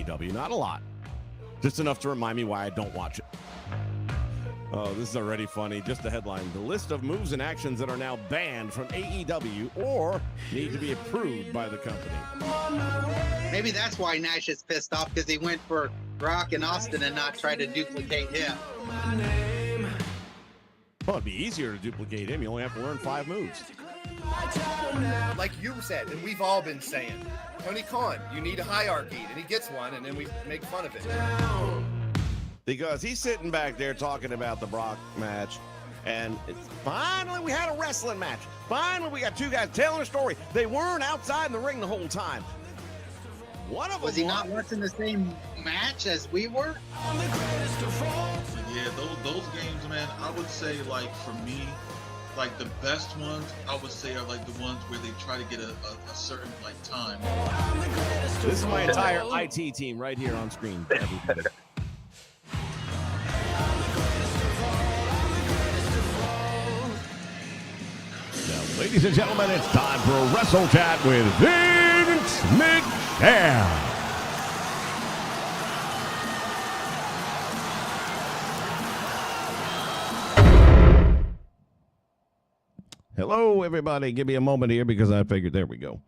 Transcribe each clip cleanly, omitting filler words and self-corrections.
AEW. Not a lot. Just enough to remind me why I don't watch it. Oh, this is already funny. Just the headline. The list of moves and actions that are now banned from AEW or need to be approved by the company. Maybe that's why Nash is pissed off, because he went for Rock and Austin and not try to duplicate him. Well, it'd be easier to duplicate him. You only have to learn 5 moves. Like you said, and we've all been saying, Tony Khan, you need a hierarchy, and he gets one, and then we make fun of it. Because he's sitting back there talking about the Brock match, and finally we had a wrestling match. Finally we got 2 guys telling a story. They weren't outside in the ring the whole time. One of them was he not watching the same match as we were? Yeah, those games, man, I would say, like, for me, like, the best ones, I would say, are, like, the ones where they try to get a certain, like, time. This is my entire IT team right here on screen. Everybody. Now, ladies and gentlemen, it's time for WrestleChat with Vince McMahon. Hello, everybody. Give me a moment here because I figured, there we go.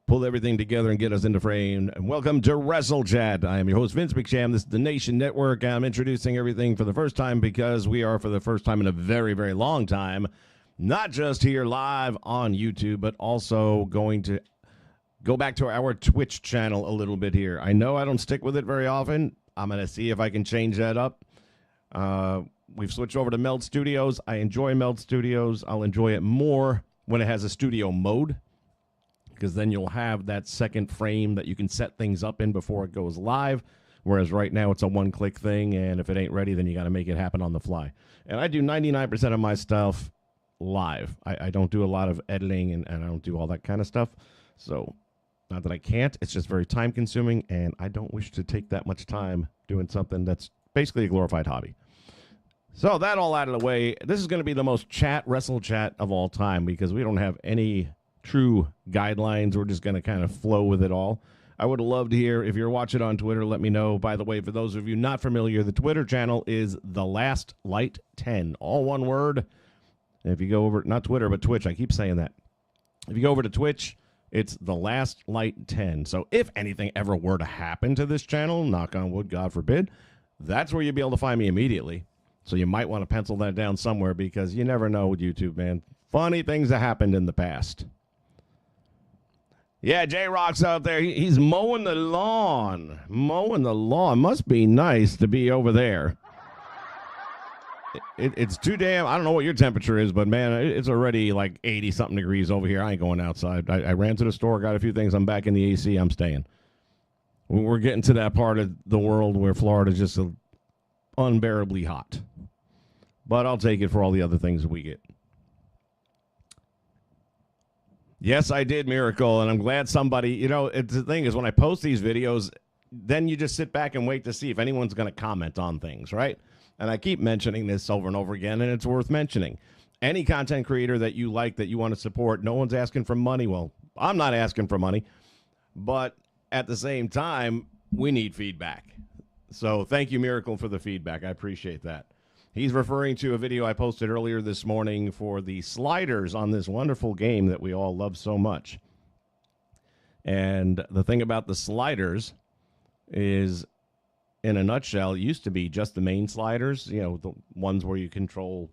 Pull everything together and get us into frame. And welcome to WrestleChat. I am your host, Vince McMahon. This is the Nation Network. I'm introducing everything for the first time because we are, for the first time in a very, very long time, not just here live on YouTube, but also going to go back to our Twitch channel a little bit here. I know I don't stick with it very often. I'm going to see if I can change that up. We've switched over to Meld Studios. I enjoy Meld Studios. I'll enjoy it more when it has a studio mode, because then you'll have that second frame that you can set things up in before it goes live, whereas right now it's a one-click thing, and if it ain't ready, then you got to make it happen on the fly. And I do 99% of my stuff live. I don't do a lot of editing, and I don't do all that kind of stuff. So, not that I can't, it's just very time-consuming, and I don't wish to take that much time doing something that's basically a glorified hobby. So that all out of the way, this is going to be the most WrestleChat of all time, because we don't have any true guidelines. We're just going to kind of flow with it all. I would love to hear, if you're watching on Twitter, let me know. By the way, for those of you not familiar, the Twitter channel is The Last Light 10, all one word. And if you go over, not Twitter, but Twitch, I keep saying that. If you go over to Twitch, it's The Last Light 10. So if anything ever were to happen to this channel, knock on wood, God forbid, that's where you'll be able to find me immediately. So you might want to pencil that down somewhere, because you never know with YouTube, man. Funny things that happened in the past. Yeah, J-Rock's out there. He's mowing the lawn. Mowing the lawn. Must be nice to be over there. It's too damn, I don't know what your temperature is, but, man, it's already like 80-something degrees over here. I ain't going outside. I ran to the store, got a few things. I'm back in the AC. I'm staying. We're getting to that part of the world where Florida's just unbearably hot. But I'll take it for all the other things we get. Yes, I did, Miracle, and I'm glad somebody, you know, the thing is, when I post these videos, then you just sit back and wait to see if anyone's going to comment on things, right? And I keep mentioning this over and over again, and it's worth mentioning. Any content creator that you like, that you want to support, no one's asking for money. Well, I'm not asking for money, but at the same time, we need feedback. So thank you, Miracle, for the feedback. I appreciate that. He's referring to a video I posted earlier this morning for the sliders on this wonderful game that we all love so much. And the thing about the sliders is, in a nutshell, it used to be just the main sliders, you know, the ones where you control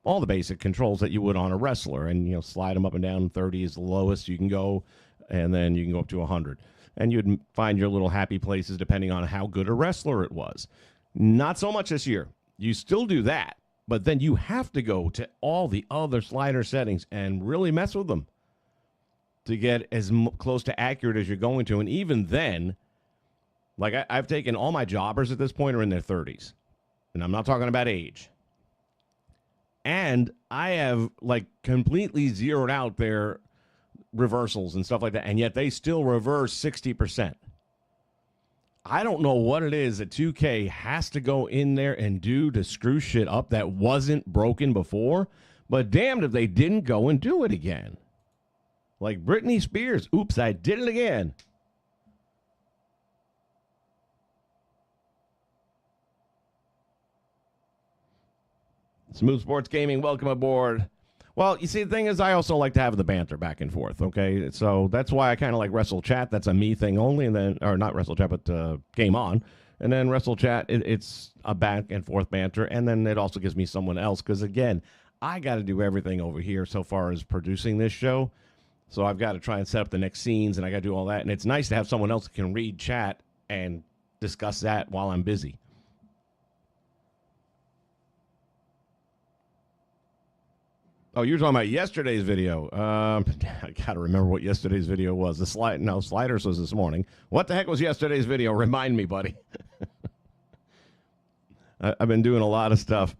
all the basic controls that you would on a wrestler, and, you know, slide them up and down. 30 is the lowest you can go, and then you can go up to 100. And you'd find your little happy places depending on how good a wrestler it was. Not so much this year. You still do that, but then you have to go to all the other slider settings and really mess with them to get as close to accurate as you're going to. And even then, like I've taken all my jobbers at this point are in their 30s, and I'm not talking about age. And I have like completely zeroed out their reversals and stuff like that, and yet they still reverse 60%. I don't know what it is that 2K has to go in there and do to screw shit up that wasn't broken before, but damned if they didn't go and do it again. Like Britney Spears, oops, I did it again. Smooth Sports Gaming, welcome aboard. Well, you see, the thing is, I also like to have the banter back and forth, okay? So that's why I kind of like WrestleChat. That's a me thing only, and then, or not WrestleChat, but Game On. And then WrestleChat, it's a back and forth banter, and then it also gives me someone else, because again, I got to do everything over here so far as producing this show. So I've got to try and set up the next scenes, and I got to do all that. And it's nice to have someone else that can read chat and discuss that while I'm busy. Oh, you're talking about yesterday's video. I got to remember what yesterday's video was. Sliders was this morning. What the heck was yesterday's video? Remind me, buddy. I've been doing a lot of stuff.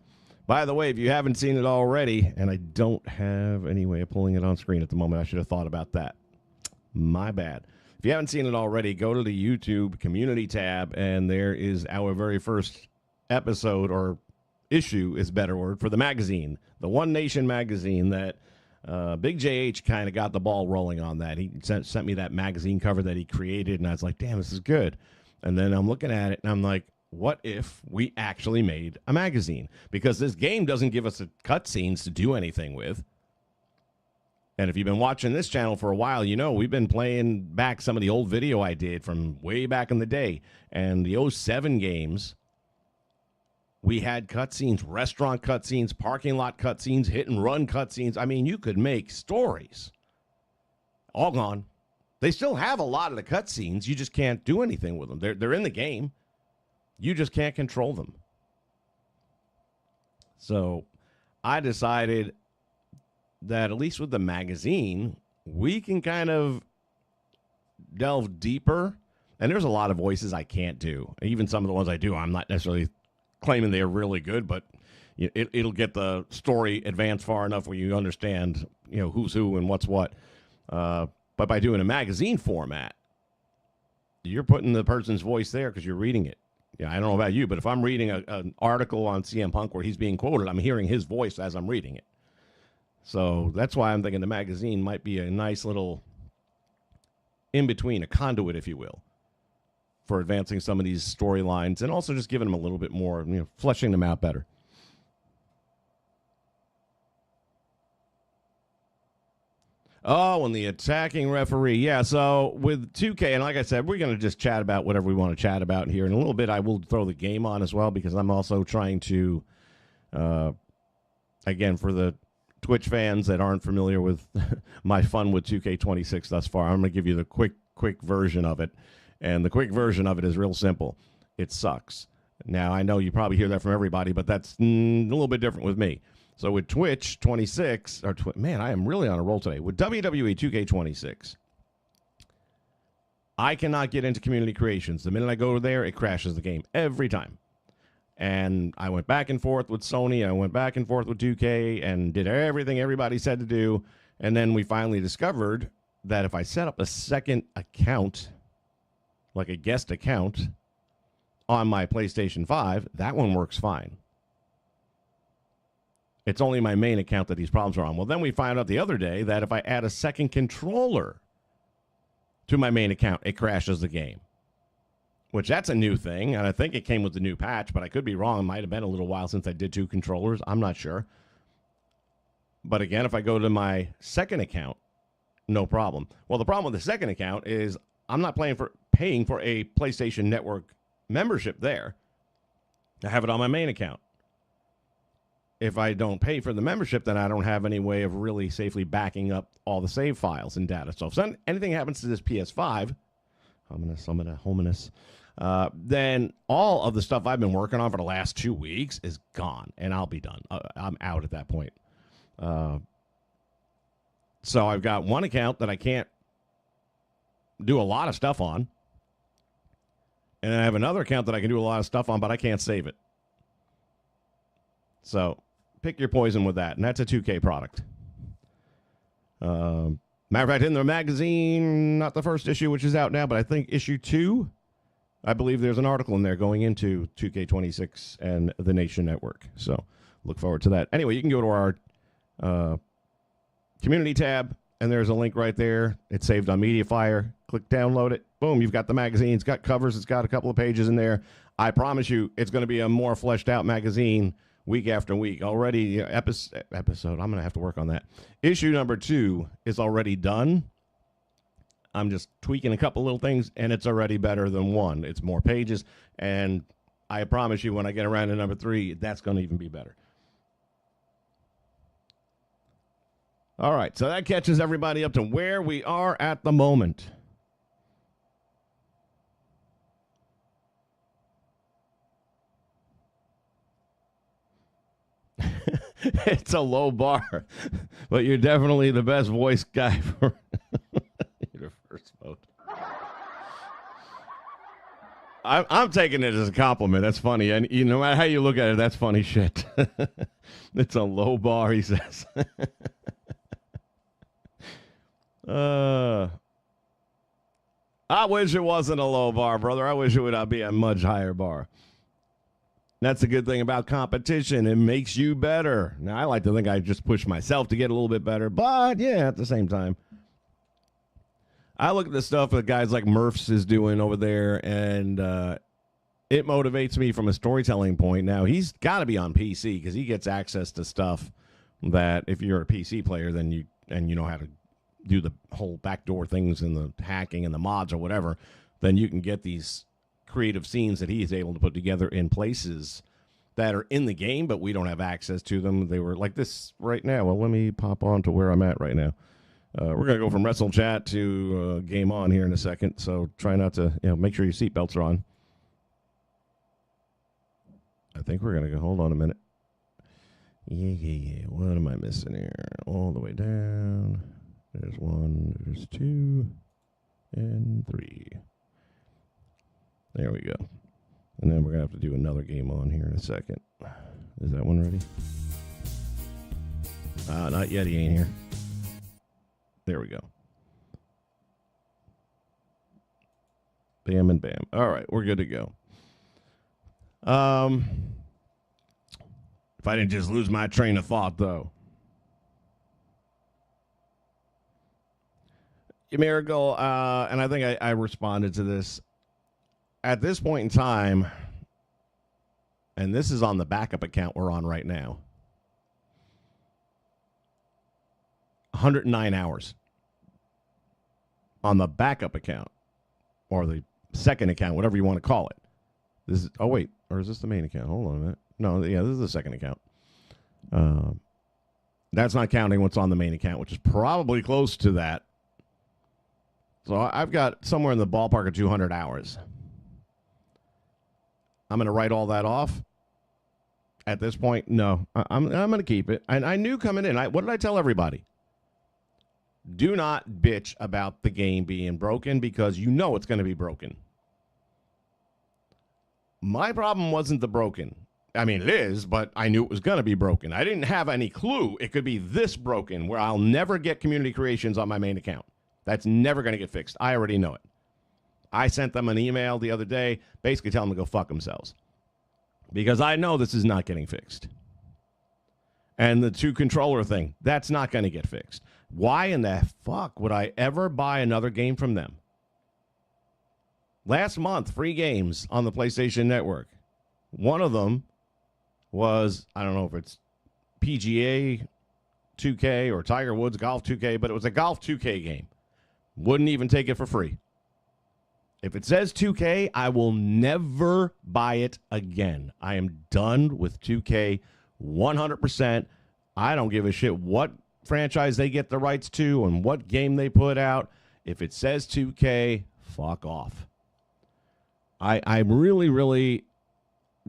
By the way, if you haven't seen it already, and I don't have any way of pulling it on screen at the moment, I should have thought about that. My bad. If you haven't seen it already, go to the YouTube community tab, and there is our very first episode, or issue is a better word, for the magazine, the One Nation magazine that Big JH kind of got the ball rolling on that. He sent me that magazine cover that he created, and I was like, damn, this is good. And then I'm looking at it, and I'm like, what if we actually made a magazine? Because this game doesn't give us cutscenes to do anything with. And if you've been watching this channel for a while, you know we've been playing back some of the old video I did from way back in the day. And the '07 games, we had cutscenes, restaurant cutscenes, parking lot cutscenes, hit and run cutscenes. I mean, you could make stories. All gone. They still have a lot of the cutscenes. You just can't do anything with them. They're in the game. You just can't control them. So I decided that at least with the magazine, we can kind of delve deeper. And there's a lot of voices I can't do. Even some of the ones I do, I'm not necessarily claiming they're really good, but it'll get the story advanced far enough where you understand, who's who and what's what. But by doing a magazine format, you're putting the person's voice there because you're reading it. Yeah, I don't know about you, but if I'm reading an article on CM Punk where he's being quoted, I'm hearing his voice as I'm reading it. So that's why I'm thinking the magazine might be a nice little in-between, a conduit, if you will, for advancing some of these storylines and also just giving them a little bit more, fleshing them out better. Oh, and the attacking referee. Yeah, so with 2K, and like I said, we're going to just chat about whatever we want to chat about here. In a little bit, I will throw the game on as well because I'm also trying to, again, for the Twitch fans that aren't familiar with my fun with 2K26 thus far, I'm going to give you the quick version of it. And the quick version of it is real simple. It sucks. Now, I know you probably hear that from everybody, but that's a little bit different with me. So with Twitch 26, man, I am really on a roll today. With WWE 2K26, I cannot get into community creations. The minute I go there, it crashes the game every time. And I went back and forth with Sony. I went back and forth with 2K and did everything everybody said to do. And then we finally discovered that if I set up a second account, like a guest account, on my PlayStation 5, that one works fine. It's only my main account that these problems are on. Well, then we found out the other day that if I add a second controller to my main account, it crashes the game. Which, that's a new thing, and I think it came with the new patch, but I could be wrong. It might have been a little while since I did 2 controllers. I'm not sure. But again, if I go to my second account, no problem. Well, the problem with the second account is I'm not paying for a PlayStation Network membership there. I have it on my main account. If I don't pay for the membership, then I don't have any way of really safely backing up all the save files and data. So if anything happens to this PS5, then all of the stuff I've been working on for the last 2 weeks is gone, and I'll be done. I'm out at that point. So I've got one account that I can't do a lot of stuff on, and I have another account that I can do a lot of stuff on, but I can't save it. So pick your poison with that, and that's a 2K product. Matter of fact, in the magazine, not the first issue, which is out now, but I think issue 2, I believe there's an article in there going into 2K26 and the Nation Network. So look forward to that. Anyway, you can go to our community tab, and there's a link right there. It's saved on MediaFire. Click download it. Boom, you've got the magazine. It's got covers. It's got a couple of pages in there. I promise you it's going to be a more fleshed out magazine week after week. Already, episode, I'm going to have to work on that. Issue number 2 is already done. I'm just tweaking a couple little things, and it's already better than 1. It's more pages, and I promise you when I get around to number 3, that's going to even be better. All right, so that catches everybody up to where we are at the moment. It's a low bar, but you're definitely the best voice guy for your first vote. I'm taking it as a compliment. That's funny. And no matter how you look at it, that's funny shit. It's a low bar, he says. I wish it wasn't a low bar, brother. I wish it would be a much higher bar. That's a good thing about competition. It makes you better. Now, I like to think I just push myself to get a little bit better, but yeah, at the same time. I look at the stuff that guys like Murphs is doing over there, and it motivates me from a storytelling point. Now, he's got to be on PC because he gets access to stuff that if you're a PC player, then you know how to do the whole backdoor things and the hacking and the mods or whatever, then you can get these creative scenes that he is able to put together in places that are in the game, but we don't have access to them. They were like this right now. Well, let me pop on to where I'm at right now. We're going to go from WrestleChat to Game On here in a second, so try not to, make sure your seatbelts are on. I think we're going to go, hold on a minute. Yeah. What am I missing here? All the way down. There's 1, there's 2, and 3. There we go. And then we're going to have to do another game on here in a second. Is that one ready? Not yet. He ain't here. There we go. Bam and bam. All right, we're good to go. If I didn't just lose my train of thought, though. Miracle, and I think I responded to this. At this point in time, and this is on the backup account we're on right now, 109 hours on the backup account, or the second account, whatever you want to call it. This is, oh, wait, or is this the main account? Hold on a minute. No, yeah, this is the second account. That's not counting what's on the main account, which is probably close to that. So I've got somewhere in the ballpark of 200 hours. I'm going to write all that off. At this point, no. I'm going to keep it. And I knew coming in, what did I tell everybody? Do not bitch about the game being broken because you know it's going to be broken. My problem wasn't the broken. I mean, it is, but I knew it was going to be broken. I didn't have any clue it could be this broken where I'll never get community creations on my main account. That's never going to get fixed. I already know it. I sent them an email the other day, basically telling them to go fuck themselves. Because I know this is not getting fixed. And the 2-controller thing, that's not going to get fixed. Why in the fuck would I ever buy another game from them? Last month, free games on the PlayStation Network. One of them was, I don't know if it's PGA 2K or Tiger Woods Golf 2K, but it was a Golf 2K game. Wouldn't even take it for free. If it says 2K, I will never buy it again. I am done with 2K 100%. I don't give a shit what franchise they get the rights to and what game they put out. If it says 2K, fuck off. I really,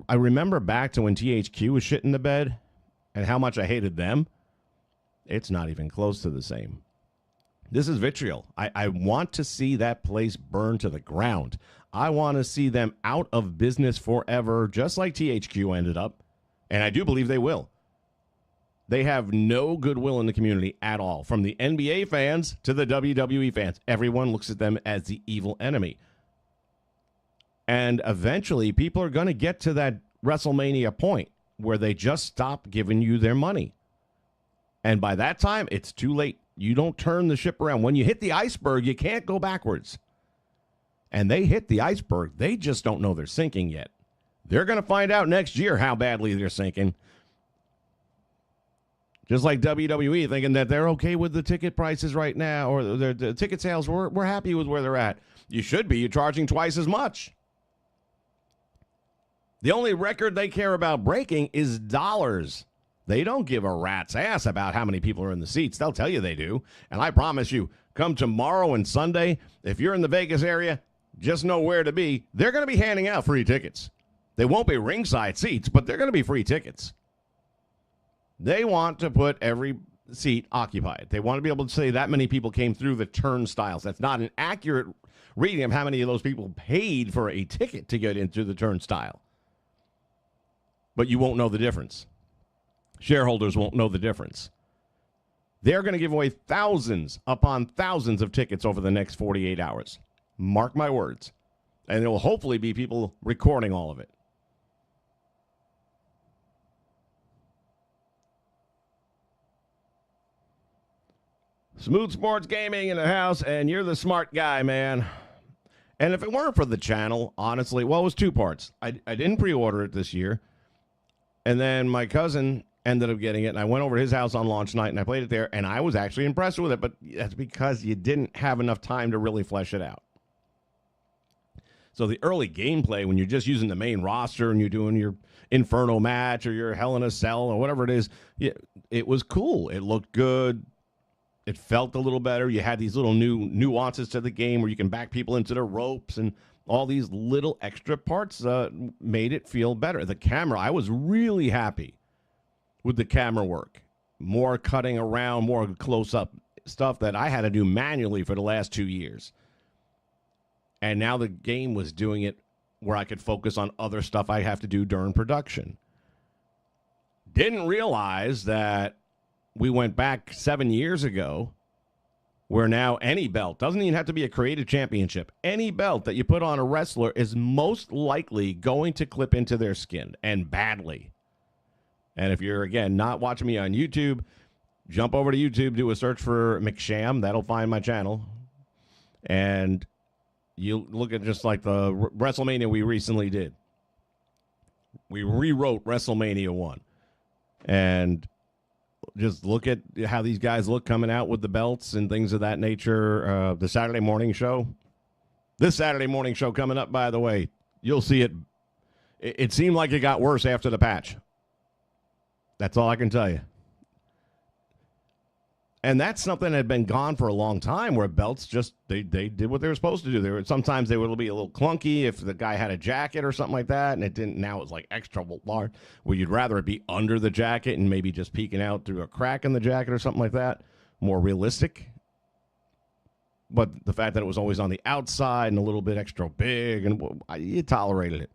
I remember back to when THQ was shitting the bed and how much I hated them. It's not even close to the same. This is vitriol. I want to see that place burn to the ground. I want to see them out of business forever, just like THQ ended up. And I do believe they will. They have no goodwill in the community at all. From the NBA fans to the WWE fans. Everyone looks at them as the evil enemy. And eventually, people are going to get to that WrestleMania point where they just stop giving you their money. And by that time, it's too late. You don't turn the ship around. When you hit the iceberg, you can't go backwards. And they hit the iceberg. They just don't know they're sinking yet. They're going to find out next year how badly they're sinking. Just like WWE thinking that they're okay with the ticket prices right now, or the ticket sales, we're happy with where they're at. You should be. You're charging twice as much. The only record they care about breaking is dollars. They don't give a rat's ass about how many people are in the seats. They'll tell you they do. And I promise you, come tomorrow and Sunday, if you're in the Vegas area, just know where to be. They're going to be handing out free tickets. They won't be ringside seats, but they're going to be free tickets. They want to put every seat occupied. They want to be able to say that many people came through the turnstiles. That's not an accurate reading of how many of those people paid for a ticket to get into the turnstile. But you won't know the difference. Shareholders won't know the difference. They're going to give away thousands upon thousands of tickets over the next 48 hours. Mark my words. And there will hopefully be people recording all of it. Smooth Sports Gaming in the house, and you're the smart guy, man. And if it weren't for the channel, honestly, well, it was two parts. I didn't pre-order it this year. And then my cousin ended up getting it, and I went over to his house on launch night, and I played it there, and I was actually impressed with it, but that's because you didn't have enough time to really flesh it out. So the early gameplay, when you're just using the main roster and you're doing your Inferno match or your Hell in a Cell or whatever it is, it was cool. It looked good. It felt a little better. You had these little new nuances to the game where you can back people into the ropes, and all these little extra parts made it feel better. The camera, I was really happy with the camera work. More cutting around, more close-up stuff that I had to do manually for the last 2 years. And now the game was doing it where I could focus on other stuff I have to do during production. Didn't realize that we went back 7 years ago where now any belt, doesn't even have to be a creative championship, any belt that you put on a wrestler is most likely going to clip into their skin, and badly. And if you're, again, not watching me on YouTube, jump over to YouTube, do a search for McSham. That'll find my channel. And you look at just like the WrestleMania we recently did. We rewrote WrestleMania 1. And just look at how these guys look coming out with the belts and things of that nature. The Saturday morning show. This Saturday morning show coming up, by the way, you'll see it. It seemed like it got worse after the patch. That's all I can tell you. And that's something that had been gone for a long time, where belts just, they did what they were supposed to do. Sometimes they would be a little clunky if the guy had a jacket or something like that, and it didn't. Now it's like extra large, where you'd rather it be under the jacket and maybe just peeking out through a crack in the jacket or something like that. More realistic. But the fact that it was always on the outside and a little bit extra big, and you tolerated it.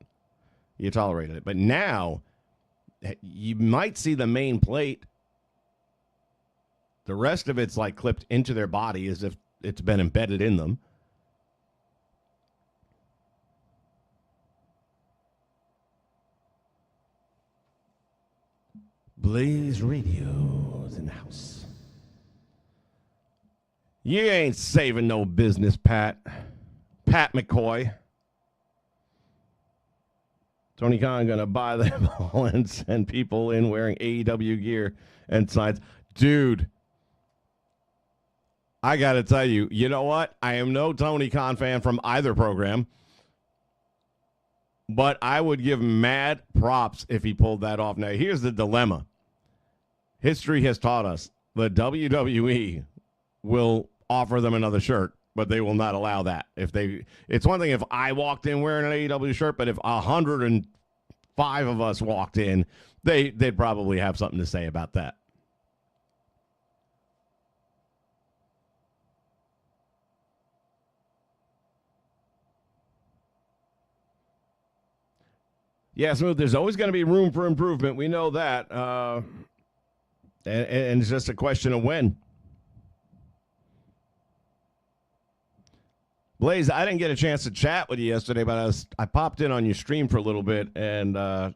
You tolerated it. But now, you might see the main plate. The rest of it's like clipped into their body as if it's been embedded in them. Blaze Radio is in the house. You ain't saving no business, Pat. Pat McCoy. Tony Khan going to buy them all and send people in wearing AEW gear and signs. Dude. I got to tell you, you know what? I am no Tony Khan fan from either program, but I would give mad props if he pulled that off. Now, here's the dilemma. History has taught us the WWE will offer them another shirt, but they will not allow that. It's one thing if I walked in wearing an AEW shirt, but if 105 of us walked in, they'd probably have something to say about that. Yeah, Smooth, there's always going to be room for improvement. We know that. And it's just a question of when. Blaze, I didn't get a chance to chat with you yesterday, but I popped in on your stream for a little bit. And, the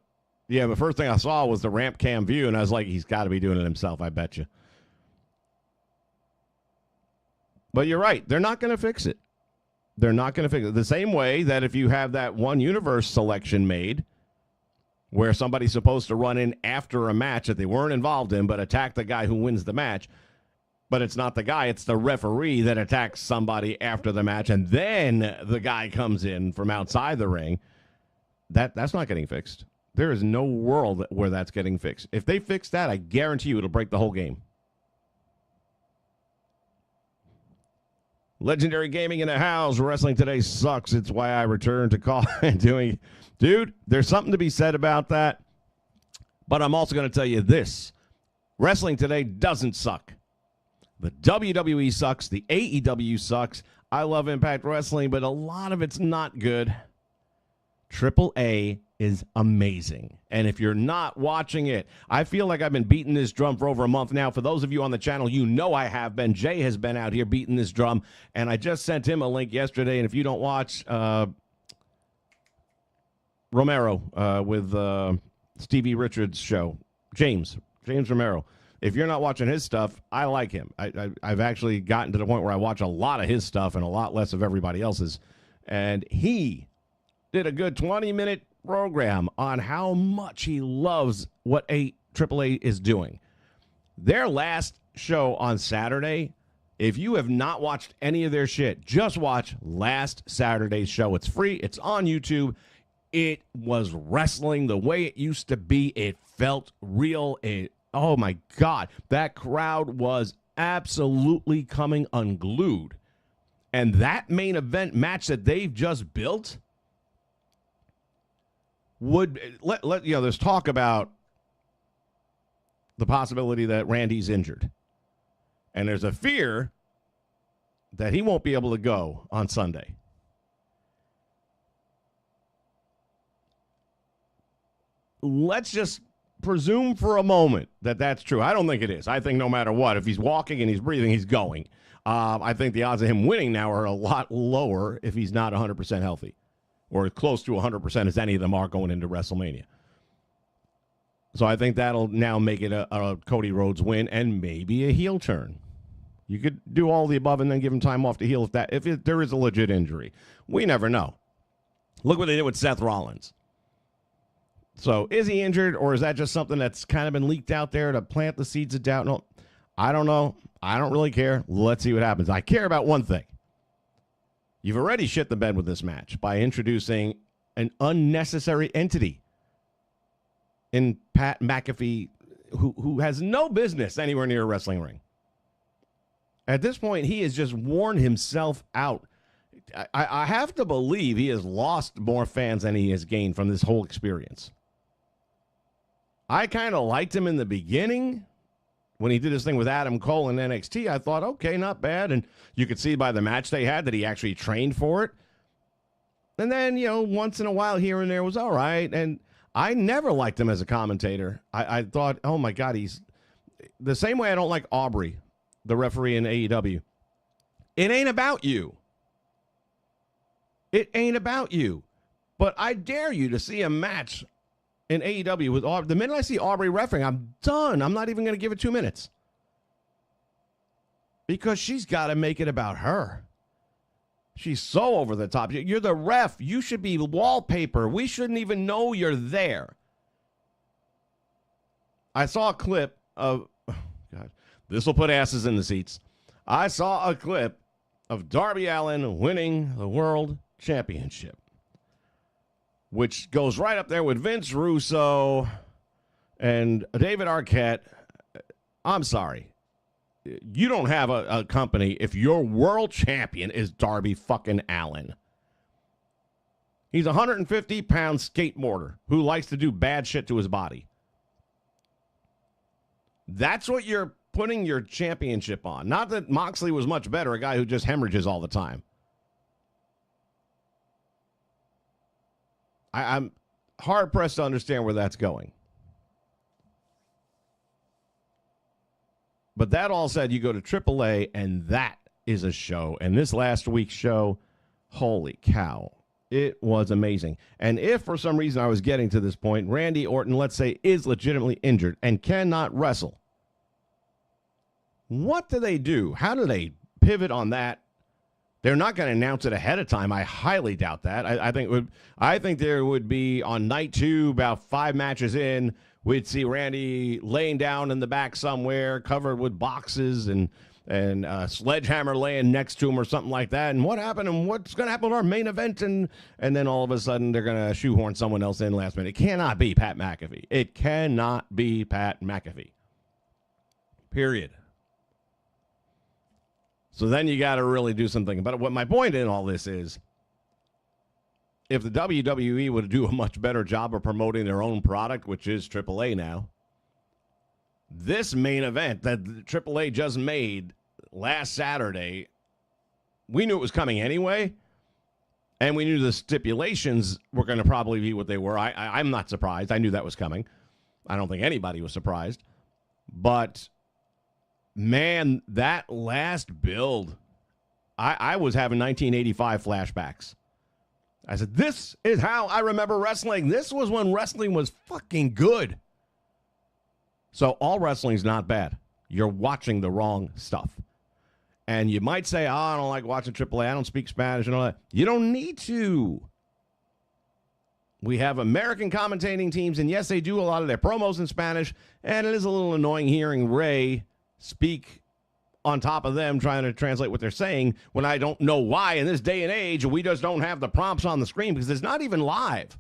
first thing I saw was the ramp cam view, and I was like, he's got to be doing it himself, I bet you. But you're right. They're not going to fix it. They're not going to fix it. The same way that if you have that one universe selection made, where somebody's supposed to run in after a match that they weren't involved in, but attack the guy who wins the match. But it's not the guy, it's the referee that attacks somebody after the match, and then the guy comes in from outside the ring. That's not getting fixed. There is no world where that's getting fixed. If they fix that, I guarantee you it'll break the whole game. Legendary Gaming in the house. Wrestling today sucks. It's why I returned to call and doing. Dude, there's something to be said about that. But I'm also going to tell you this. Wrestling today doesn't suck. The WWE sucks. The AEW sucks. I love Impact Wrestling, but a lot of it's not good. AAA is amazing. And if you're not watching it, I feel like I've been beating this drum for over a month now. For those of you on the channel, you know I have been. Jay has been out here beating this drum, and I just sent him a link yesterday. And if you don't watch Romero with Stevie Richards' show, James Romero, if you're not watching his stuff, I like him. I've actually gotten to the point where I watch a lot of his stuff and a lot less of everybody else's. And he did a good 20-minute program on how much he loves what AAA is doing. Their last show on Saturday, if you have not watched any of their shit, just watch last Saturday's show. It's free. It's on YouTube. It was wrestling the way it used to be. It felt real. Oh, my God. That crowd was absolutely coming unglued. And that main event match that they've just built would let you know, there's talk about the possibility that Randy's injured. And there's a fear that he won't be able to go on Sunday. Let's just presume for a moment that that's true. I don't think it is. I think no matter what, if he's walking and he's breathing, he's going. I think the odds of him winning now are a lot lower if he's not 100% healthy, or close to 100% as any of them are going into WrestleMania. So I think that'll now make it a Cody Rhodes win and maybe a heel turn. You could do all the above and then give him time off to heal if there is a legit injury. We never know. Look what they did with Seth Rollins. So is he injured, or is that just something that's kind of been leaked out there to plant the seeds of doubt? No, I don't know. I don't really care. Let's see what happens. I care about one thing. You've already shit the bed with this match by introducing an unnecessary entity in Pat McAfee, who has no business anywhere near a wrestling ring. At this point, he has just worn himself out. I have to believe he has lost more fans than he has gained from this whole experience. I kind of liked him in the beginning when he did his thing with Adam Cole in NXT. I thought, okay, not bad. And you could see by the match they had that he actually trained for it. And then, once in a while here and there was all right. And I never liked him as a commentator. I thought, oh, my God, he's the same way I don't like Aubrey, the referee in AEW. It ain't about you. It ain't about you. But I dare you to see a match in AEW with Aubrey. The minute I see Aubrey refereeing, I'm done. I'm not even going to give it 2 minutes. Because she's got to make it about her. She's so over the top. You're the ref. You should be wallpaper. We shouldn't even know you're there. I saw a clip of, God, this will put asses in the seats. I saw a clip of Darby Allin winning the World Championship, which goes right up there with Vince Russo and David Arquette. I'm sorry. You don't have a company if your world champion is Darby fucking Allin. He's a 150-pound skateboarder who likes to do bad shit to his body. That's what you're putting your championship on. Not that Moxley was much better, a guy who just hemorrhages all the time. I'm hard-pressed to understand where that's going. But that all said, you go to AAA, and that is a show. And this last week's show, holy cow, it was amazing. And if for some reason I was getting to this point, Randy Orton, let's say, is legitimately injured and cannot wrestle, what do they do? How do they pivot on that They're not going to announce it ahead of time. I highly doubt that. I think there would be on night 2, about 5 matches in, we'd see Randy laying down in the back somewhere, covered with boxes and Sledgehammer laying next to him or something like that. And what happened and what's going to happen to our main event? And then all of a sudden they're going to shoehorn someone else in last minute. It cannot be Pat McAfee. It cannot be Pat McAfee. Period. So then you got to really do something about it. What my point in all this is, if the WWE would do a much better job of promoting their own product, which is AAA now, this main event that AAA just made last Saturday, we knew it was coming anyway, and we knew the stipulations were going to probably be what they were. I'm not surprised. I knew that was coming. I don't think anybody was surprised. But, man, that last build, I was having 1985 flashbacks. I said, this is how I remember wrestling. This was when wrestling was fucking good. So all wrestling's not bad. You're watching the wrong stuff. And you might say, I don't like watching AAA. I don't speak Spanish and all that. You don't need to. We have American commentating teams, and yes, they do a lot of their promos in Spanish, and it is a little annoying hearing Ray speak on top of them trying to translate what they're saying when I don't know why in this day and age we just don't have the prompts on the screen because it's not even live.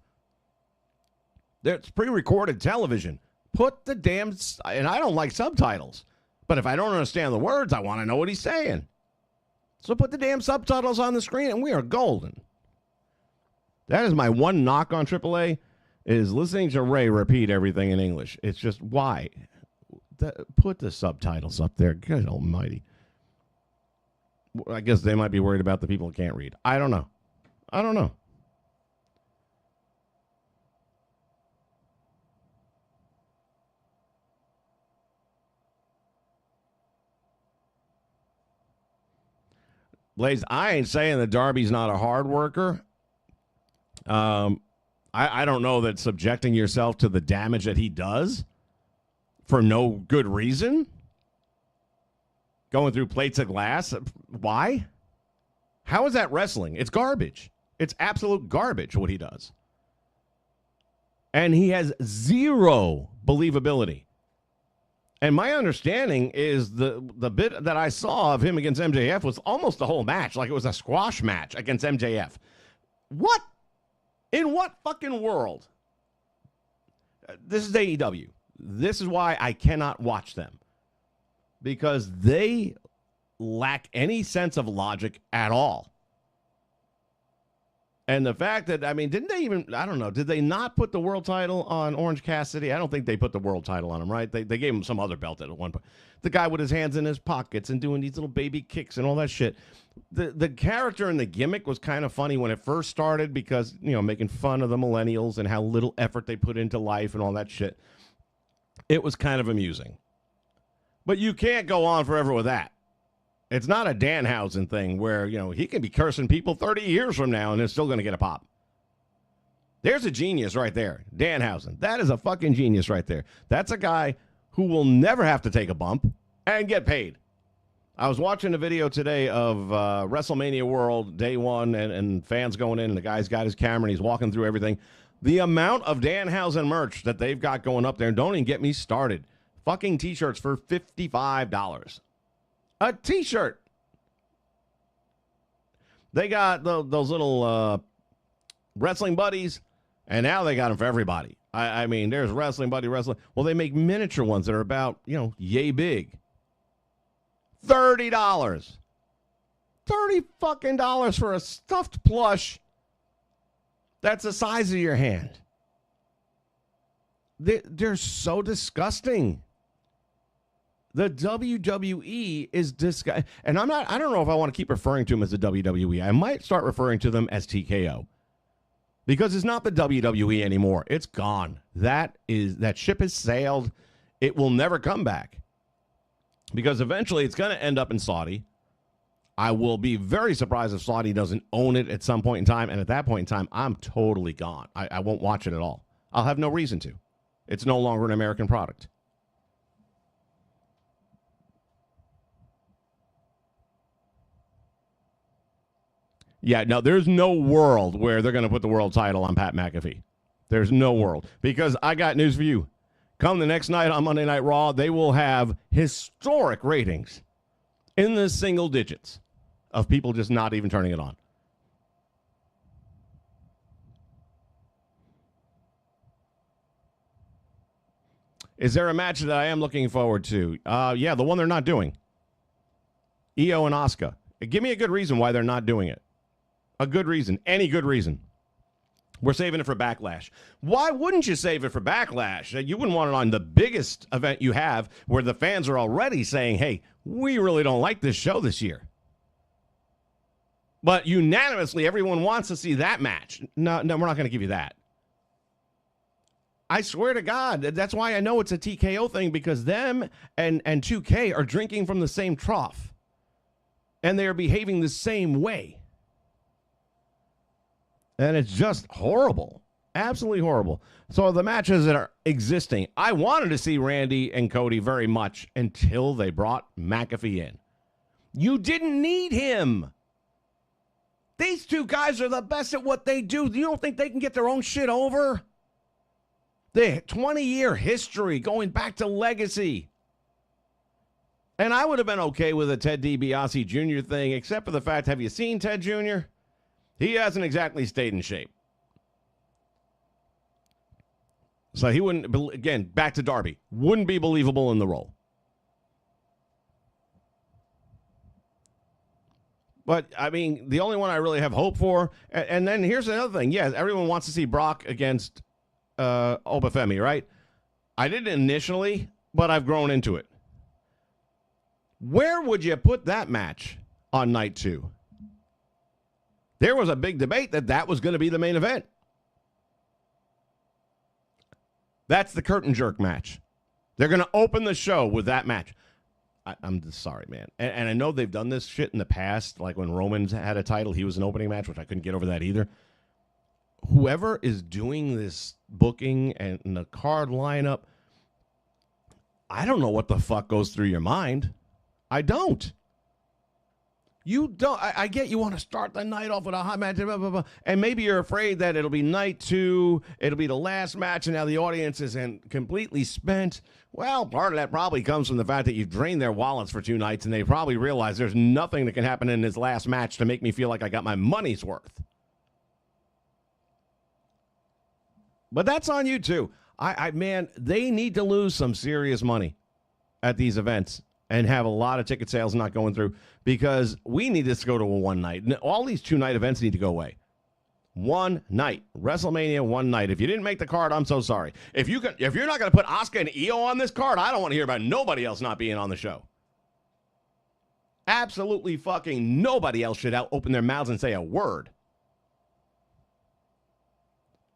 It's pre-recorded television. Put the damn, and I don't like subtitles, but if I don't understand the words, I want to know what he's saying. So put the damn subtitles on the screen and we are golden. That is my one knock on AAA, is listening to Ray repeat everything in English. It's just, why? Put the subtitles up there. Good almighty. I guess they might be worried about the people who can't read. I don't know. Blaze, I ain't saying that Darby's not a hard worker. I don't know that subjecting yourself to the damage that he does for no good reason, going through plates of glass, why? How is that wrestling? It's garbage. It's absolute garbage what he does. And he has zero believability. And my understanding is the bit that I saw of him against MJF was almost the whole match, like it was a squash match against MJF. What? In what fucking world? This is AEW. This is why I cannot watch them. Because they lack any sense of logic at all. And the fact that, I mean, didn't they even, I don't know, did they not put the world title on Orange Cassidy? I don't think they put the world title on him, right? They gave him some other belt at one point. The guy with his hands in his pockets and doing these little baby kicks and all that shit. The character and the gimmick was kind of funny when it first started because, you know, making fun of the millennials and how little effort they put into life and all that shit. It was kind of amusing. But you can't go on forever with that. It's not a Danhausen thing where, you know, he can be cursing people 30 years from now and they're still going to get a pop. There's a genius right there. Danhausen. That is a fucking genius right there. That's a guy who will never have to take a bump and get paid. I was watching a video today of WrestleMania World Day 1 and fans going in and the guy's got his camera and he's walking through everything. The amount of Danhausen merch that they've got going up there, don't even get me started. Fucking t-shirts for $55. A t-shirt. They got those little wrestling buddies, and now they got them for everybody. I mean, there's wrestling buddy wrestling. Well, they make miniature ones that are about, you know, yay big. $30. $30 fucking dollars for a stuffed plush that's the size of your hand. They're so disgusting. The WWE is disgusting. And I don't know if I want to keep referring to them as the WWE. I might start referring to them as TKO. Because it's not the WWE anymore. It's gone. That ship has sailed. It will never come back. Because eventually it's going to end up in Saudi. I will be very surprised if Saudi doesn't own it at some point in time. And at that point in time, I'm totally gone. I won't watch it at all. I'll have no reason to. It's no longer an American product. Yeah, no, there's no world where they're going to put the world title on Pat McAfee. There's no world. Because I got news for you. Come the next night on Monday Night Raw, they will have historic ratings in the single digits of people just not even turning it on. Is there a match that I am looking forward to? Yeah, the one they're not doing. Io and Asuka. Give me a good reason why they're not doing it. A good reason. Any good reason. We're saving it for Backlash. Why wouldn't you save it for Backlash? You wouldn't want it on the biggest event you have where the fans are already saying, hey, we really don't like this show this year. But unanimously, everyone wants to see that match. No, we're not going to give you that. I swear to God, that's why I know it's a TKO thing, because them and 2K are drinking from the same trough. And they are behaving the same way. And it's just horrible. Absolutely horrible. So the matches that are existing, I wanted to see Randy and Cody very much until they brought McAfee in. You didn't need him. These two guys are the best at what they do. You don't think they can get their own shit over? The 20-year history going back to Legacy. And I would have been okay with a Ted DiBiase Jr. thing, except for the fact, have you seen Ted Jr.? He hasn't exactly stayed in shape. So he wouldn't, again, back to Darby, wouldn't be believable in the role. But, I mean, the only one I really have hope for, and then here's another thing. Yes, everyone wants to see Brock against Obafemi, right? I didn't initially, but I've grown into it. Where would you put that match on night 2? There was a big debate that was going to be the main event. That's the curtain jerk match. They're going to open the show with that match. I'm just sorry, man. And I know they've done this shit in the past, like when Roman's had a title, he was an opening match, which I couldn't get over that either. Whoever is doing this booking and the card lineup, I don't know what the fuck goes through your mind. I don't. You don't. I get you want to start the night off with a hot match, blah, blah, blah, and maybe you're afraid that it'll be night 2, it'll be the last match, and now the audience isn't completely spent. Well, part of that probably comes from the fact that you've drained their wallets for 2 nights, and they probably realize there's nothing that can happen in this last match to make me feel like I got my money's worth. But that's on you, too. Man, they need to lose some serious money at these events and have a lot of ticket sales not going through, because we need this to go to a one night. All these 2-night events need to go away. One night. WrestleMania one night. If you didn't make the card, I'm so sorry. If you're not going to put Asuka and Io on this card, I don't want to hear about nobody else not being on the show. Absolutely fucking nobody else should open their mouths and say a word.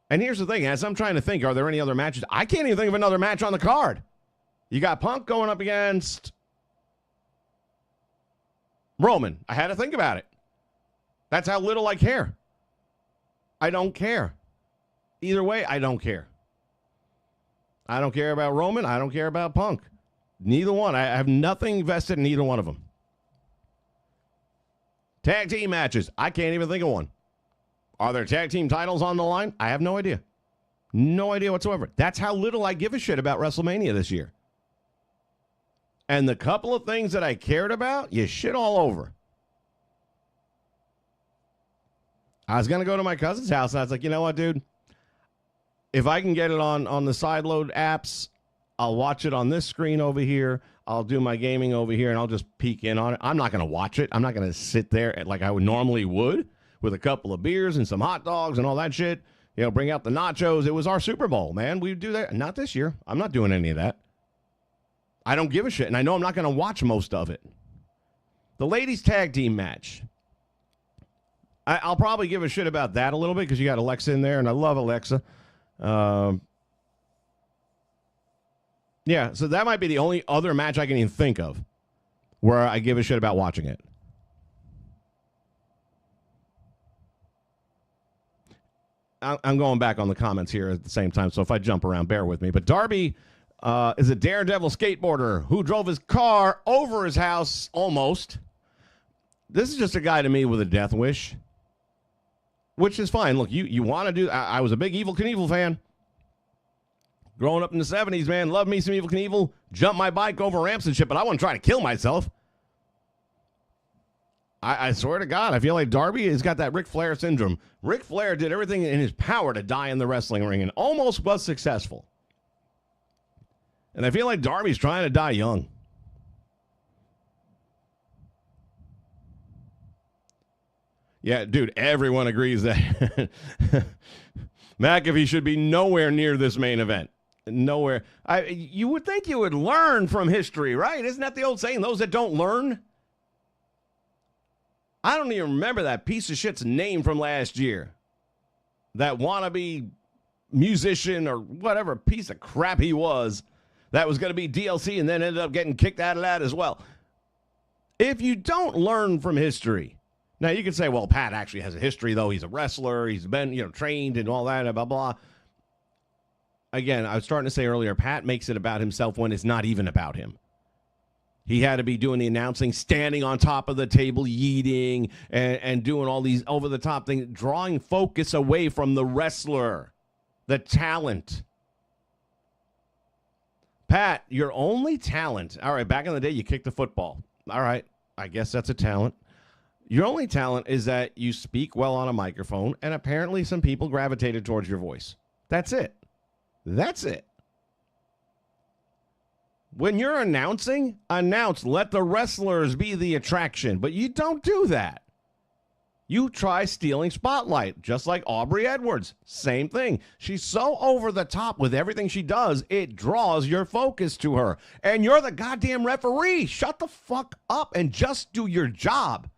And here's the thing. As I'm trying to think, are there any other matches? I can't even think of another match on the card. You got Punk going up against Roman. I had to think about it. That's how little I care. I don't care. Either way, I don't care. I don't care about Roman. I don't care about Punk. Neither one. I have nothing vested in either one of them. Tag team matches. I can't even think of one. Are there tag team titles on the line? I have no idea. No idea whatsoever. That's how little I give a shit about WrestleMania this year. And the couple of things that I cared about, you shit all over. I was going to go to my cousin's house, and I was like, you know what, dude? If I can get it on the sideload apps, I'll watch it on this screen over here. I'll do my gaming over here, and I'll just peek in on it. I'm not going to watch it. I'm not going to sit there like I would normally would with a couple of beers and some hot dogs and all that shit. You know, bring out the nachos. It was our Super Bowl, man. We do that. Not this year. I'm not doing any of that. I don't give a shit, and I know I'm not going to watch most of it. The ladies' tag team match. I'll probably give a shit about that a little bit because you got Alexa in there, and I love Alexa. Yeah, so that might be the only other match I can even think of where I give a shit about watching it. I'm going back on the comments here at the same time, so if I jump around, bear with me. But Darby is a daredevil skateboarder who drove his car over his house almost. This is just a guy to me with a death wish. which is fine. Look, you want to do. I was a big Evel Knievel fan. Growing up in the 70s, man, loved me some Evel Knievel. Jumped my bike over ramps and shit, but I wasn't trying to kill myself. I swear to God, I feel like Darby has got that Ric Flair syndrome. Ric Flair did everything in his power to die in the wrestling ring and almost was successful. And I feel like Darby's trying to die young. Yeah, dude, everyone agrees that McAfee should be nowhere near this main event. Nowhere. You would think you would learn from history, right? Isn't that the old saying, those that don't learn? I don't even remember that piece of shit's name from last year. That wannabe musician or whatever piece of crap he was that was going to be DLC and then ended up getting kicked out of that as well. If you don't learn from history, now you can say, well, Pat actually has a history, though. He's a wrestler. He's been, trained and all that, blah, blah. Again, I was starting to say earlier, Pat makes it about himself when it's not even about him. He had to be doing the announcing, standing on top of the table, yeeting, and doing all these over-the-top things, drawing focus away from the wrestler, the talent. Pat, your only talent, all right, back in the day, you kicked the football. All right, I guess that's a talent. Your only talent is that you speak well on a microphone, and apparently some people gravitated towards your voice. That's it. That's it. When you're announcing, announce. Let the wrestlers be the attraction. But you don't do that. You try stealing spotlight, just like Aubrey Edwards. Same thing. She's so over the top with everything she does, it draws your focus to her. And you're the goddamn referee. Shut the fuck up and just do your job.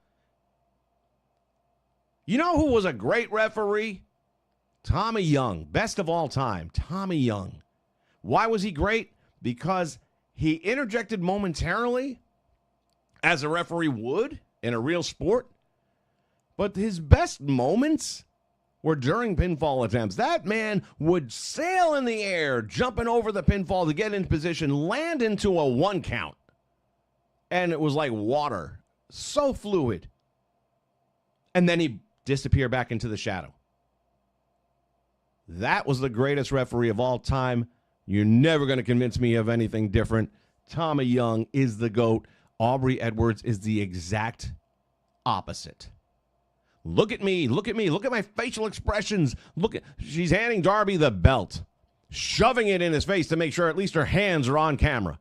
You know who was a great referee? Tommy Young. Best of all time. Tommy Young. Why was he great? Because he interjected momentarily, as a referee would in a real sport. But his best moments were during pinfall attempts. That man would sail in the air, jumping over the pinfall to get into position, land into a 1 count. And it was like water. So fluid. And then he'd disappear back into the shadow. That was the greatest referee of all time. You're never going to convince me of anything different. Tommy Young is the GOAT. Aubrey Edwards is the exact opposite. Look at me. Look at me. Look at my facial expressions. She's handing Darby the belt, shoving it in his face to make sure at least her hands are on camera,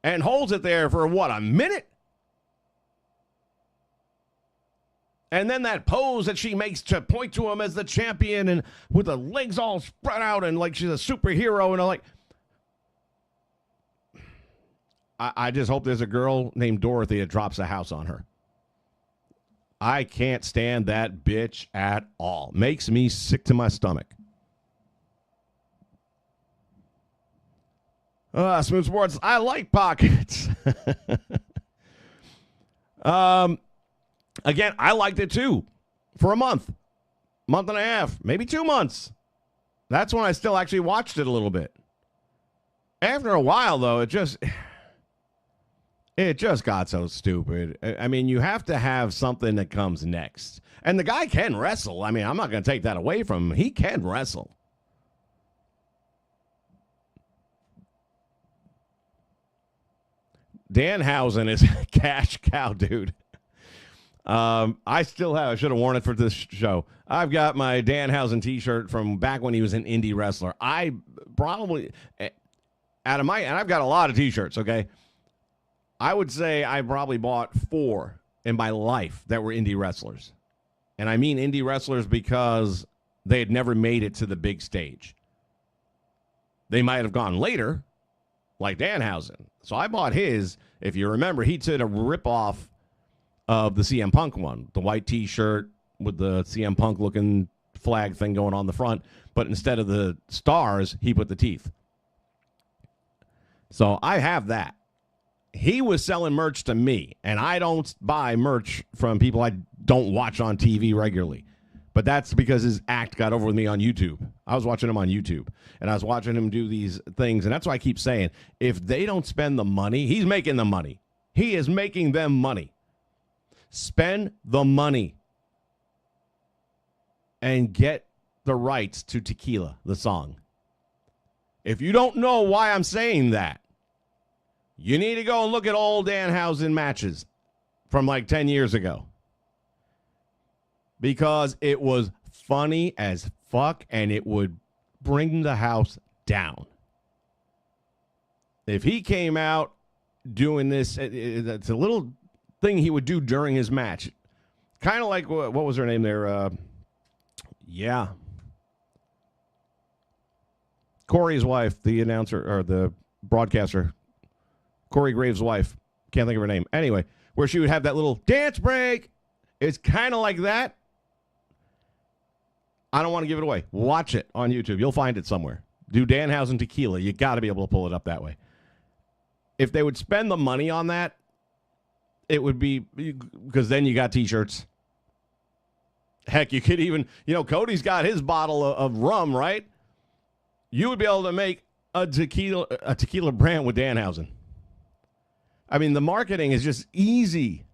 and holds it there for, what, a minute? And then that pose that she makes to point to him as the champion and with the legs all spread out and like she's a superhero. And I'm like, I just hope there's a girl named Dorothy that drops a house on her. I can't stand that bitch at all. Makes me sick to my stomach. Smooth Sports, I like pockets. Again, I liked it too for a month and a half, maybe 2 months. That's when I still actually watched it a little bit. After a while, though, it just got so stupid. I mean, you have to have something that comes next. And the guy can wrestle. I mean, I'm not going to take that away from him. He can wrestle. Danhausen is a cash cow, dude. I still have. I should have worn it for this show. I've got my Danhausen T-shirt from back when he was an indie wrestler. I probably, and I've got a lot of T-shirts. Okay, I would say I probably bought 4 in my life that were indie wrestlers, and I mean indie wrestlers because they had never made it to the big stage. They might have gone later, like Danhausen. So I bought his. If you remember, he did a ripoff of the CM Punk one, the white T-shirt with the CM Punk looking flag thing going on the front, but instead of the stars, he put the teeth. So I have that. He was selling merch to me, and I don't buy merch from people I don't watch on TV regularly. But that's because his act got over with me on YouTube. I was watching him on YouTube, and I was watching him do these things, and that's why I keep saying, if they don't spend the money, he's making the money. He is making them money. Spend the money. and get the rights to Tequila, the song. If you don't know why I'm saying that, you need to go and look at old Danhausen matches from like 10 years ago. Because it was funny as fuck and it would bring the house down. If he came out doing this, it's a little thing he would do during his match. Kind of like, what was her name there? Corey's wife, the announcer, or the broadcaster. Corey Graves' wife. Can't think of her name. Anyway, where she would have that little dance break. It's kind of like that. I don't want to give it away. Watch it on YouTube. You'll find it somewhere. Do Danhausen Tequila. You got to be able to pull it up that way. If they would spend the money on that, it would be, because then you got T-shirts. Heck, you could even, Cody's got his bottle of rum, right? You would be able to make a tequila brand with Danhausen. I mean, the marketing is just easy.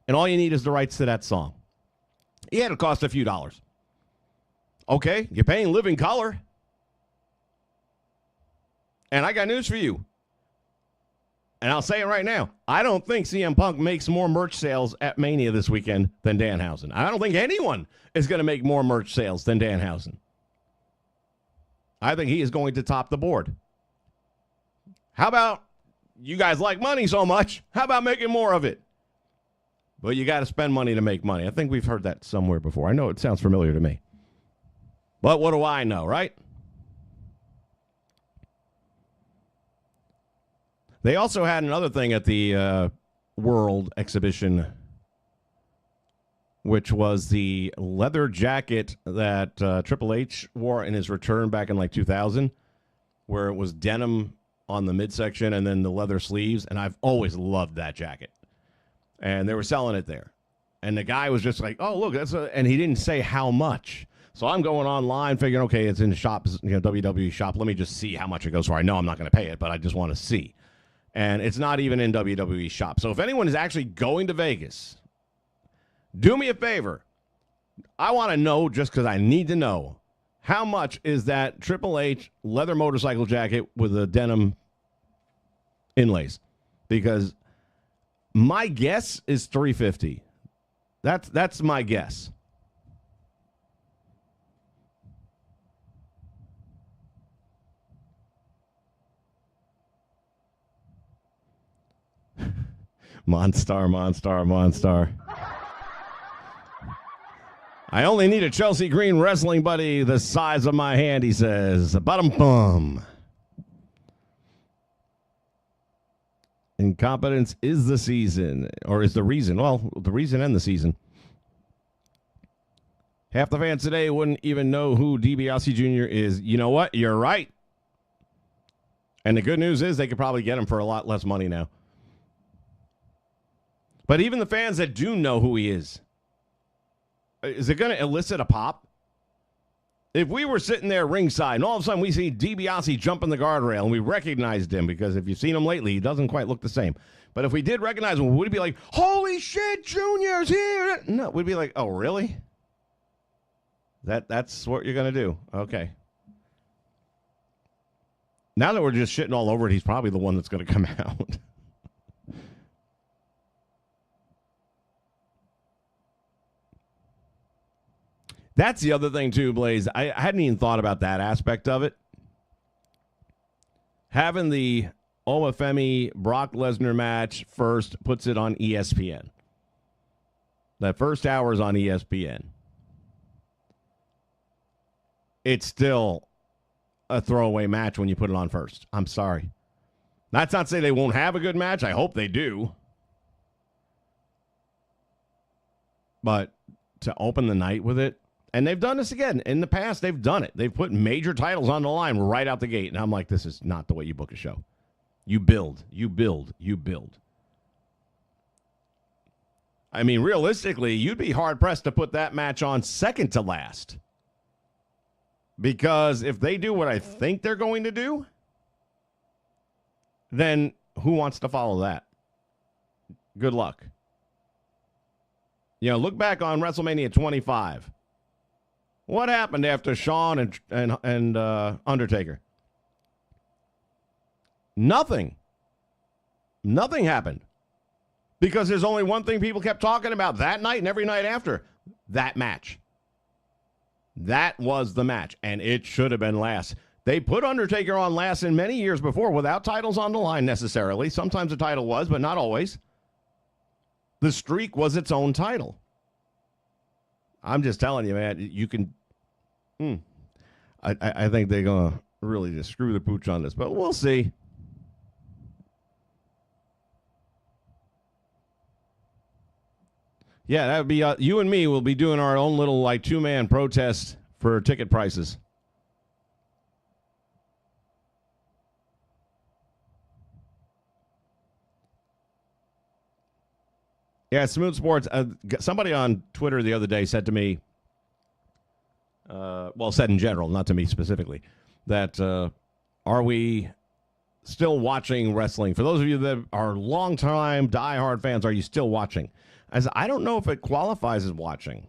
And all you need is the rights to that song. Yeah, it'll cost a few dollars. Okay, you're paying living color. And I got news for you. And I'll say it right now. I don't think CM Punk makes more merch sales at Mania this weekend than Danhausen. I don't think anyone is going to make more merch sales than Danhausen. I think he is going to top the board. How about, you guys like money so much, how about making more of it? But you got to spend money to make money. I think we've heard that somewhere before. I know it sounds familiar to me. But what do I know, right? They also had another thing at the World Exhibition, which was the leather jacket that Triple H wore in his return back in like 2000, where it was denim on the midsection and then the leather sleeves. And I've always loved that jacket. And they were selling it there. And the guy was just like, oh, look, and he didn't say how much. So I'm going online figuring, okay, it's in the shop, WWE shop. Let me just see how much it goes for. I know I'm not going to pay it, but I just want to see. And it's not even in WWE shop. So if anyone is actually going to Vegas, do me a favor. I want to know, just because I need to know, how much is that Triple H leather motorcycle jacket with the denim inlays? Because my guess is $350. That's my guess. Monstar. I only need a Chelsea Green wrestling buddy the size of my hand, he says. Bum. Incompetence is the season, or is the reason. Well, the reason and the season. Half the fans today wouldn't even know who DiBiase Jr. is. You know what? You're right. And the good news is they could probably get him for a lot less money now. But even the fans that do know who he is it going to elicit a pop? If we were sitting there ringside and all of a sudden we see DiBiase jumping the guardrail and we recognized him, because if you've seen him lately, he doesn't quite look the same. But if we did recognize him, would it be like, holy shit, Junior's here? No, we'd be like, oh, really? That's what you're going to do. Okay. Now that we're just shitting all over it, he's probably the one that's going to come out. That's the other thing, too, Blaze. I hadn't even thought about that aspect of it. Having the Omafemi Brock Lesnar match first puts it on ESPN. That first hour is on ESPN. It's still a throwaway match when you put it on first. I'm sorry. That's not to say they won't have a good match. I hope they do. But to open the night with it, and they've done this again. In the past, they've done it. They've put major titles on the line right out the gate. And I'm like, this is not the way you book a show. You build. I mean, realistically, you'd be hard-pressed to put that match on second to last. Because if they do what I think they're going to do, then who wants to follow that? Good luck. Look back on WrestleMania 25. What happened after Shawn and Undertaker? Nothing. Nothing happened. Because there's only one thing people kept talking about that night and every night after. That match. That was the match, and it should have been last. They put Undertaker on last in many years before without titles on the line necessarily. Sometimes the title was, but not always. The streak was its own title. I'm just telling you, man, you can... I think they're going to really just screw the pooch on this, but we'll see. Yeah, that would be you and me will be doing our own little like 2-man protest for ticket prices. Yeah, Smooth Sports. Somebody on Twitter the other day said to me, said in general, not to me specifically, that are we still watching wrestling? For those of you that are longtime diehard fans, are you still watching? I said, I don't know if it qualifies as watching.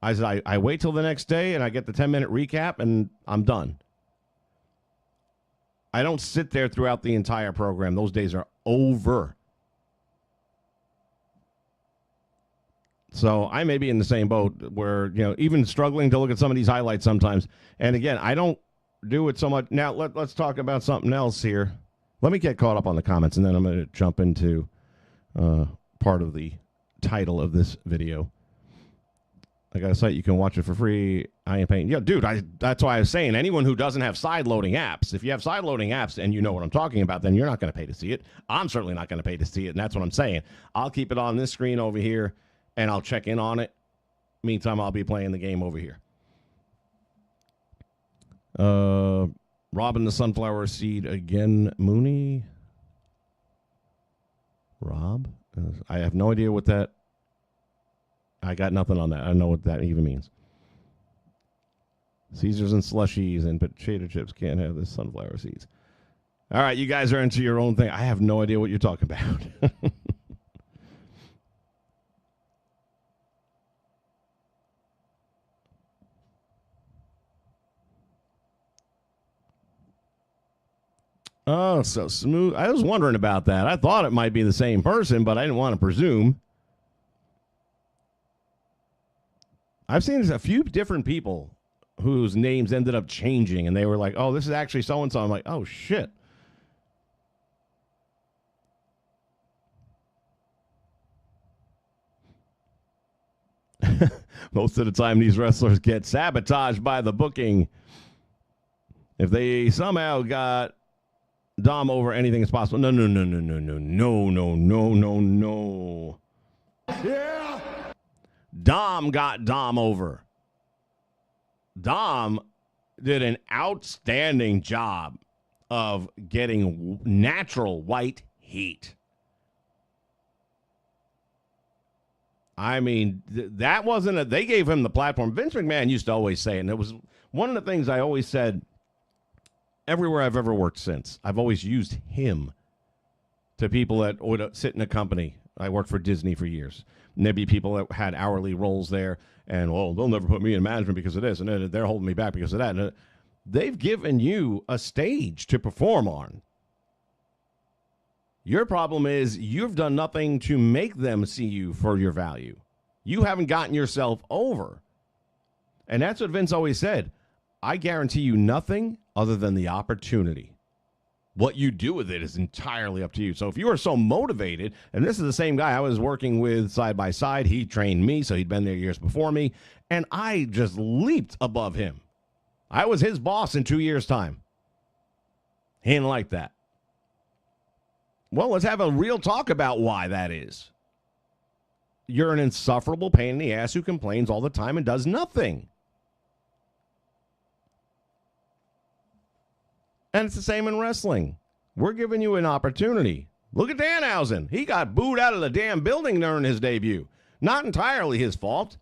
I said, I wait till the next day and I get the 10-minute recap and I'm done. I don't sit there throughout the entire program. Those days are over. So I may be in the same boat where, even struggling to look at some of these highlights sometimes. And again, I don't do it so much. Now, let's talk about something else here. Let me get caught up on the comments, and then I'm going to jump into part of the title of this video. I got a site you can watch it for free. I ain't paying. Yeah, dude, that's why I was saying anyone who doesn't have side-loading apps, if you have side-loading apps and you know what I'm talking about, then you're not going to pay to see it. I'm certainly not going to pay to see it, and that's what I'm saying. I'll keep it on this screen over here, and I'll check in on it. Meantime, I'll be playing the game over here. Robin the Sunflower Seed again, Mooney. Rob? I have no idea what that... I got nothing on that. I don't know what that even means. Caesars and slushies and potato chips can't have the sunflower seeds. All right, you guys are into your own thing. I have no idea what you're talking about. Oh, so smooth. I was wondering about that. I thought it might be the same person, but I didn't want to presume. I've seen a few different people whose names ended up changing, and they were like, oh, this is actually so-and-so. I'm like, oh, shit. Most of the time, these wrestlers get sabotaged by the booking. If they somehow got Dom over, anything is possible. No. Yeah. Dom got Dom over. Dom did an outstanding job of getting natural white heat. I mean, that wasn't they gave him the platform. Vince McMahon used to always say, and it was one of the things I always said everywhere I've ever worked since. I've always used him to people that would sit in a company. I worked for Disney for years. And there'd be people that had hourly roles there, and, well, they'll never put me in management because of this, and then they're holding me back because of that. And they've given you a stage to perform on. Your problem is you've done nothing to make them see you for your value. You haven't gotten yourself over. And that's what Vince always said. I guarantee you nothing other than the opportunity. What you do with it is entirely up to you. So if you are so motivated, and this is the same guy I was working with side by side, he trained me, so he'd been there years before me, and I just leaped above him. I was his boss in 2 years' time. He didn't like that. Well, let's have a real talk about why that is. You're an insufferable pain in the ass who complains all the time and does nothing. And it's the same in wrestling. We're giving you an opportunity. Look at Danhausen. He got booed out of the damn building during his debut. Not entirely his fault.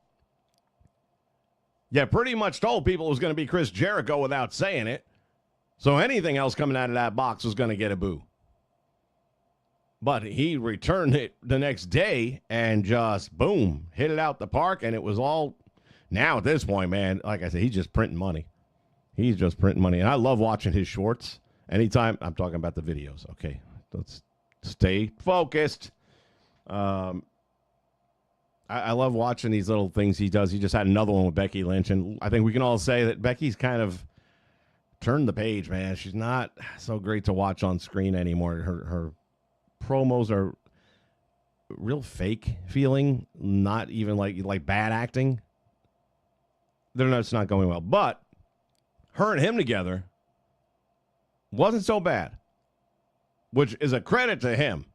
Yeah, pretty much told people it was going to be Chris Jericho without saying it. So anything else coming out of that box was going to get a boo. But he returned it the next day and just, boom, hit it out the park, and it was all Now at this point, man, like I said, he's just printing money. He's just printing money. And I love watching his shorts. Anytime, I'm talking about the videos. Okay, let's stay focused. I love watching these little things he does. He just had another one with Becky Lynch. And I think we can all say that Becky's kind of turned the page, man. She's not so great to watch on screen anymore. Her promos are real fake feeling, not even like bad acting. It's not going well. But her and him together wasn't so bad, which is a credit to him.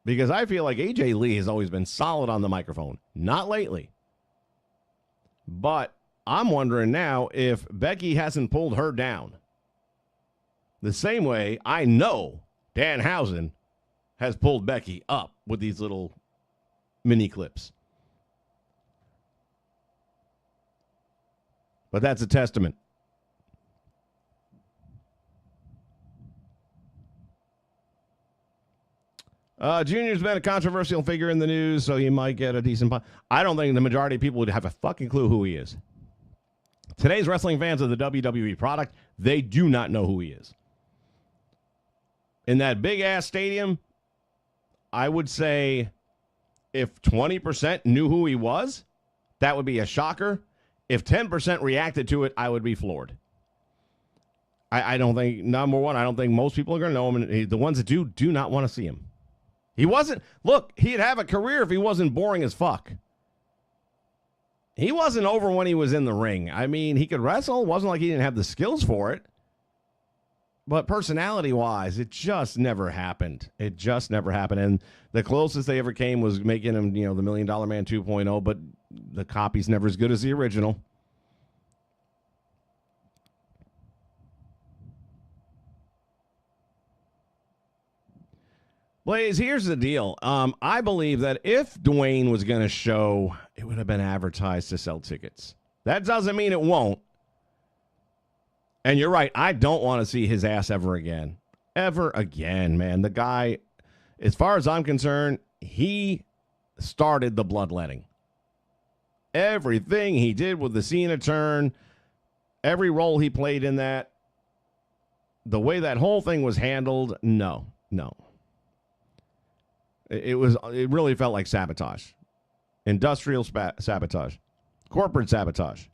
Because I feel like AJ Lee has always been solid on the microphone. Not lately. But I'm wondering now if Becky hasn't pulled her down. The same way I know Danhausen has pulled Becky up with these little mini clips. But that's a testament. Junior's been a controversial figure in the news, so he might get a decent pop. I don't think the majority of people would have a fucking clue who he is. Today's wrestling fans of the WWE product, they do not know who he is. In that big-ass stadium, I would say if 20% knew who he was, that would be a shocker. If 10% reacted to it, I would be floored. I don't think, number one, I don't think most people are going to know him. And the ones that do not want to see him. He wasn't, look, he'd have a career if he wasn't boring as fuck. He wasn't over when he was in the ring. I mean, he could wrestle. It wasn't like he didn't have the skills for it. But personality-wise, it just never happened. It just never happened. And the closest they ever came was making him, the $1 Million Man 2.0, but the copy's never as good as the original. Blaze, here's the deal. I believe that if Dwayne was going to show, it would have been advertised to sell tickets. That doesn't mean it won't. And you're right. I don't want to see his ass ever again. Ever again, man. The guy, as far as I'm concerned, he started the bloodletting. Everything he did with the Cena turn, every role he played in that, the way that whole thing was handled, no. It really felt like sabotage. Industrial sabotage. Corporate sabotage.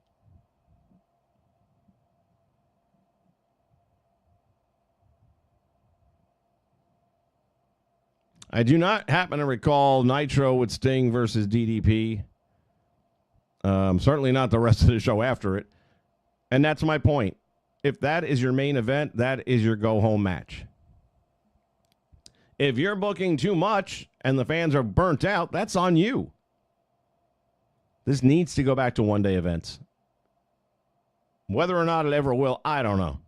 I do not happen to recall Nitro with Sting versus DDP. Certainly not the rest of the show after it. And that's my point. If that is your main event, that is your go-home match. If you're booking too much and the fans are burnt out, that's on you. This needs to go back to one-day events. Whether or not it ever will, I don't know.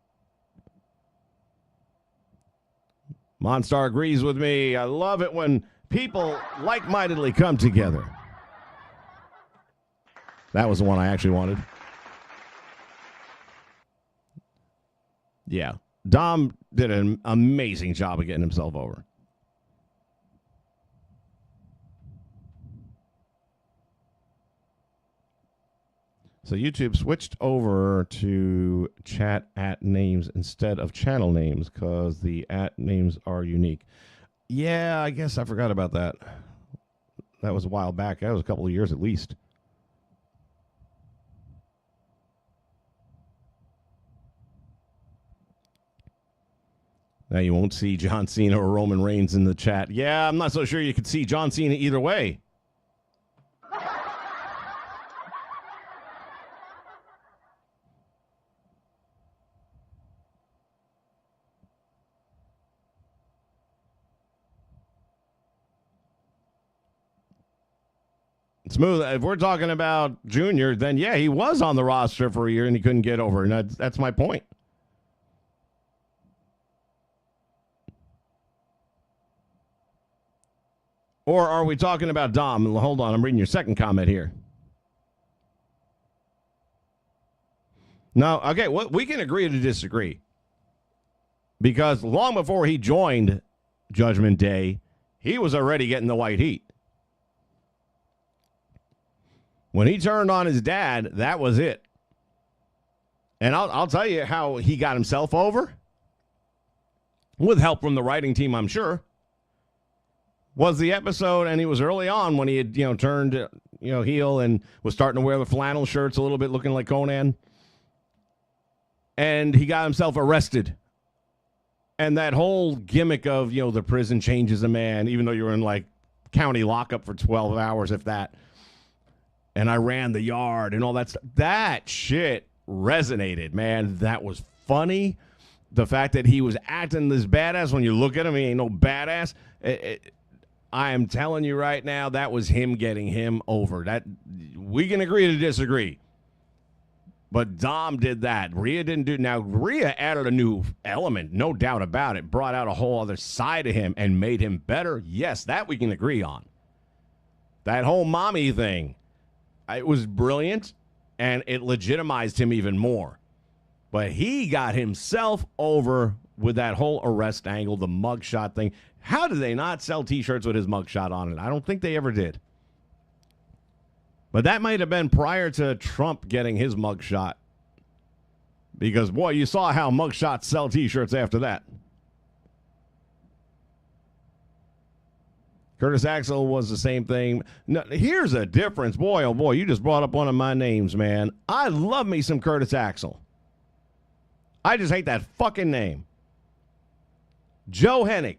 Monstar agrees with me. I love it when people like-mindedly come together. That was the one I actually wanted. Yeah. Dom did an amazing job of getting himself over. So YouTube switched over to chat at names instead of channel names because the at names are unique. Yeah, I guess I forgot about that. That was a while back. That was a couple of years at least. Now you won't see John Cena or Roman Reigns in the chat. Yeah, I'm not so sure you could see John Cena either way. Smooth. If we're talking about Junior, then yeah, he was on the roster for a year and he couldn't get over. And that's my point. Or are we talking about Dom? Hold on, I'm reading your second comment here. No, okay, we can agree to disagree. Because long before he joined Judgment Day, he was already getting the white heat. When he turned on his dad, that was it. And I'll tell you how he got himself over, with help from the writing team, I'm sure, was the episode, and he was early on when he had, turned, heel and was starting to wear the flannel shirts a little bit, looking like Conan. And he got himself arrested. And that whole gimmick of, the prison changes a man, even though you were in, like, county lockup for 12 hours, if that. And I ran the yard and all that stuff. That shit resonated, man. That was funny. The fact that he was acting this badass, when you look at him, he ain't no badass. I am telling you right now, that was him getting him over. That we can agree to disagree. But Dom did that. Rhea didn't do. Now, Rhea added a new element, no doubt about it. Brought out a whole other side of him and made him better. Yes, that we can agree on. That whole mommy thing, it was brilliant, and it legitimized him even more. But he got himself over with that whole arrest angle, the mugshot thing. How did they not sell T-shirts with his mugshot on it? I don't think they ever did. But that might have been prior to Trump getting his mugshot. Because, boy, you saw how mugshots sell T-shirts after that. Curtis Axel was the same thing. Now, here's a difference. Boy, oh boy, you just brought up one of my names, man. I love me some Curtis Axel. I just hate that fucking name. Joe Hennig.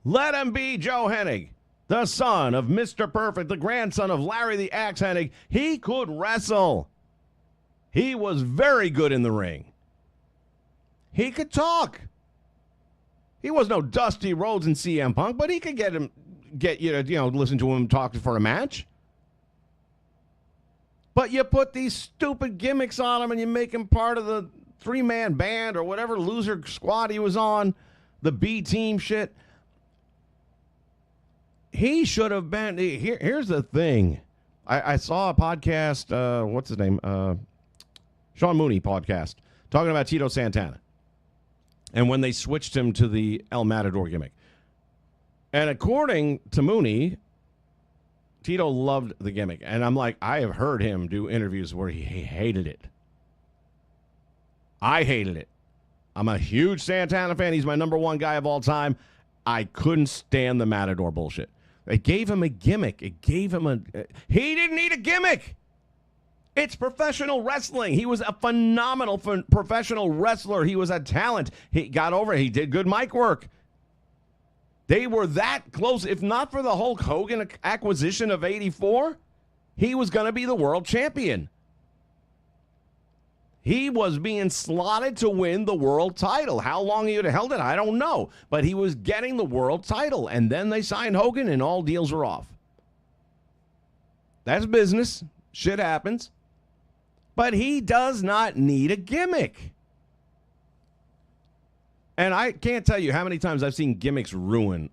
Let him be Joe Hennig. The son of Mr. Perfect, the grandson of Larry the Axe Hennig. He could wrestle. He was very good in the ring. He could talk. He was no Dusty Rhodes and CM Punk, but he could get you to, listen to him talk for a match. But you put these stupid gimmicks on him and you make him part of the three-man band or whatever loser squad he was on, the B-team shit. He should have been. Here's the thing. I saw a podcast, what's his name? Sean Mooney podcast, talking about Tito Santana. And when they switched him to the El Matador gimmick. And according to Mooney, Tito loved the gimmick. And I'm like, I have heard him do interviews where he hated it. I hated it. I'm a huge Santana fan. He's my number one guy of all time. I couldn't stand the Matador bullshit. It gave him a gimmick. He didn't need a gimmick. It's professional wrestling. He was a phenomenal professional wrestler. He was a talent. He got over it. He did good mic work. They were that close. If not for the Hulk Hogan acquisition of '84, he was going to be the world champion. He was being slotted to win the world title. How long he would have held it, I don't know. But he was getting the world title. And then they signed Hogan and all deals were off. That's business. Shit happens. But he does not need a gimmick. And I can't tell you how many times I've seen gimmicks ruin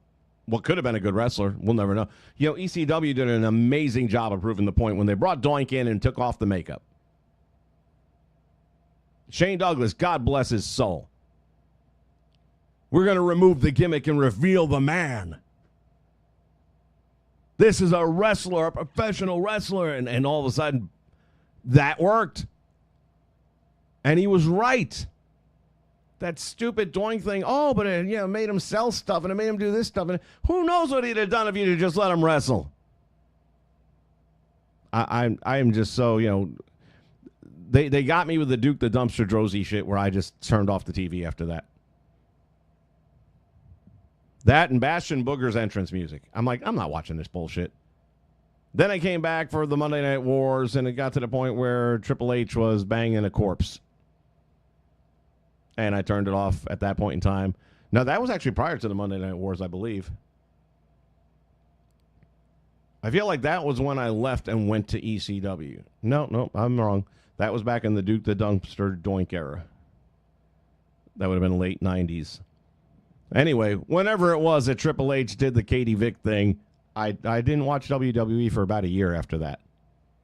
what could have been a good wrestler. We'll never know. ECW did an amazing job of proving the point when they brought Doink in and took off the makeup. Shane Douglas, God bless his soul. We're going to remove the gimmick and reveal the man. This is a wrestler, a professional wrestler. And all of a sudden, that worked. And he was right. That stupid Doink thing, but it made him sell stuff and it made him do this stuff. And who knows what he'd have done if you'd have just let him wrestle. I am just so, They got me with the Duke the Dumpster Drozy shit where I just turned off the TV after that. That and Bastion Booger's entrance music. I'm like, I'm not watching this bullshit. Then I came back for the Monday Night Wars, and it got to the point where Triple H was banging a corpse. And I turned it off at that point in time. Now, that was actually prior to the Monday Night Wars, I believe. I feel like that was when I left and went to ECW. No, I'm wrong. That was back in the Duke the Dumpster Doink era. That would have been late 90s. Anyway, whenever it was that Triple H did the Katie Vick thing, I didn't watch WWE for about a year after that.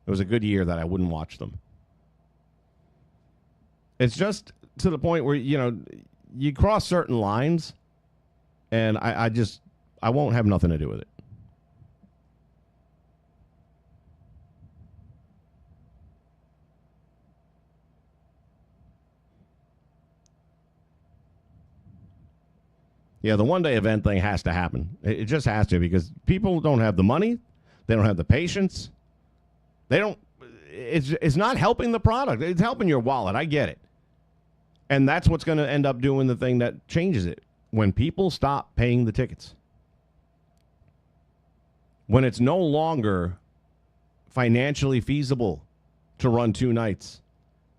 It was a good year that I wouldn't watch them. It's just to the point where, you cross certain lines, and I won't have nothing to do with it. Yeah, the one-day event thing has to happen. It just has to, because people don't have the money. They don't have the patience. They don't. It's not helping the product. It's helping your wallet. I get it. And that's what's going to end up doing the thing that changes it. When people stop paying the tickets. When it's no longer financially feasible to run 2 nights,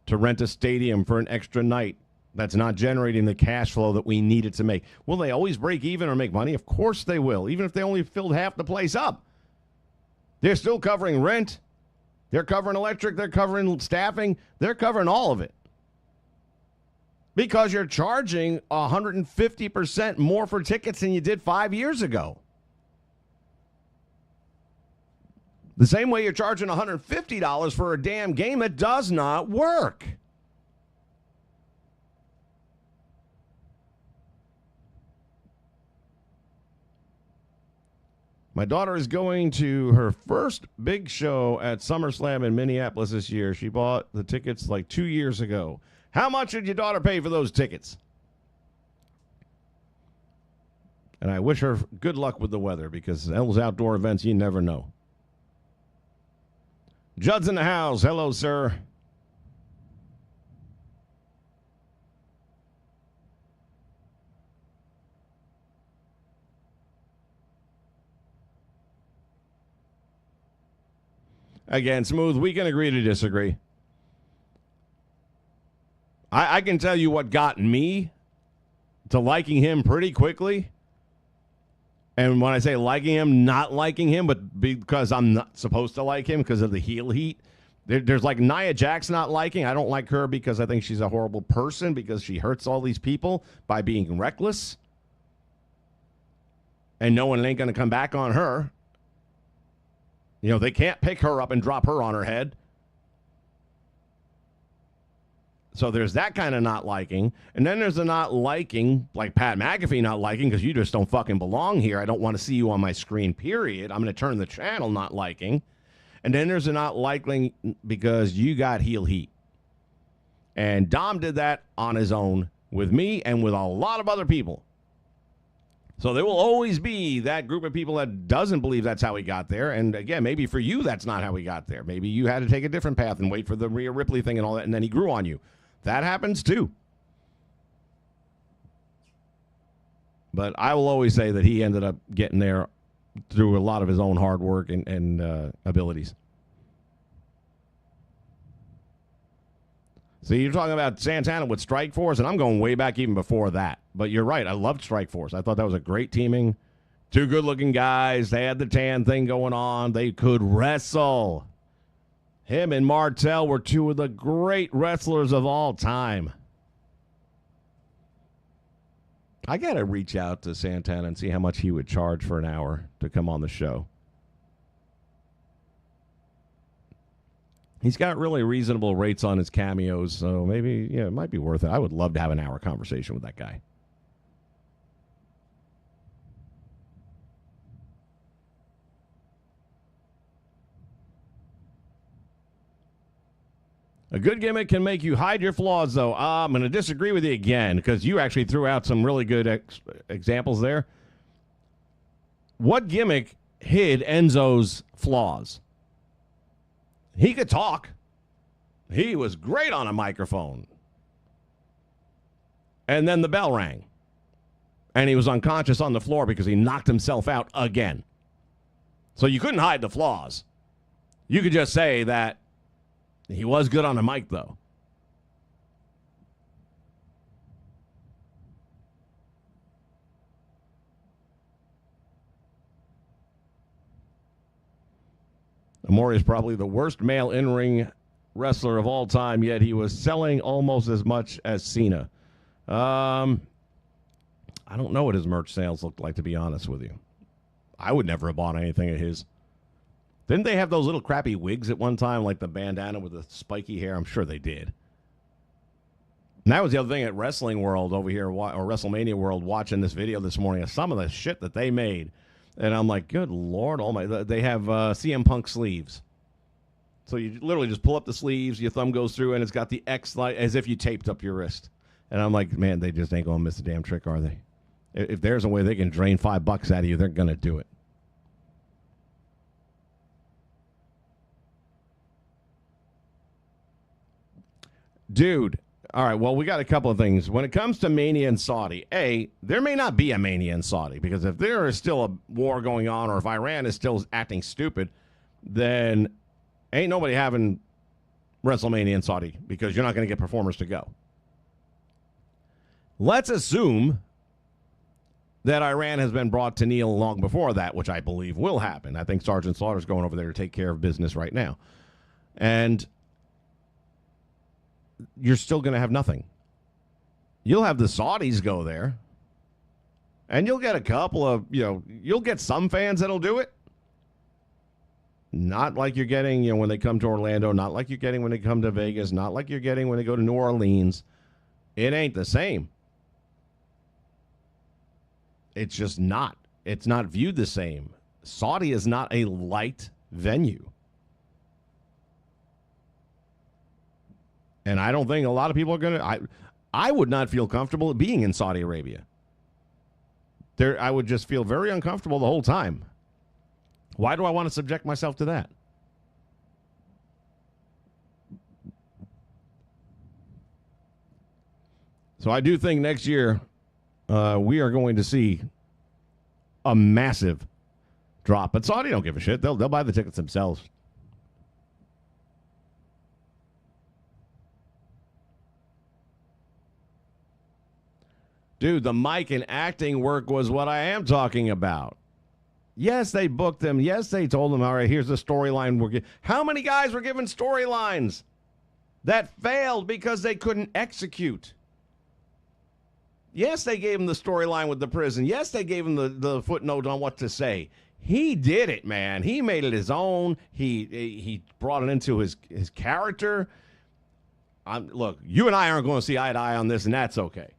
to rent a stadium for an extra night that's not generating the cash flow that we need it to make. Will they always break even or make money? Of course they will, even if they only filled half the place up. They're still covering rent. They're covering electric. They're covering staffing. They're covering all of it. Because you're charging 150% more for tickets than you did 5 years ago. The same way you're charging $150 for a damn game that does not work. My daughter is going to her first big show at SummerSlam in Minneapolis this year. She bought the tickets like 2 years ago. How much did your daughter pay for those tickets? And I wish her good luck with the weather, because those outdoor events, you never know. Judd's in the house. Hello, sir. Again, Smooth, we can agree to disagree. I can tell you what got me to liking him pretty quickly. And when I say liking him, not liking him, but because I'm not supposed to like him because of the heel heat. There's like Nia Jax not liking. I don't like her because I think she's a horrible person, because she hurts all these people by being reckless. And no one ain't going to come back on her. You know, they can't pick her up and drop her on her head. So there's that kind of not liking. And then there's the not liking, like Pat McAfee not liking, because you just don't fucking belong here. I don't want to see you on my screen, period. I'm going to turn the channel, not liking. And then there's a not liking because you got heel heat. And Dom did that on his own with me and with a lot of other people. So there will always be that group of people that doesn't believe that's how he got there. And again, maybe for you, that's not how he got there. Maybe you had to take a different path and wait for the Rhea Ripley thing and all that, and then he grew on you. That happens too. But I will always say that he ended up getting there through a lot of his own hard work and abilities. So you're talking about Santana with Strike Force, and I'm going way back even before that. But you're right. I loved Strike Force. I thought that was a great teaming. 2 good-looking guys. They had the tan thing going on. They could wrestle. Him and Martel were 2 of the great wrestlers of all time. I got to reach out to Santana and see how much he would charge for an hour to come on the show. He's got really reasonable rates on his cameos, so maybe, it might be worth it. I would love to have an hour conversation with that guy. A good gimmick can make you hide your flaws, though. I'm going to disagree with you again, because you actually threw out some really good examples there. What gimmick hid Enzo's flaws? He could talk. He was great on a microphone. And then the bell rang. And he was unconscious on the floor because he knocked himself out again. So you couldn't hide the flaws. You could just say that he was good on a mic, though. Amore is probably the worst male in-ring wrestler of all time, yet he was selling almost as much as Cena. I don't know what his merch sales looked like, to be honest with you. I would never have bought anything of his. Didn't they have those little crappy wigs at one time, like the bandana with the spiky hair? I'm sure they did. And that was the other thing at Wrestling World over here, or WrestleMania World, watching this video this morning of some of the shit that they made. And I'm like, good Lord almighty. They have CM Punk sleeves. So you literally just pull up the sleeves, your thumb goes through, and it's got the X, like, as if you taped up your wrist. And I'm like, man, they just ain't going to miss a damn trick, are they? If there's a way they can drain $5 out of you, they're going to do it. Dude, all right, well, we got a couple of things. When it comes to Mania and Saudi, there may not be a Mania in Saudi, because if there is still a war going on, or if Iran is still acting stupid, then ain't nobody having WrestleMania in Saudi, because you're not going to get performers to go. Let's assume that Iran has been brought to kneel long before that, which I believe will happen. I think Sergeant Slaughter's going over there to take care of business right now. And you're still going to have nothing. You'll have the Saudis go there, and you'll get a couple of, you'll get some fans that'll do it. Not like you're getting, when they come to Orlando, not like you're getting when they come to Vegas, not like you're getting when they go to New Orleans. It ain't the same. It's just not. It's not viewed the same. Saudi is not a light venue. And I don't think a lot of people are going to. I would not feel comfortable being in Saudi Arabia. I would just feel very uncomfortable the whole time. Why do I want to subject myself to that? So I do think next year we are going to see a massive drop. But Saudi don't give a shit. They'll buy the tickets themselves. Dude, the mic and acting work was what I am talking about. Yes, they booked them. Yes, they told them, all right, here's the storyline. How many guys were given storylines that failed because they couldn't execute? Yes, they gave him the storyline with the prison. Yes, they gave him the footnote on what to say. He did it, man. He made it his own. He brought it into his character. Look, you and I aren't going to see eye to eye on this, and that's okay.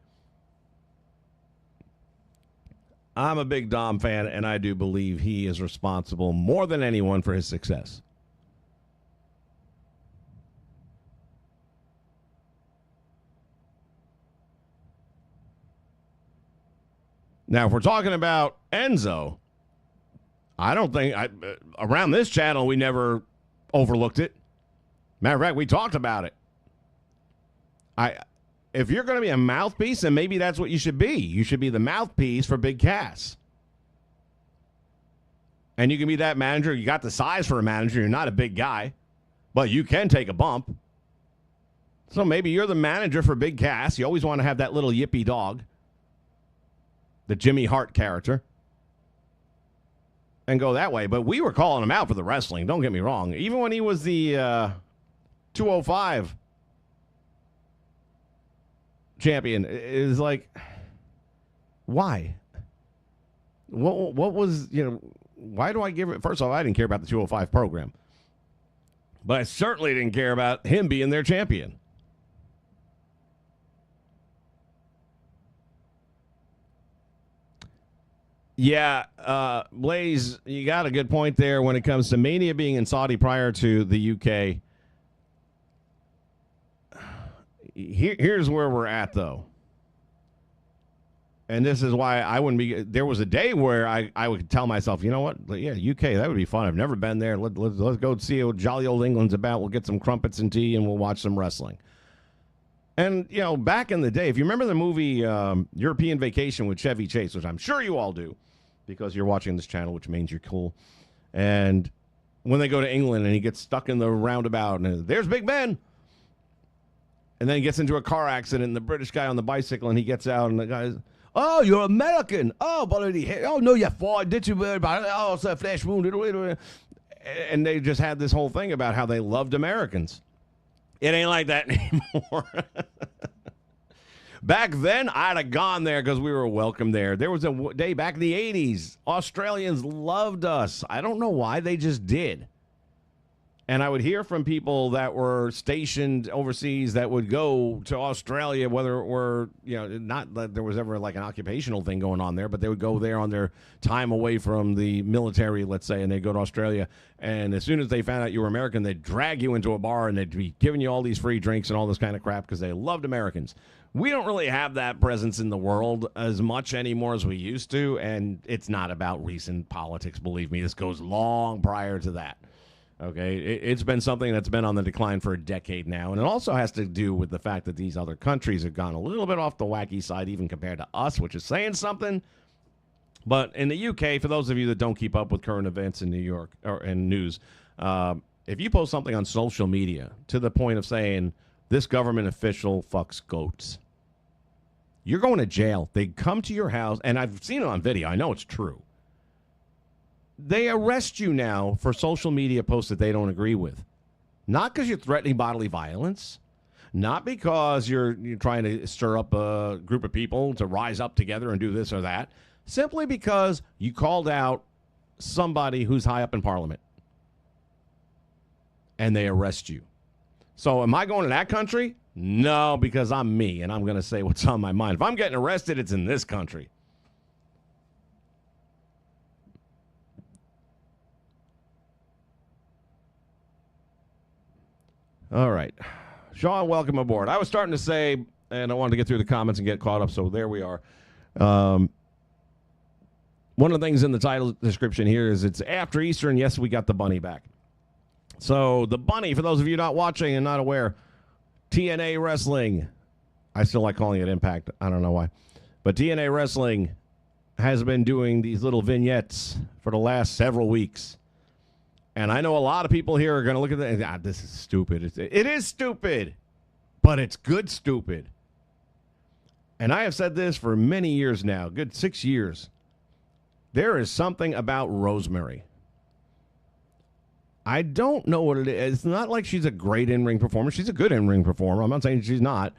I'm a big Dom fan, and I do believe he is responsible more than anyone for his success. Now, if we're talking about Enzo, I don't think around this channel we never overlooked it. Matter of fact, we talked about it. If you're going to be a mouthpiece, then maybe that's what you should be. You should be the mouthpiece for Big Cass. And you can be that manager. You got the size for a manager. You're not a big guy, but you can take a bump. So maybe you're the manager for Big Cass. You always want to have that little yippy dog, the Jimmy Hart character, and go that way. But we were calling him out for the wrestling. Don't get me wrong. Even when he was the 205 champion, is like, why? What was, why do I give it? First of all, I didn't care about the 205 program, but I certainly didn't care about him being their champion. Yeah, Blaze, you got a good point there when it comes to Mania being in Saudi prior to the UK. Here's where we're at, though. And this is why I wouldn't be. There was a day where I would tell myself, you know what? Yeah, UK, that would be fun. I've never been there. Let's go see what jolly old England's about. We'll get some crumpets and tea, and we'll watch some wrestling. And, back in the day, if you remember the movie European Vacation with Chevy Chase, which I'm sure you all do because you're watching this channel, which means you're cool. And when they go to England and he gets stuck in the roundabout, and there's Big Ben. And then he gets into a car accident, and the British guy on the bicycle, and he gets out, and the guy's, oh, you're American. Oh, bloody hell. Oh, no, you're fine. Did you worry about it? Oh, it's a flesh wound. And they just had this whole thing about how they loved Americans. It ain't like that anymore. Back then, I'd have gone there because we were welcome there. There was a day back in the 80s. Australians loved us. I don't know why. They just did. And I would hear from people that were stationed overseas that would go to Australia, whether it were, not that there was ever like an occupational thing going on there, but they would go there on their time away from the military, let's say, and they'd go to Australia. And as soon as they found out you were American, they'd drag you into a bar and they'd be giving you all these free drinks and all this kind of crap because they loved Americans. We don't really have that presence in the world as much anymore as we used to, and it's not about recent politics, believe me. This goes long prior to that. Okay, it's been something that's been on the decline for a decade now, and it also has to do with the fact that these other countries have gone a little bit off the wacky side, even compared to us, which is saying something. But in the UK, for those of you that don't keep up with current events in New York or in news, if you post something on social media to the point of saying this government official fucks goats, you're going to jail. They come to your house, and I've seen it on video. I know it's true. They arrest you now for social media posts that they don't agree with. Not because you're threatening bodily violence. Not because you're trying to stir up a group of people to rise up together and do this or that. Simply because you called out somebody who's high up in Parliament. And they arrest you. So am I going to that country? No, because I'm me, and I'm going to say what's on my mind. If I'm getting arrested, it's in this country. All right. Sean, welcome aboard. I was starting to say, and I wanted to get through the comments and get caught up, so there we are. One of the things in the title description here is it's after Easter, and yes, we got the bunny back. So the bunny, for those of you not watching and not aware, TNA Wrestling, I still like calling it Impact. I don't know why. But TNA Wrestling has been doing these little vignettes for the last several weeks. And I know a lot of people here are going to look at that and this is stupid. It is stupid, but it's good stupid. And I have said this for many years now, good 6 years. There is something about Rosemary. I don't know what it is. It's not like she's a great in-ring performer. She's a good in-ring performer. I'm not saying she's not.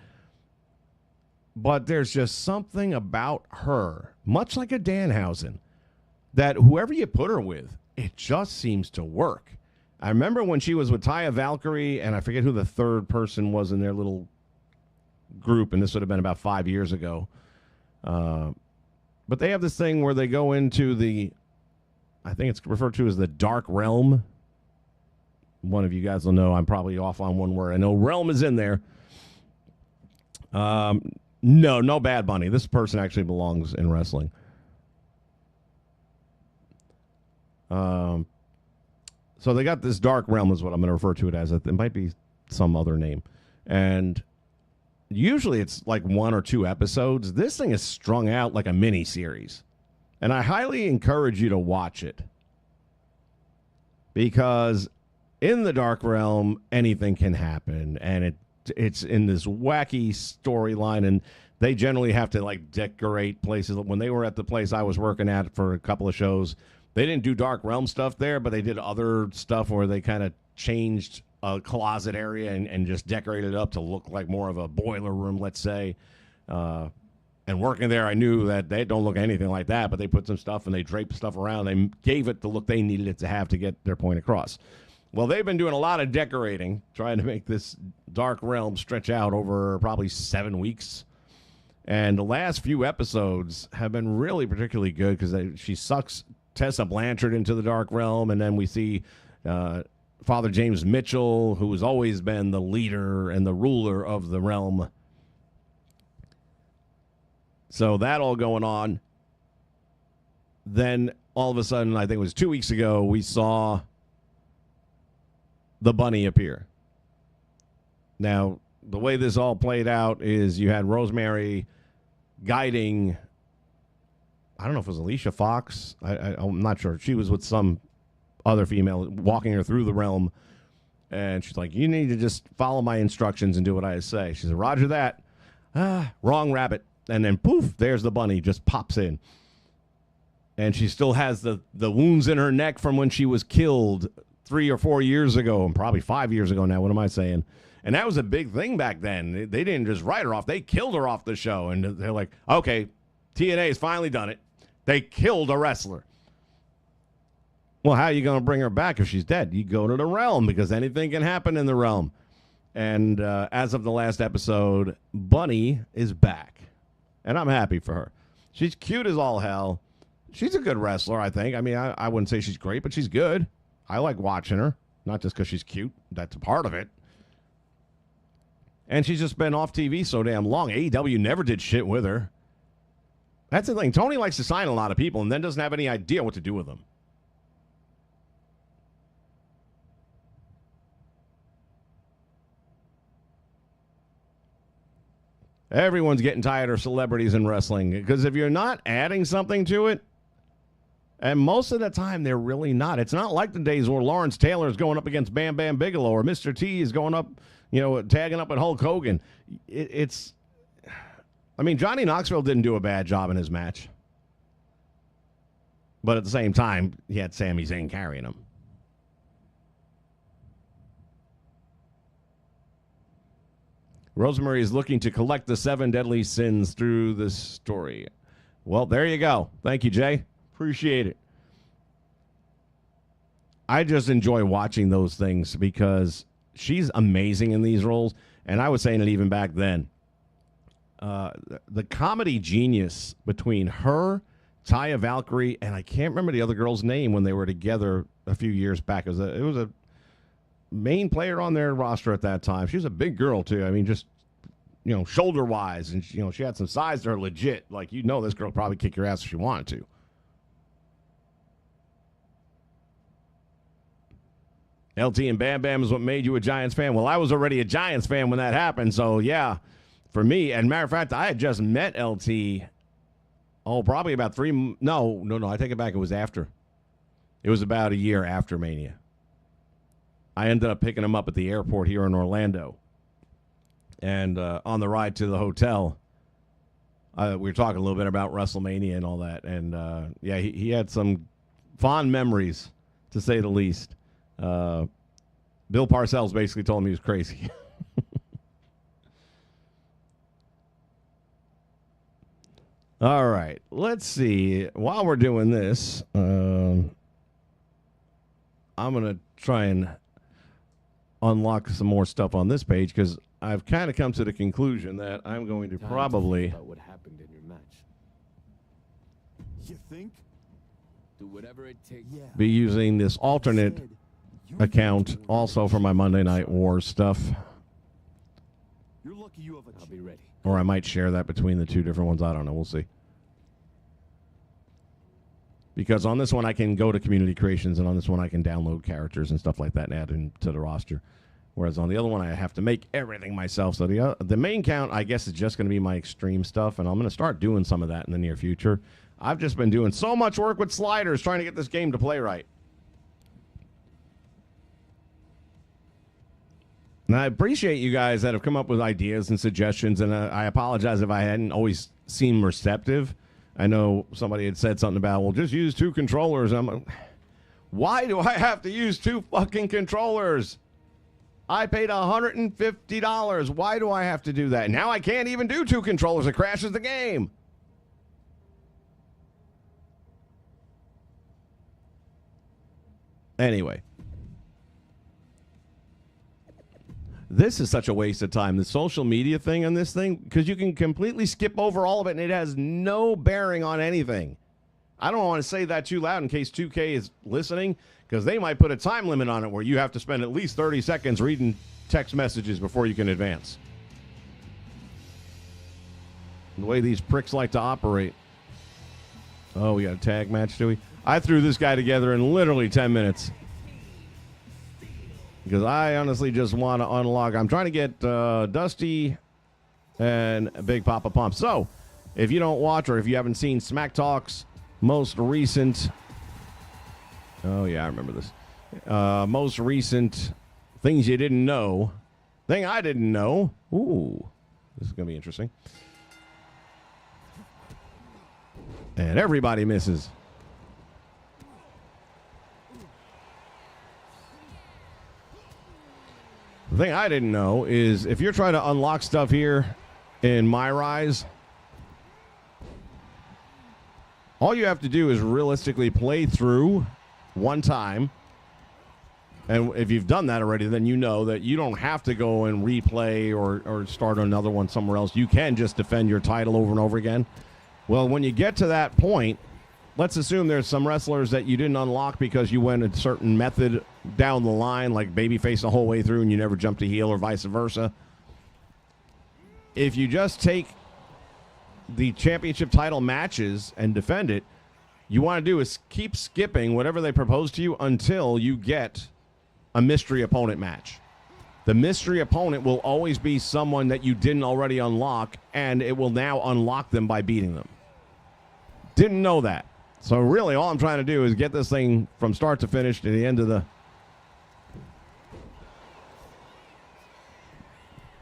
But there's just something about her, much like a Danhausen, that whoever you put her with, it just seems to work. I remember when she was with Taya Valkyrie, and I forget who the third person was in their little group, and this would have been about 5 years ago. But they have this thing where they go into I think it's referred to as the Dark Realm. One of you guys will know I'm probably off on one word. I know Realm is in there. No Bad Bunny. This person actually belongs in wrestling. So they got this Dark Realm is what I'm going to refer to it as. It might be some other name. And usually it's like 1 or 2 episodes. This thing is strung out like a mini series. And I highly encourage you to watch it. Because in the Dark Realm, anything can happen. And it's in this wacky storyline. And they generally have to like decorate places. When they were at the place I was working at for a couple of shows, they didn't do Dark Realm stuff there, but they did other stuff where they kind of changed a closet area and just decorated it up to look like more of a boiler room, let's say. And working there, I knew that they don't look anything like that, but they put some stuff and they draped stuff around. They gave it the look they needed it to have to get their point across. Well, they've been doing a lot of decorating, trying to make this Dark Realm stretch out over probably 7 weeks. And the last few episodes have been really particularly good because she sucks Tessa Blanchard into the Dark Realm, and then we see Father James Mitchell, who has always been the leader and the ruler of the realm. So that all going on. Then all of a sudden, I think it was 2 weeks ago, we saw the bunny appear. Now, the way this all played out is you had Rosemary guiding, I don't know if it was Alicia Fox. I'm not sure. She was with some other female walking her through the realm. And she's like, you need to just follow my instructions and do what I say. She said, roger that. Wrong rabbit. And then poof, there's the bunny, just pops in. And she still has the wounds in her neck from when she was killed 3 or 4 years ago, and probably 5 years ago now. What am I saying? And that was a big thing back then. They didn't just write her off. They killed her off the show. And they're like, okay, TNA has finally done it. They killed a wrestler. Well, how are you going to bring her back if she's dead? You go to the realm because anything can happen in the realm. And as of the last episode, Bunny is back. And I'm happy for her. She's cute as all hell. She's a good wrestler, I think. I mean, I wouldn't say she's great, but she's good. I like watching her. Not just because she's cute. That's a part of it. And she's just been off TV so damn long. AEW never did shit with her. That's the thing. Tony likes to sign a lot of people and then doesn't have any idea what to do with them. Everyone's getting tired of celebrities in wrestling because if you're not adding something to it, and most of the time they're really not. It's not like the days where Lawrence Taylor is going up against Bam Bam Bigelow or Mr. T is going up, tagging up with Hulk Hogan. I mean, Johnny Knoxville didn't do a bad job in his match. But at the same time, he had Sami Zayn carrying him. Rosemary is looking to collect the 7 deadly sins through this story. Well, there you go. Thank you, Jay. Appreciate it. I just enjoy watching those things because she's amazing in these roles. And I was saying it even back then. The comedy genius between her, Taya Valkyrie, and I can't remember the other girl's name when they were together a few years back. It was a main player on their roster at that time. She was a big girl, too. I mean, just, shoulder-wise. And, she had some size to her legit. Like, this girl would probably kick your ass if she wanted to. LT and Bam Bam is what made you a Giants fan. Well, I was already a Giants fan when that happened, so yeah, for me. And matter of fact, I had just met LT, probably about No, I take it back. It was after. It was about a year after Mania. I ended up picking him up at the airport here in Orlando. And on the ride to the hotel, we were talking a little bit about WrestleMania and all that. And, he had some fond memories, to say the least. Bill Parcells basically told him he was crazy. All right, let's see. While we're doing this, I'm going to try and unlock some more stuff on this page because I've kind of come to the conclusion that I'm going to probably about what happened in your match. You think? Do whatever it takes. Yeah. be using this alternate account also for my Monday Night Wars stuff. You're lucky you have a I'll be ready. Or I might share that between the two different ones. I don't know. We'll see. Because on this one, I can go to community creations, and on this one, I can download characters and stuff like that and add them to the roster. Whereas on the other one, I have to make everything myself. So the main count, I guess, is just going to be my extreme stuff, and I'm going to start doing some of that in the near future. I've just been doing so much work with sliders trying to get this game to play right. And I appreciate you guys that have come up with ideas and suggestions, and I apologize if I hadn't always seemed receptive. I know somebody had said something about, well, just use 2 controllers. I'm like, why do I have to use 2 fucking controllers? I paid $150. Why do I have to do that? Now I can't even do 2 controllers. It crashes the game. Anyway. This is such a waste of time, the social media thing on this thing, because you can completely skip over all of it, and it has no bearing on anything. I don't want to say that too loud in case 2K is listening, because they might put a time limit on it where you have to spend at least 30 seconds reading text messages before you can advance. The way these pricks like to operate. Oh, we got a tag match, do we? I threw this guy together in literally 10 minutes. Because I honestly just want to unlock. I'm trying to get Dusty and Big Papa Pump. So, if you don't watch or if you haven't seen Smack Talk's most recent... Oh, yeah, I remember this. Most recent things you didn't know. Thing I didn't know. Ooh, this is going to be interesting. And everybody misses. The thing I didn't know is if you're trying to unlock stuff here in My Rise, all you have to do is realistically play through one time. And if you've done that already, then you know that you don't have to go and replay or start another one somewhere else. You can just defend your title over and over again. Well, when you get to that point, let's assume there's some wrestlers that you didn't unlock because you went a certain method down the line, like babyface the whole way through, and you never jumped to heel or vice versa. If you just take the championship title matches and defend it, you want to do is keep skipping whatever they propose to you until you get a mystery opponent match. The mystery opponent will always be someone that you didn't already unlock, and it will now unlock them by beating them. Didn't know that. So really all I'm trying to do is get this thing from start to finish to the end of the...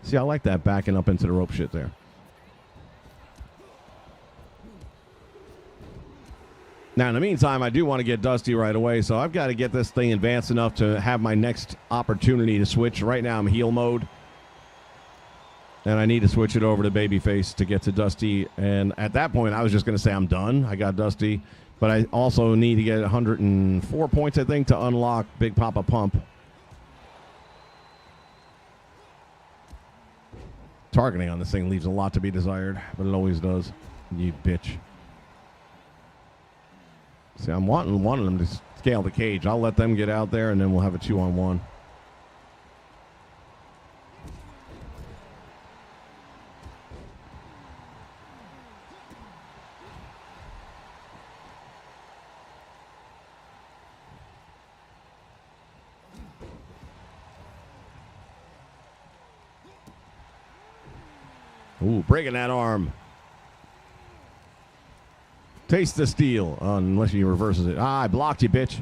See, I like that backing up into the rope shit there. Now, in the meantime, I do want to get Dusty right away, so I've got to get this thing advanced enough to have my next opportunity to switch. Right now, I'm heel mode, and I need to switch it over to babyface to get to Dusty. And at that point, I was just going to say I'm done. I got Dusty, but I also need to get 104 points, I think, to unlock Big Papa Pump. Targeting on this thing leaves a lot to be desired, but it always does. You bitch. See, I'm wanting them to scale the cage. I'll let them get out there, and then we'll have a 2-on-1. Ooh, breaking that arm. Taste the steel, unless he reverses it. Ah, I blocked you, bitch.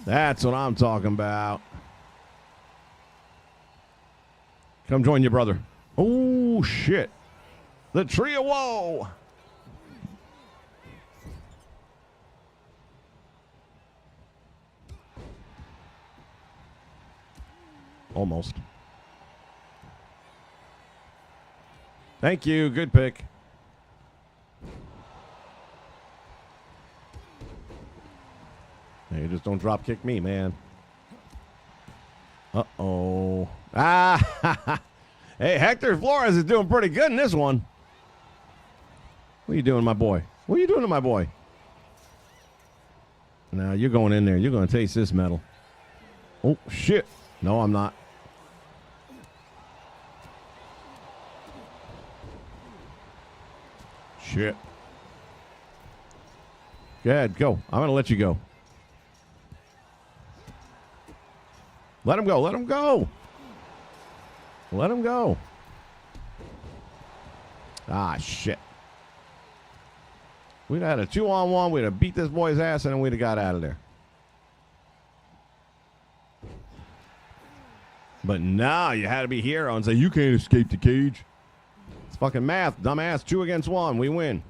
That's what I'm talking about. Come join your brother. Oh, shit. The tree of woe. Almost. Thank you. Good pick. Hey, just don't drop kick me, man. Uh-oh. Ah! Hey, Hector Flores is doing pretty good in this one. What are you doing, my boy? What are you doing to my boy? Now, you're going in there. You're going to taste this metal. Oh, shit. No, I'm not. Shit. Go ahead, go. I'm going to let you go. Let him go. Let him go. Let him go. Ah, shit. We'd have had a 2-on-1. We'd have beat this boy's ass, and then we'd have got out of there. But now you had to be hero and say, you can't escape the cage. It's fucking math, dumbass. 2 against 1. We win.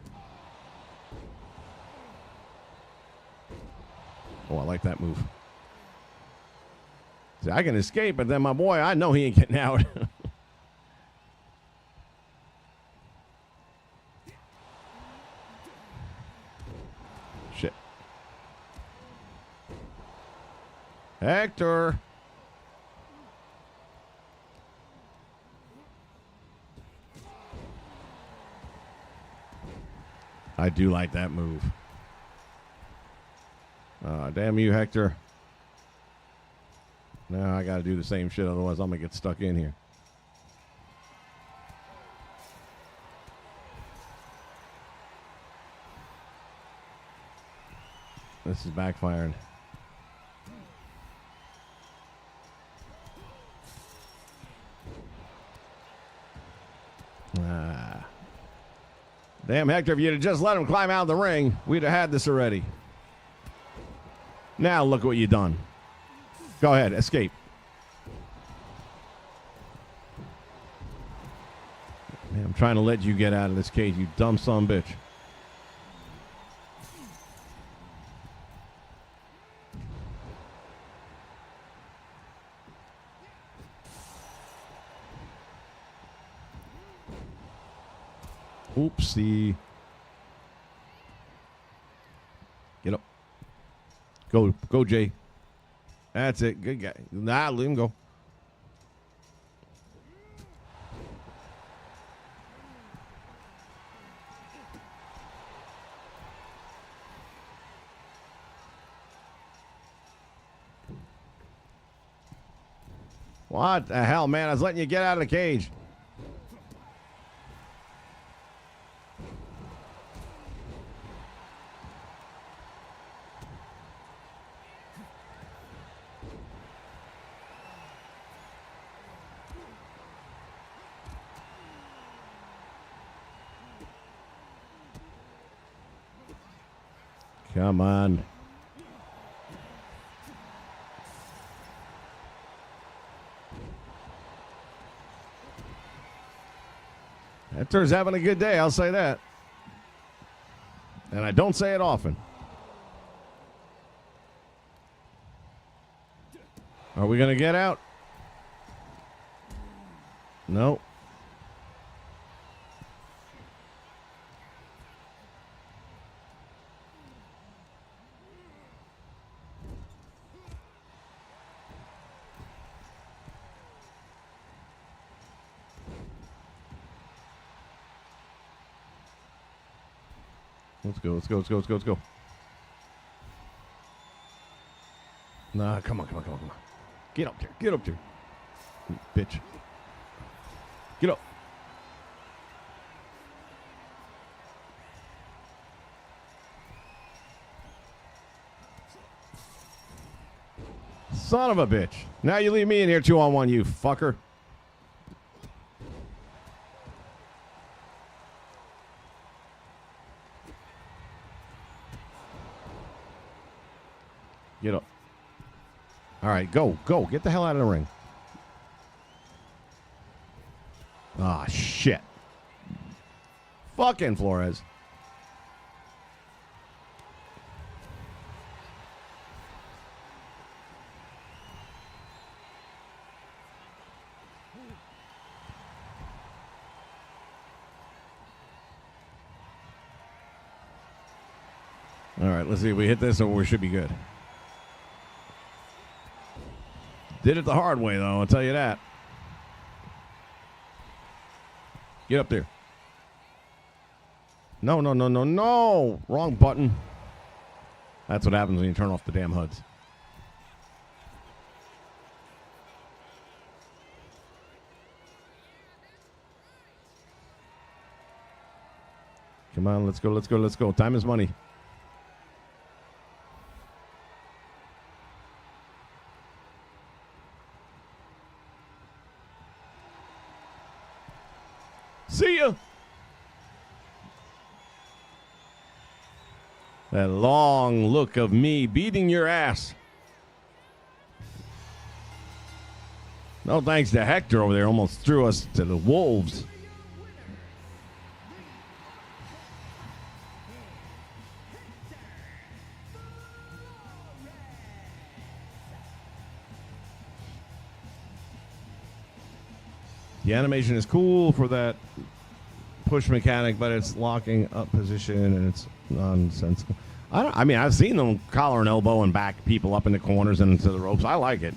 Oh, I like that move. See, I can escape, but then my boy, I know he ain't getting out. Shit. Hector. I do like that move. Damn you, Hector. Now I got to do the same shit, otherwise I'm going to get stuck in here. This is backfiring. Damn, Hector, if you'd have just let him climb out of the ring, we'd have had this already. Now look what you done. Go ahead, escape. Man, I'm trying to let you get out of this cage, you dumb son of a bitch. Oopsie. Go, Jay. That's it. Good guy. Nah, let him go. What the hell, man? I was letting you get out of the cage. Come on. Hector's having a good day, I'll say that. And I don't say it often. Are we going to get out? No. Let's go. Nah, come on. Get up there. You bitch. Get up. Son of a bitch. Now you leave me in here 2-on-1, you fucker. Get up. All right, go. Get the hell out of the ring. Ah, shit. Fucking Flores. All right, let's see if we hit this or we should be good. Did it the hard way, though, I'll tell you that. Get up there. No. Wrong button. That's what happens when you turn off the damn HUDs. Come on, let's go. Time is money. See ya. That long look of me beating your ass. No thanks to Hector over there. Almost threw us to the wolves. The animation is cool for that push mechanic, but it's locking up position and it's nonsensical. I've seen them collar and elbow and back people up in the corners and into the ropes. I like it.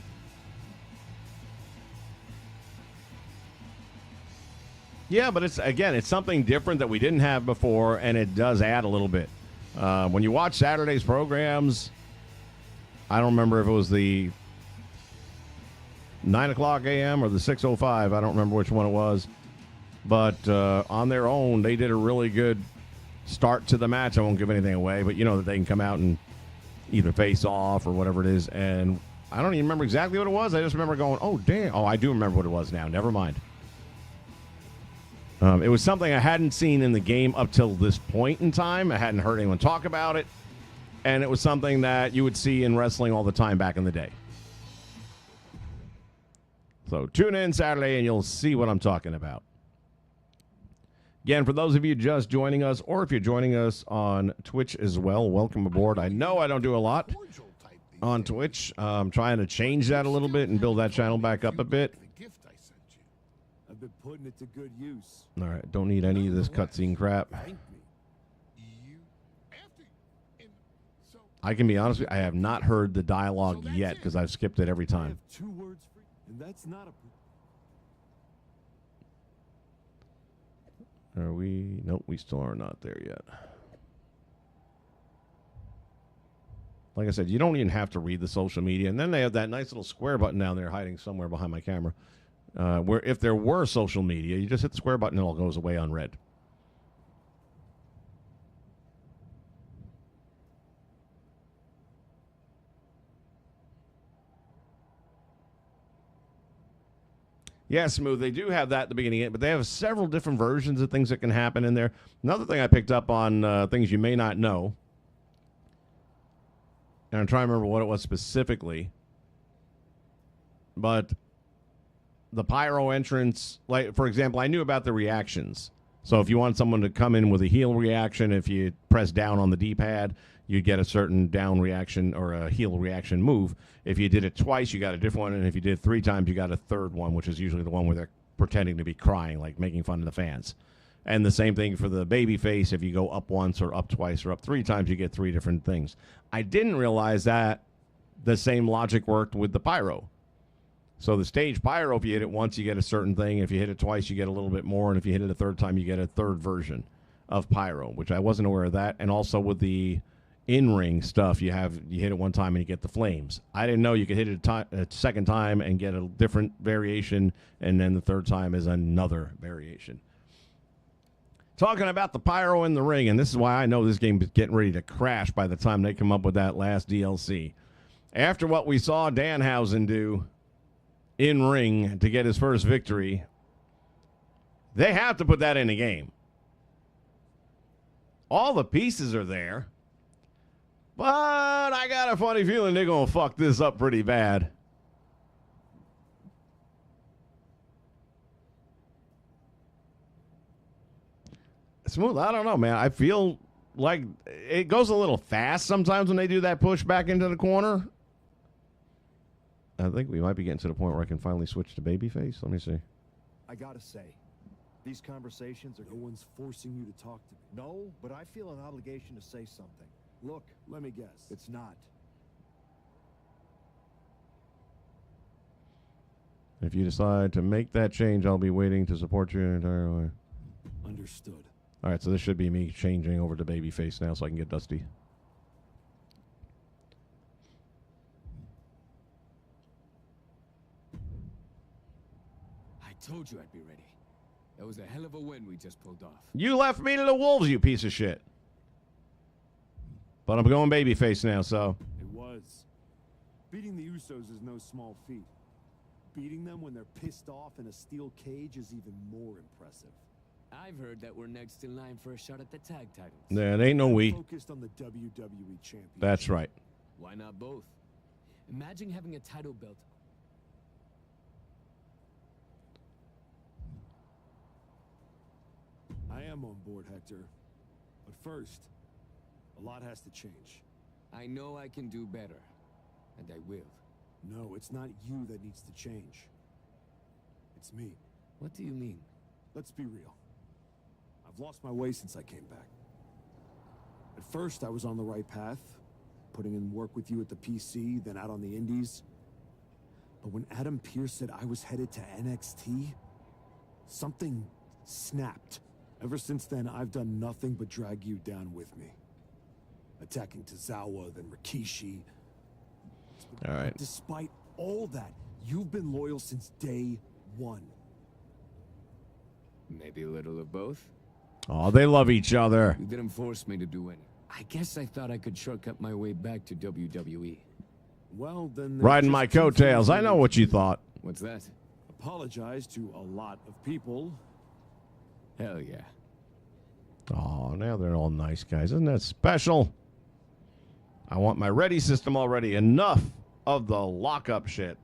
Yeah, but it's something different that we didn't have before, and it does add a little bit. When you watch Saturday's programs, I don't remember if it was the 9 o'clock a.m. or the 6:05. I don't remember which one it was. But on their own, they did a really good start to the match. I won't give anything away, but you know that they can come out and either face off or whatever it is. And I don't even remember exactly what it was. I just remember going, oh, damn. Oh, I do remember what it was now. Never mind. It was something I hadn't seen in the game up till this point in time. I hadn't heard anyone talk about it. And it was something that you would see in wrestling all the time back in the day. So tune in Saturday and you'll see what I'm talking about. Again, for those of you just joining us, or if you're joining us on Twitch as well, welcome aboard. I know I don't do a lot on Twitch. I'm trying to change that a little bit and build that channel back up a bit. I've been putting it to good use. All right, don't need any of this cutscene crap. I can be honest with you, I have not heard the dialogue yet because I've skipped it every I time. have 2 words for you, and that's not a. Are we? Nope, we still are not there yet. Like I said, you don't even have to read the social media. And then they have that nice little square button down there hiding somewhere behind my camera. Where if there were social media, you just hit the square button and it all goes away unread. Yeah, Smooth. They do have that at the beginning, but they have several different versions of things that can happen in there. Another thing I picked up on things you may not know, and I'm trying to remember what it was specifically, but the pyro entrance, like, for example, I knew about the reactions. So if you want someone to come in with a heel reaction, if you press down on the D-pad, you get a certain down reaction or a heel reaction move. If you did it twice, you got a different one, and if you did it 3 times, you got a third one, which is usually the one where they're pretending to be crying, like making fun of the fans. And the same thing for the baby face. If you go up once or up twice or up 3 times, you get 3 different things. I didn't realize that the same logic worked with the pyro. So the stage pyro, if you hit it once, you get a certain thing. If you hit it twice, you get a little bit more. And if you hit it a third time, you get a third version of pyro, which I wasn't aware of that. And also with the in-ring stuff, you hit it one time and you get the flames. I didn't know you could hit it a second time and get a different variation, and then the third time is another variation. Talking about the pyro in the ring, and this is why I know this game is getting ready to crash by the time they come up with that last DLC. After what we saw Danhausen do in ring to get his first victory, they have to put that in the game. All the pieces are there, but I got a funny feeling they're going to fuck this up pretty bad. Smooth, I don't know, man. I feel like it goes a little fast sometimes when they do that push back into the corner. I think we might be getting to the point where I can finally switch to babyface. Let me see. I gotta say, these conversations are. No one's forcing you to talk to me. No, but I feel an obligation to say something. Look, let me guess. It's not. If you decide to make that change, I'll be waiting to support you entirely. Understood. All right, so this should be me changing over to babyface now so I can get Dusty. I told you I'd be ready. That was a hell of a win we just pulled off. You left me to the wolves, you piece of shit. But I'm going babyface now, so. It was. Beating the Usos is no small feat. Beating them when they're pissed off in a steel cage is even more impressive. I've heard that we're next in line for a shot at the tag titles. Yeah, it ain't no we. Focused on the WWE Championship. That's right. Why not both? Imagine having a title belt. I am on board, Hector. But first, a lot has to change. I know I can do better, and I will. No, it's not you that needs to change. It's me. What do you mean? Let's be real. I've lost my way since I came back. At first, I was on the right path, putting in work with you at the PC, then out on the indies. But when Adam Pearce said I was headed to NXT, something snapped. Ever since then, I've done nothing but drag you down with me. Attacking Tozawa, then Rikishi. All right. Despite all that, you've been loyal since day one. Maybe a little of both? Oh, they love each other. You didn't force me to do any. I guess I thought I could shortcut my way back to WWE. Well, then... Riding my coattails. I know what you thought. What's that? Apologize to a lot of people. Hell yeah. Oh, now they're all nice guys. Isn't that special? I want my ready system already. Enough of the lockup shit.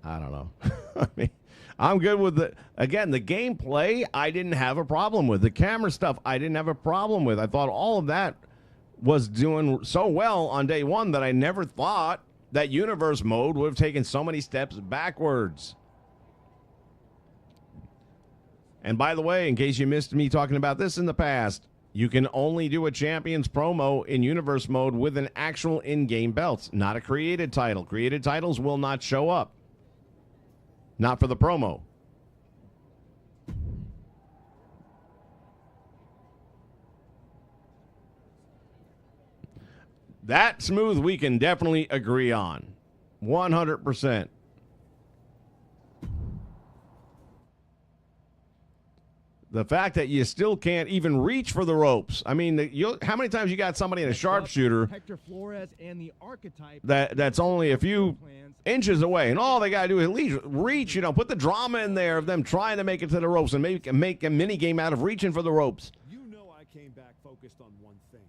I don't know. I mean, I'm good with the gameplay I didn't have a problem with. The camera stuff I didn't have a problem with. I thought all of that was doing so well on day one that I never thought that universe mode would have taken so many steps backwards. And by the way, in case you missed me talking about this in the past, You can only do a Champions promo in Universe mode with an actual in-game belt, not a created title. Created titles will not show up. Not for the promo. That smooth we can definitely agree on. 100%. The fact that you still can't even reach for the ropes. I mean, how many times you got somebody in a sharpshooter Hector Flores and the archetype that's only a few inches away, and all they got to do is at least reach, put the drama in there of them trying to make it to the ropes and make a mini game out of reaching for the ropes. You know I came back focused on one thing.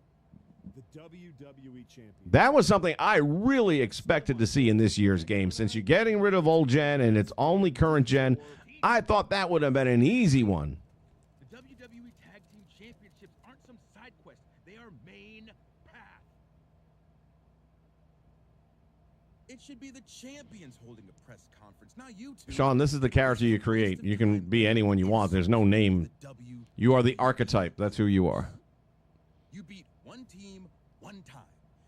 The WWE Champion. That was something I really expected to see in this year's game. Since you're getting rid of old gen and it's only current gen, I thought that would have been an easy one. The WWE Tag Team Championships aren't some side quest. They are main path. It should be the champions holding a press conference, not you two. Sean, this is the character you create. You can be anyone you want. There's no name. You are the archetype. That's who you are. You beat one team one time.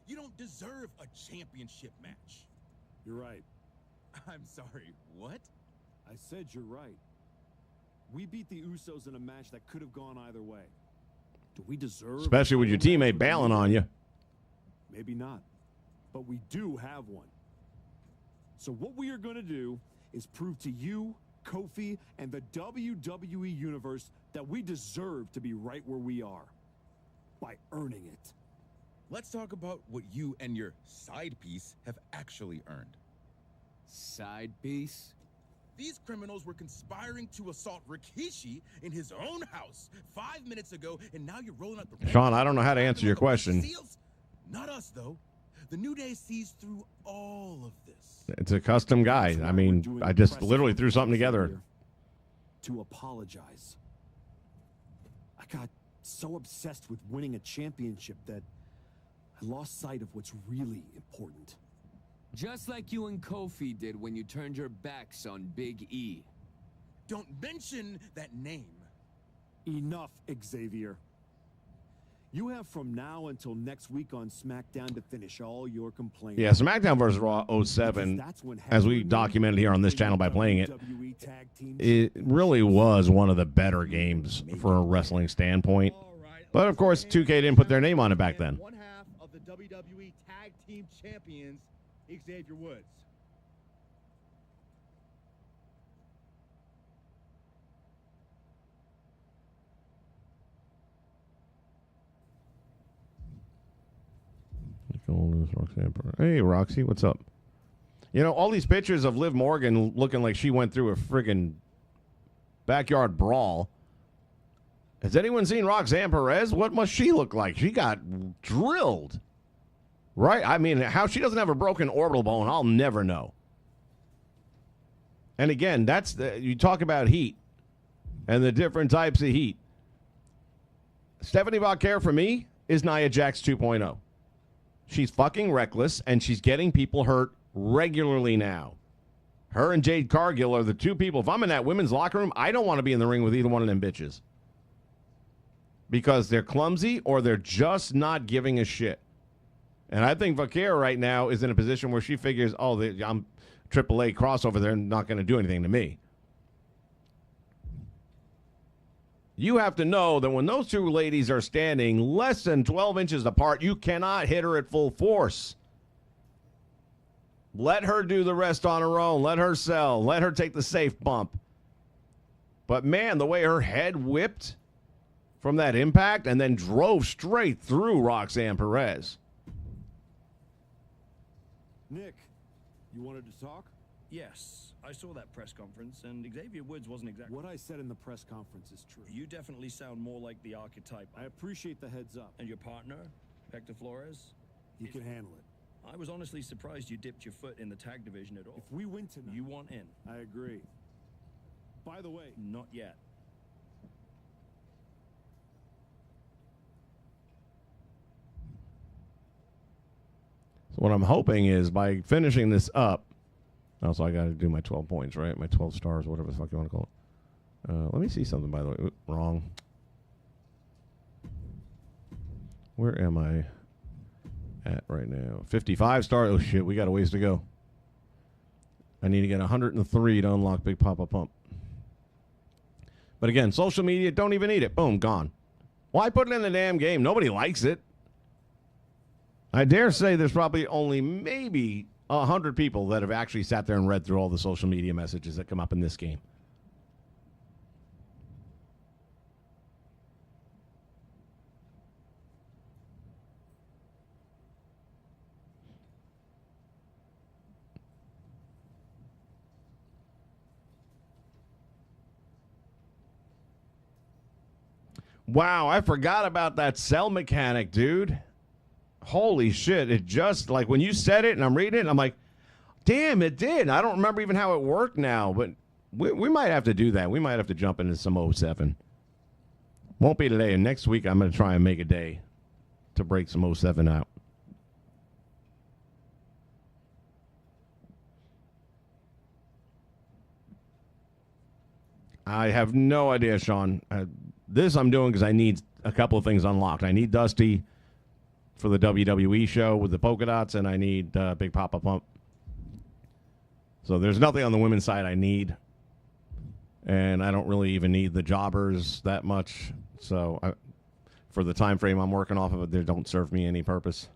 You don't deserve a championship match. You're right. I'm sorry, what? I said you're right. We beat the Usos in a match that could have gone either way. Do we deserve... Especially with your teammate bailing on you. Maybe not. But we do have one. So what we are going to do is prove to you, Kofi, and the WWE Universe that we deserve to be right where we are. By earning it. Let's talk about what you and your side piece have actually earned. Side piece? These criminals were conspiring to assault Rikishi in his own house 5 minutes ago, and now you're rolling out the... Sean, I don't know how to answer your question. Not us, though. The New Day sees through all of this. It's a custom guy. I mean, I just literally threw something together. To apologize. I got so obsessed with winning a championship that I lost sight of what's really important. Just like you and Kofi did when you turned your backs on Big E. Don't mention that name. Enough, Xavier. You have from now until next week on SmackDown to finish all your complaints. Yeah, SmackDown vs. Raw 07, as we documented here on this channel by playing it, it really was one of the better games for a wrestling standpoint. But, of course, 2K didn't put their name on it back then. One half of the WWE Tag Team Champions, Xavier Woods. Hey, Roxy, what's up? All these pictures of Liv Morgan looking like she went through a friggin' backyard brawl. Has anyone seen Roxanne Perez? What must she look like? She got drilled. Right? I mean, how she doesn't have a broken orbital bone, I'll never know. And again, you talk about heat and the different types of heat. Stephanie Vauquer, for me, is Nia Jax 2.0. She's fucking reckless, and she's getting people hurt regularly now. Her and Jade Cargill are the two people. If I'm in that women's locker room, I don't want to be in the ring with either one of them bitches. Because they're clumsy or they're just not giving a shit. And I think Vauquer right now is in a position where she figures, I'm AAA crossover. They're not going to do anything to me. You have to know that when those two ladies are standing less than 12 inches apart, you cannot hit her at full force. Let her do the rest on her own. Let her sell. Let her take the safe bump. But, man, the way her head whipped from that impact and then drove straight through Roxanne Perez. Nick, you wanted to talk? Yes, I saw that press conference, and Xavier Woods wasn't exactly... What I said in the press conference is true. You definitely sound more like the archetype. I appreciate the heads up. And your partner, Hector Flores? He can handle it. I was honestly surprised you dipped your foot in the tag division at all. If we win tonight... You want in. I agree. By the way... Not yet. So what I'm hoping is by finishing this up, also I got to do my 12 points, right? My 12 stars, whatever the fuck you want to call it. Let me see something, by the way. Oop, wrong. Where am I at right now? 55 stars. Oh, shit. We got a ways to go. I need to get 103 to unlock Big Papa Pump. But again, social media, don't even need it. Boom, gone. Why put it in the damn game? Nobody likes it. I dare say there's probably only maybe 100 people that have actually sat there and read through all the social media messages that come up in this game. Wow, I forgot about that cell mechanic, dude. Holy shit. It just, like, when you said it and I'm reading it, I'm like, damn, it did. I don't remember even how it worked now, but we might have to do that. We might have to jump into some 07. Won't be today. And next week, I'm going to try and make a day to break some 07 out. I have no idea, Sean. This I'm doing because I need a couple of things unlocked. I need Dusty for the WWE show with the polka dots, and I need Big Papa Pump. So there's nothing on the women's side I need. And I don't really even need the jobbers that much. So for the time frame I'm working off of it, they don't serve me any purpose.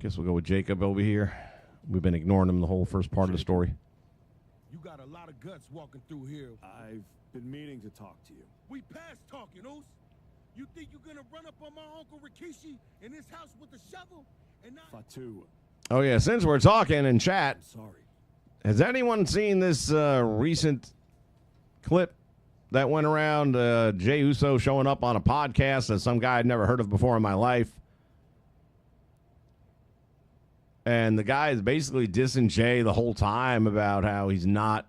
Guess we'll go with Jacob over here. We've been ignoring him the whole first part of the story. You got a lot of guts walking through here. I've been meaning to talk to you. We past talking, Oos. You think you're gonna run up on my Uncle Rikishi in his house with a shovel and not... Fatu, Oh, yeah, since we're talking in chat, I'm sorry. has anyone seen this recent clip that went around? Jey Uso showing up on a podcast that some guy I'd never heard of before in my life. And the guy is basically dissing Jey the whole time about how he's not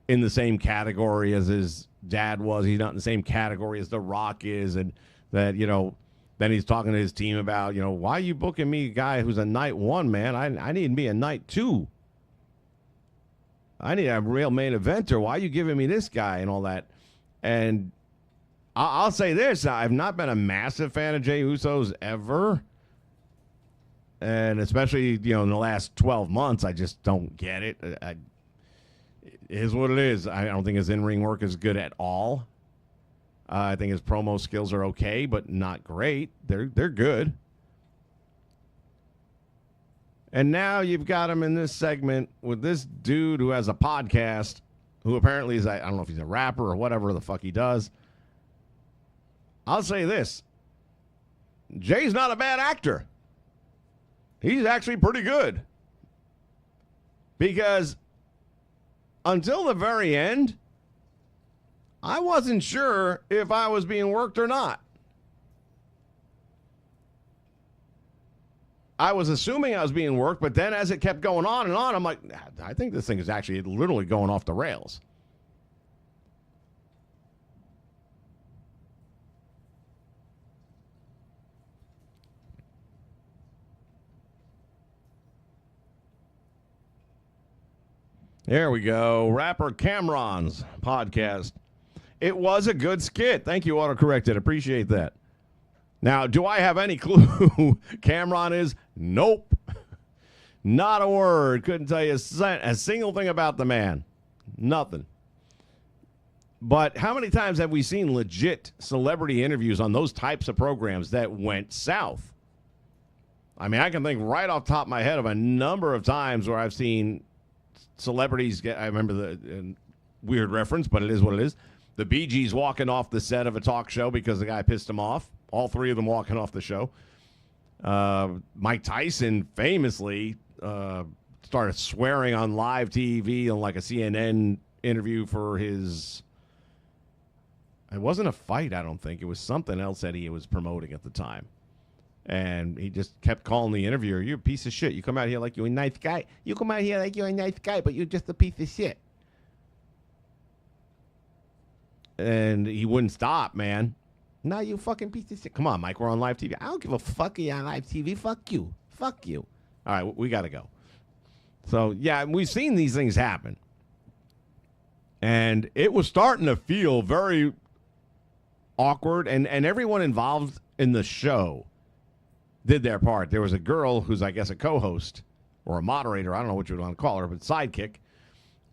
in the same category as his dad was. He's not in the same category as The Rock is. And that, you know, then he's talking to his team about, you know, why are you booking me a guy who's a night one, man? I need to be a night two. I need a real main eventer. Why are you giving me this guy and all that? And I'll say this. I've not been a massive fan of Jey Uso's ever. And especially, you know, in the last 12 months, I just don't get it. It is what it is. I don't think his in-ring work is good at all. I think his promo skills are okay, but not great. They're good. And now you've got him in this segment with this dude who has a podcast, who apparently is, I don't know if he's a rapper or whatever the fuck he does. I'll say this. Jay's not a bad actor. He's actually pretty good. Because until the very end, I wasn't sure if I was being worked or not. I was assuming I was being worked, but then as it kept going on and on, I'm like, I think this thing is actually literally going off the rails. There we go. Rapper Cameron's podcast. It was a good skit. Thank you, autocorrected. Appreciate that. Now, do I have any clue who Cameron is? Nope. Not a word. Couldn't tell you a single thing about the man. Nothing. But how many times have we seen legit celebrity interviews on those types of programs that went south? I mean, I can think right off the top of my head of a number of times where I've seen celebrities get, I remember the weird reference, but it is what it is. The Bee Gees walking off the set of a talk show because the guy pissed him off. All three of them walking off the show. Mike Tyson famously started swearing on live TV on like a CNN interview for his... It wasn't a fight, I don't think. It was something else that he was promoting at the time. And he just kept calling the interviewer, you're a piece of shit. You come out here like you're a nice guy. You come out here like you're a nice guy, but you're just a piece of shit. And he wouldn't stop, man. Now you fucking piece of shit. Come on, Mike, we're on live TV. I don't give a fuck you on live TV. Fuck you. Fuck you. All right, we got to go. So, yeah, we've seen these things happen. And it was starting to feel very awkward, and everyone involved in the show did their part. There was a girl who's, I guess, a co-host or a moderator. I don't know what you would want to call her, but sidekick.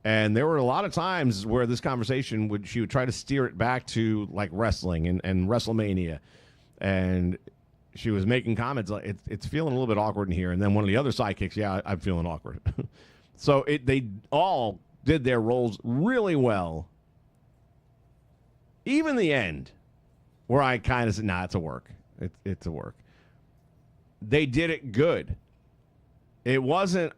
And there were a lot of times where this conversation she would try to steer it back to like wrestling and WrestleMania. And she was making comments like, it's feeling a little bit awkward in here. And then one of the other sidekicks, yeah, I'm feeling awkward. So they all did their roles really well. Even the end, where I kind of said, nah, it's a work. It's a work. They did it good. It wasn't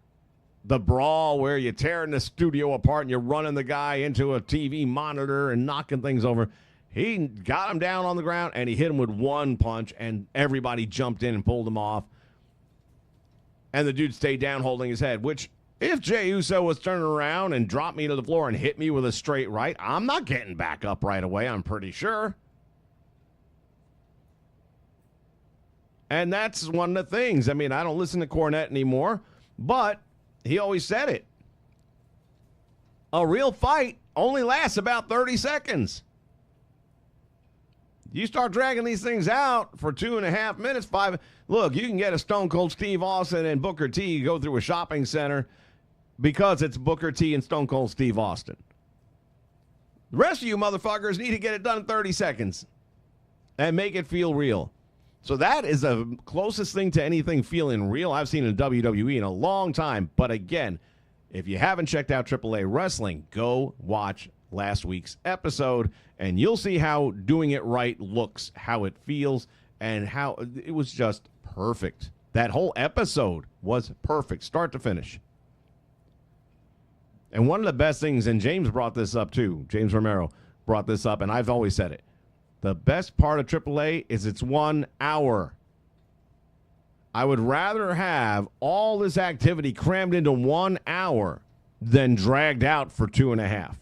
the brawl where you're tearing the studio apart and you're running the guy into a TV monitor and knocking things over. He got him down on the ground and he hit him with one punch, and everybody jumped in and pulled him off. And the dude stayed down holding his head, which if Jey Uso was turning around and dropped me to the floor and hit me with a straight right, I'm not getting back up right away, I'm pretty sure. And that's one of the things. I mean, I don't listen to Cornette anymore, but he always said it. A real fight only lasts about 30 seconds. You start dragging these things out for 2.5 minutes, 5. Look, you can get a Stone Cold Steve Austin and Booker T go through a shopping center because it's Booker T and Stone Cold Steve Austin. The rest of you motherfuckers need to get it done in 30 seconds and make it feel real. So that is the closest thing to anything feeling real I've seen in WWE in a long time. But again, if you haven't checked out AAA Wrestling, go watch last week's episode, and you'll see how doing it right looks, how it feels, and how it was just perfect. That whole episode was perfect, start to finish. And one of the best things, and James brought this up too, James Romero brought this up, and I've always said it, the best part of AAA is it's 1 hour. I would rather have all this activity crammed into 1 hour than dragged out for 2.5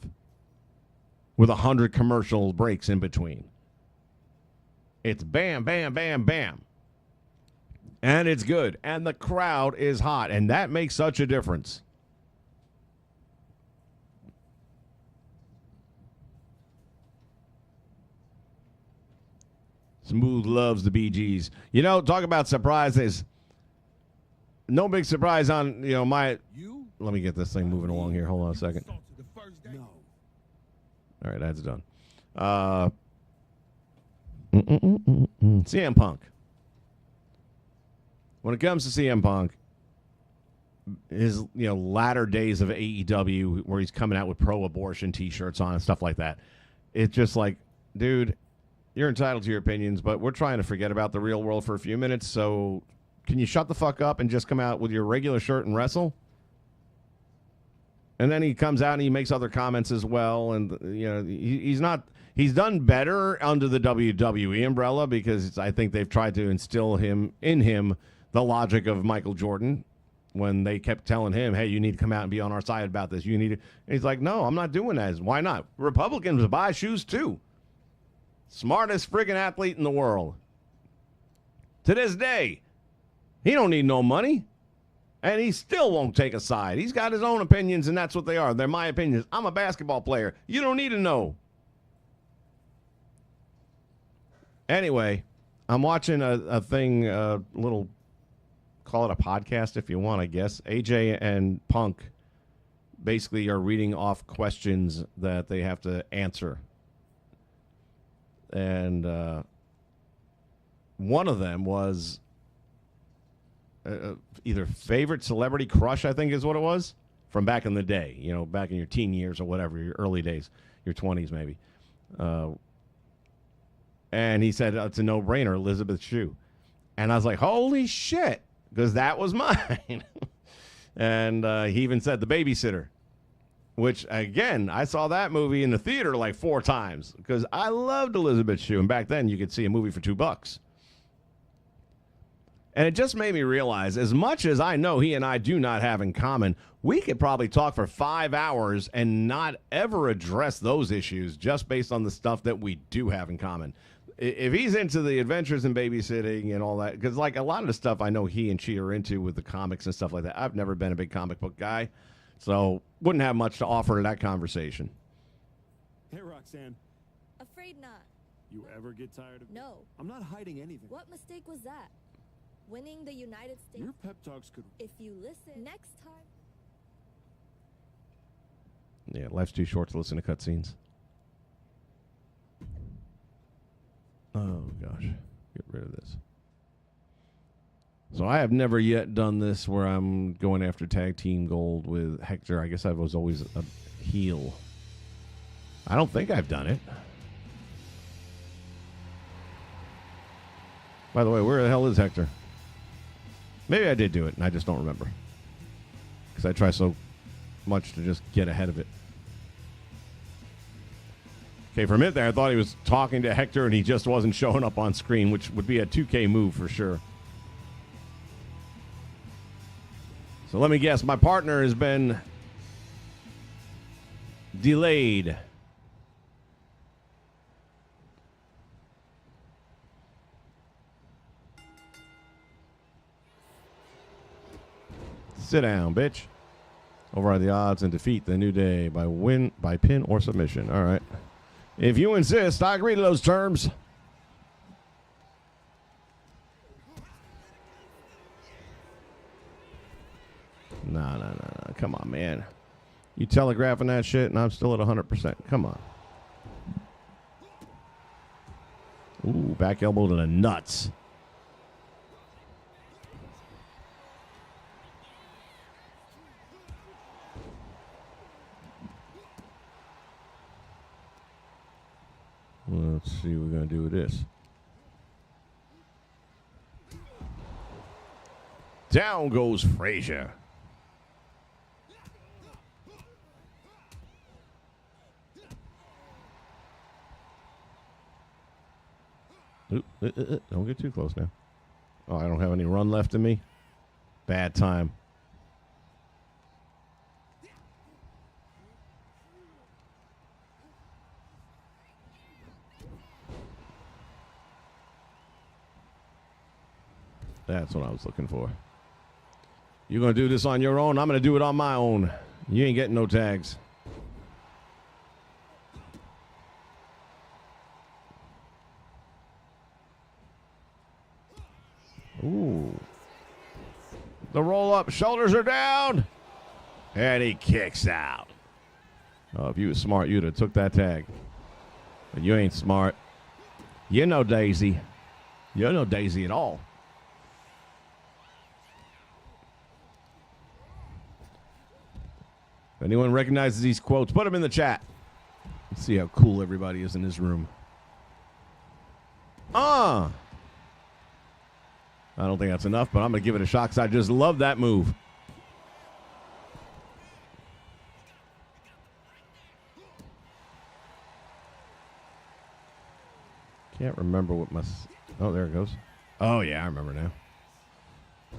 with 100 commercial breaks in between. It's bam, bam, bam, bam. And it's good. And the crowd is hot. And that makes such a difference. Smooth loves the Bee Gees. You know, talk about surprises. No big surprise on, my... Let me get this thing moving along here. Hold on a second. No. All right, that's done. CM Punk. When it comes to CM Punk, his latter days of AEW, where he's coming out with pro-abortion T-shirts on and stuff like that, it's just like, dude, you're entitled to your opinions, but we're trying to forget about the real world for a few minutes. So, can you shut the fuck up and just come out with your regular shirt and wrestle? And then he comes out and he makes other comments as well. And, he's done better under the WWE umbrella because I think they've tried to instill in him the logic of Michael Jordan when they kept telling him, hey, you need to come out and be on our side about this. You need to. And he's like, no, I'm not doing that. Why not? Republicans buy shoes too. Smartest friggin' athlete in the world. To this day, he don't need no money. And he still won't take a side. He's got his own opinions, and that's what they are. They're my opinions. I'm a basketball player. You don't need to know. Anyway, I'm watching a thing, a little, call it a podcast if you want, I guess. AJ and Punk basically are reading off questions that they have to answer. And one of them was either favorite celebrity crush, I think is what it was, from back in the day, back in your teen years or whatever, your early days, your 20s maybe. And he said, it's a no-brainer, Elizabeth Shue. And I was like, holy shit, because that was mine. And he even said The Babysitter, which, again, I saw that movie in the theater like 4 times because I loved Elizabeth Shue. And back then, you could see a movie for $2. And it just made me realize, as much as I know he and I do not have in common, we could probably talk for 5 hours and not ever address those issues just based on the stuff that we do have in common. If he's into the adventures in babysitting and all that, because like a lot of the stuff I know he and she are into with the comics and stuff like that, I've never been a big comic book guy, so wouldn't have much to offer to that conversation. Hey, Roxanne. Afraid not. You ever get tired of... No. I'm not hiding anything. What mistake was that? Winning the United States? Your pep talks could... If you listen next time... Yeah, life's too short to listen to cutscenes. Oh, gosh. Get rid of this. So I have never yet done this where I'm going after tag team gold with Hector. I guess I was always a heel. I don't think I've done it. By the way, where the hell is Hector? Maybe I did do it, and I just don't remember. Because I try so much to just get ahead of it. Okay, for a minute there, I thought he was talking to Hector, and he just wasn't showing up on screen, which would be a 2K move for sure. So let me guess, my partner has been delayed. Sit down, bitch. Over are the odds and defeat the New Day by pin or submission. All right. If you insist, I agree to those terms. No. Come on, man. You telegraphing that shit, and I'm still at 100%. Come on. Ooh, back elbow to the nuts. Let's see what we're going to do with this. Down goes Frazier. Don't get too close now. Oh, I don't have any run left in me. Bad time. That's what I was looking for. You're going to do this on your own. I'm going to do it on my own. You ain't getting no tags. Ooh. The roll up. Shoulders are down. And he kicks out. Oh, if you was smart, you'd have took that tag. But you ain't smart. You're no Daisy. You're no Daisy at all. If anyone recognizes these quotes, put them in the chat. Let's see how cool everybody is in this room. I don't think that's enough, but I'm going to give it a shot because I just love that move. Can't remember what my... Oh, there it goes. Oh, yeah, I remember now.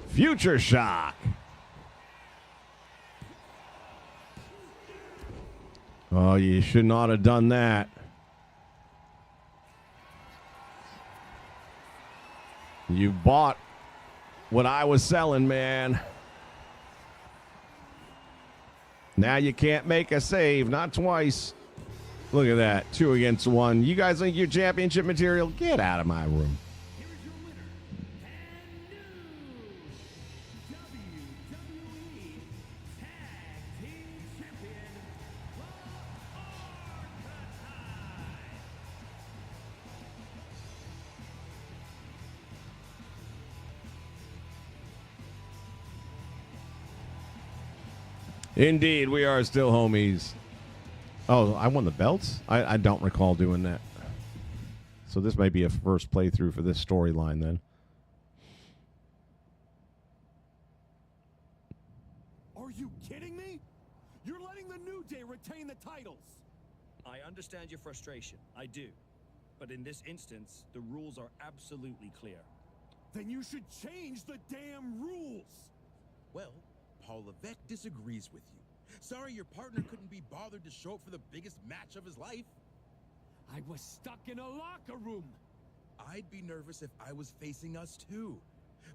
Future Shock. Oh, you should not have done that. You bought what I was selling, man. Now you can't make a save, not twice. Look at that, 2 against 1. You guys think you're championship material? Get out of my room. Indeed, we are still homies. Oh, I won the belts? I don't recall doing that. So this may be a first playthrough for this storyline then. Are you kidding me? You're letting the New Day retain the titles. I understand your frustration. I do. But in this instance, the rules are absolutely clear. Then you should change the damn rules. Well, Paul Levesque disagrees with you. Sorry your partner couldn't be bothered to show up for the biggest match of his life. I was stuck in a locker room. I'd be nervous if I was facing us too.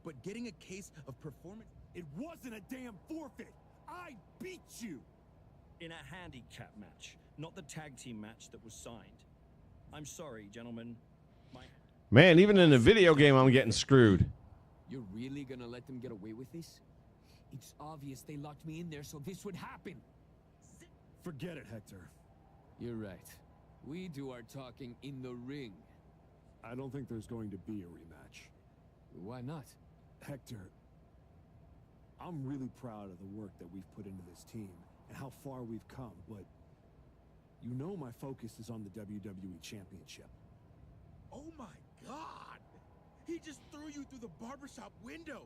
But getting a case of performance... It wasn't a damn forfeit. I beat you. In a handicap match, not the tag team match that was signed. I'm sorry, gentlemen. Man, even in a video game, I'm getting screwed. You're really gonna let them get away with this? It's obvious they locked me in there so this would happen. Forget it, Hector. You're right. We do our talking in the ring. I don't think there's going to be a rematch. Why not? Hector, I'm really proud of the work that we've put into this team and how far we've come, but you know my focus is on the WWE Championship. Oh my God! He just threw you through the barbershop window.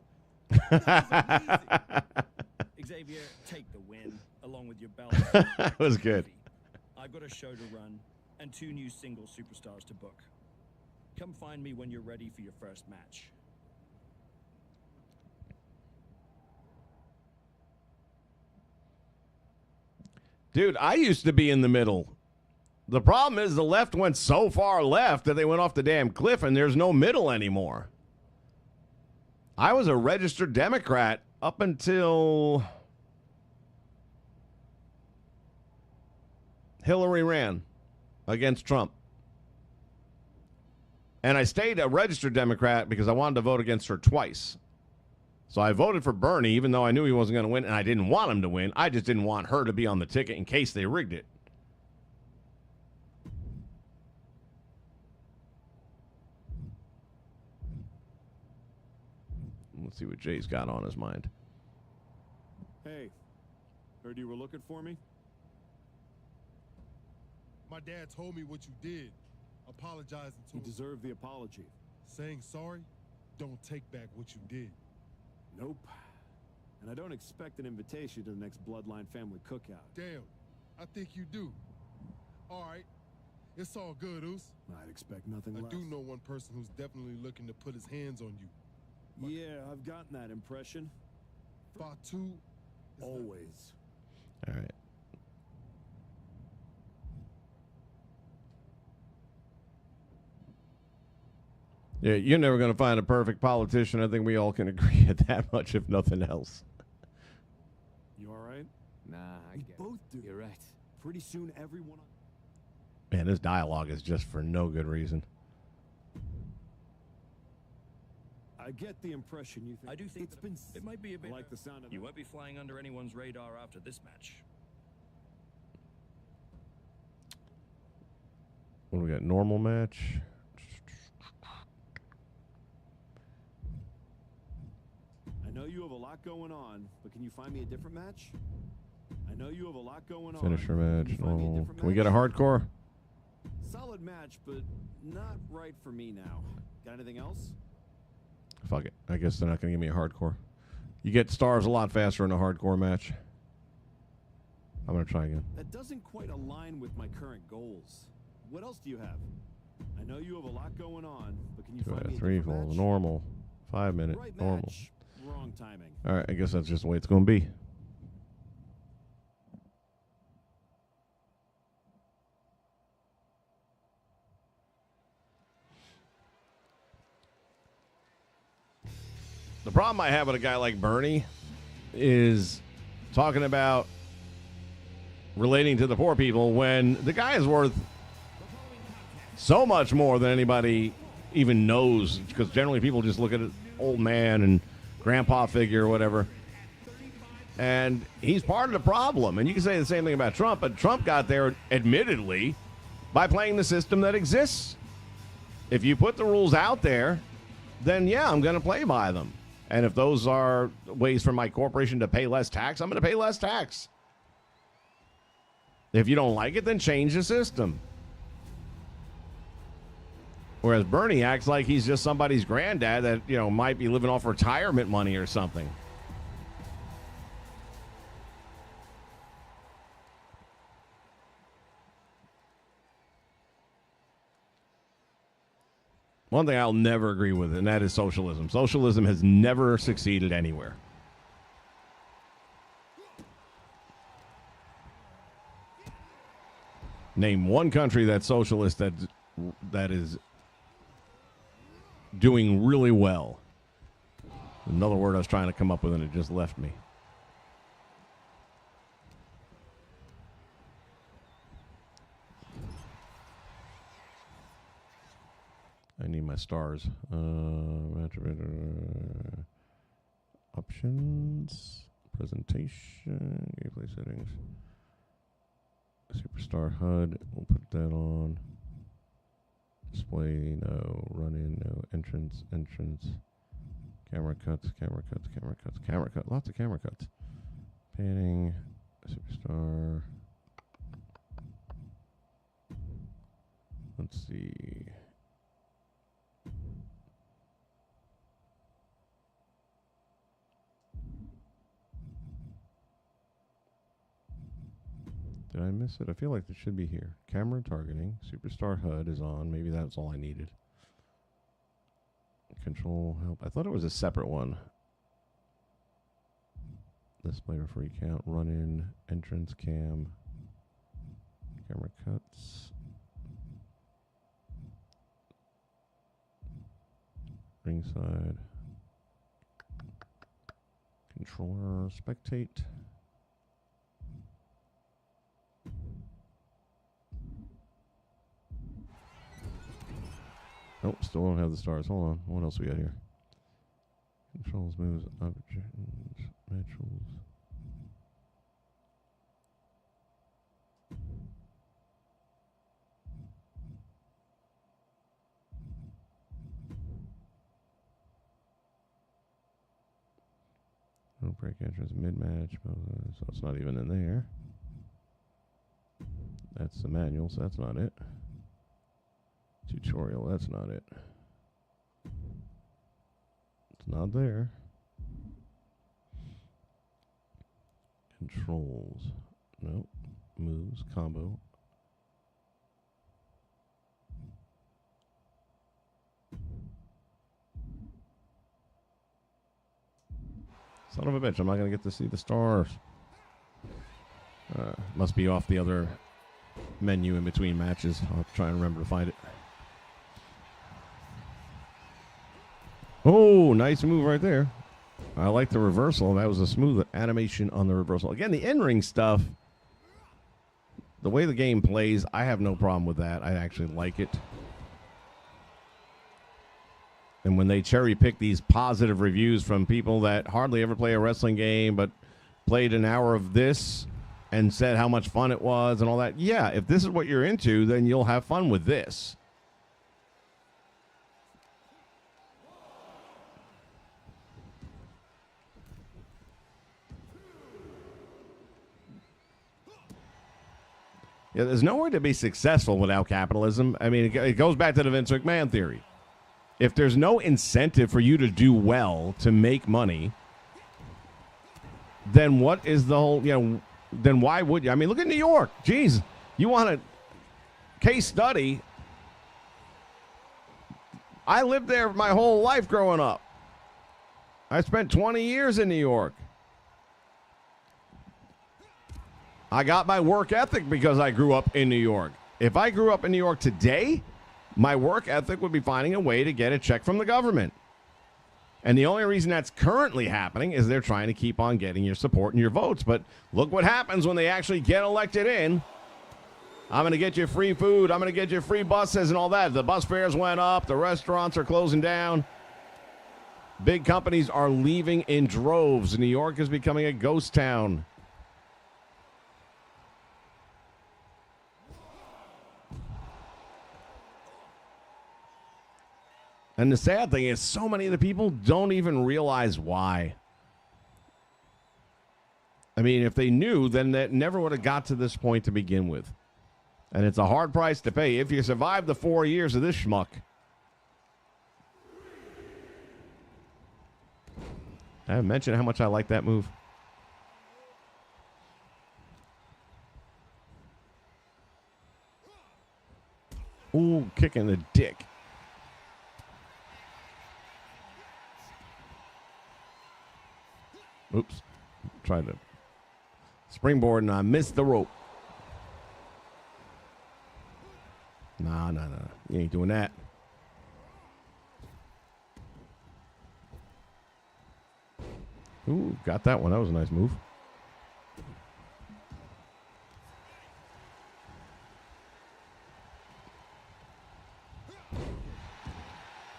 Xavier, take the win, along with your belt. That was good. I've got a show to run, and 2 new single superstars to book. Come find me when you're ready for your first match. Dude, I used to be in the middle. The problem is the left went so far left that they went off the damn cliff and there's no middle anymore. I was a registered Democrat up until Hillary ran against Trump. And I stayed a registered Democrat because I wanted to vote against her twice. So I voted for Bernie even though I knew he wasn't going to win and I didn't want him to win. I just didn't want her to be on the ticket in case they rigged it. Let's see what Jay's got on his mind. Hey, heard you were looking for me? My dad told me what you did. Apologizing to You him. deserve the apology. Saying sorry, don't take back what you did. Nope. And I don't expect an invitation to the next Bloodline family cookout. Damn, I think you do. All right, it's all good, Oos. I'd expect nothing I less. do know one person who's definitely looking to put his hands on you. Yeah, I've gotten that impression. Fatu. Always. All right. Yeah, you're never going to find a perfect politician. I think we all can agree at that much, if nothing else. You all right? Nah, I We get both do. You're right. Pretty soon, everyone. Man, this dialogue is just for no good reason. I get the impression you think. I do think it's that been. it might be a I bit. like the sound of You that. won't be flying under anyone's radar after this match. What do we got? Normal match. I know you have a lot going on, but can you find me a different match? I know you have a lot going on. Finisher Can match. you find me a Normal. different Can we get a match? hardcore? Solid match, but not right for me now. Got anything else? Fuck it. I guess they're not going to give me a hardcore. You get stars a lot faster in a hardcore match. I'm going to try again. That doesn't quite align with my current goals. What else do you have? I know you have a lot going on, but can you 2 find out me of a 3 different full. match? Normal. 5 minute. Right Normal. match. Wrong timing. All right. I guess that's just the way it's going to be. The problem I have with a guy like Bernie is talking about relating to the poor people when the guy is worth so much more than anybody even knows, because generally people just look at an old man and grandpa figure or whatever. And he's part of the problem. And you can say the same thing about Trump, but Trump got there, admittedly, by playing the system that exists. If you put the rules out there, then yeah, I'm going to play by them. And if those are ways for my corporation to pay less tax, I'm going to pay less tax. If you don't like it, then change the system. Whereas Bernie acts like he's just somebody's granddad that, you know, might be living off retirement money or something. One thing I'll never agree with, and that is socialism. Socialism has never succeeded anywhere. Name one country that's socialist that is doing really well. Another word I was trying to come up with and it just left me. I need my stars. Options, presentation, gameplay settings, superstar HUD. We'll put that on. Display, no. Run in, no. Entrance. Camera cuts. Lots of camera cuts. Panning, superstar. Let's see. Did I miss it? I feel like it should be here. Camera targeting. Superstar HUD is on. Maybe that's all I needed. Control help. I thought it was a separate one. Display referee count. Run in. Entrance cam. Camera cuts. Ringside. Controller. Spectate. Nope, still don't have the stars. Hold on. What else we got here? Controls, moves, objects, naturals. No break entrance, mid-match. So it's not even in there. That's the manual, so that's not it. Tutorial, that's not it. It's not there. Controls. Nope. Moves, combo. Son of a bitch, I'm not going to get to see the stars. Must be off the other menu in between matches. I'll try and remember to find it. Oh, nice move right there. I like the reversal. That was a smooth animation on the reversal. Again, the in-ring stuff, the way the game plays, I have no problem with that. I actually like it. And when they cherry pick these positive reviews from people that hardly ever play a wrestling game but played an hour of this and said how much fun it was and all that, yeah, if this is what you're into, then you'll have fun with this. Yeah, there's nowhere to be successful without capitalism. I mean, it goes back to the Vince McMahon theory. If there's no incentive for you to do well, to make money, then what is the whole, then why would you? I mean, look at New York. Jeez, you want a case study? I lived there my whole life growing up. I spent 20 years in New York. I got my work ethic because I grew up in New York. If I grew up in New York today, my work ethic would be finding a way to get a check from the government. And the only reason that's currently happening is they're trying to keep on getting your support and your votes. But look what happens when they actually get elected in. I'm going to get you free food. I'm going to get you free buses and all that. The bus fares went up. The restaurants are closing down. Big companies are leaving in droves. New York is becoming a ghost town. And the sad thing is so many of the people don't even realize why. I mean, if they knew, then that never would have got to this point to begin with. And it's a hard price to pay if you survive the 4 years of this schmuck. I haven't mentioned how much I like that move. Ooh, kicking the dick. Oops. Tried to springboard and I missed the rope. Nah. You ain't doing that. Ooh, got that one. That was a nice move.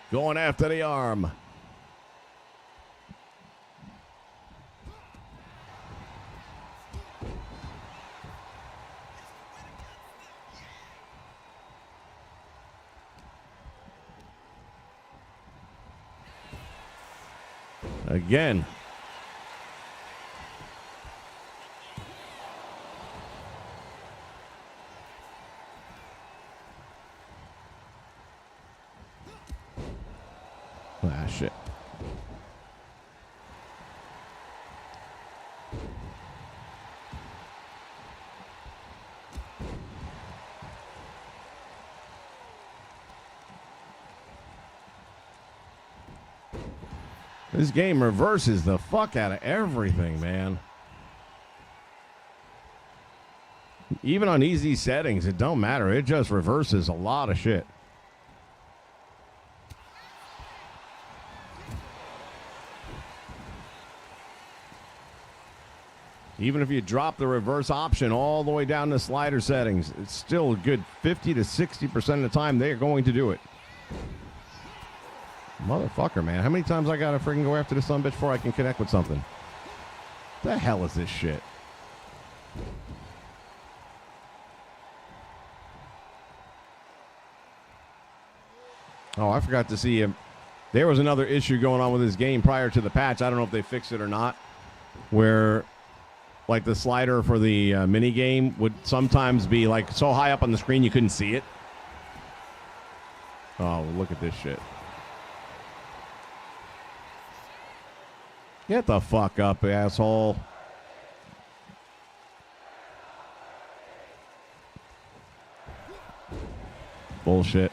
Going after the arm. Again. Ah, shit. This game reverses the fuck out of everything, man. Even on easy settings, it don't matter. It just reverses a lot of shit. Even if you drop the reverse option all the way down to slider settings, it's still a good 50 to 60% of the time they're going to do it. Motherfucker, man. How many times I gotta freaking go after this son of a bitch before I can connect with something? The hell is this shit? Oh, I forgot to see him. There was another issue going on with this game prior to the patch. I don't know if they fixed it or not. Where, like, the slider for the mini game would sometimes be, like, so high up on the screen you couldn't see it. Oh, look at this shit. Get the fuck up, asshole. Bullshit.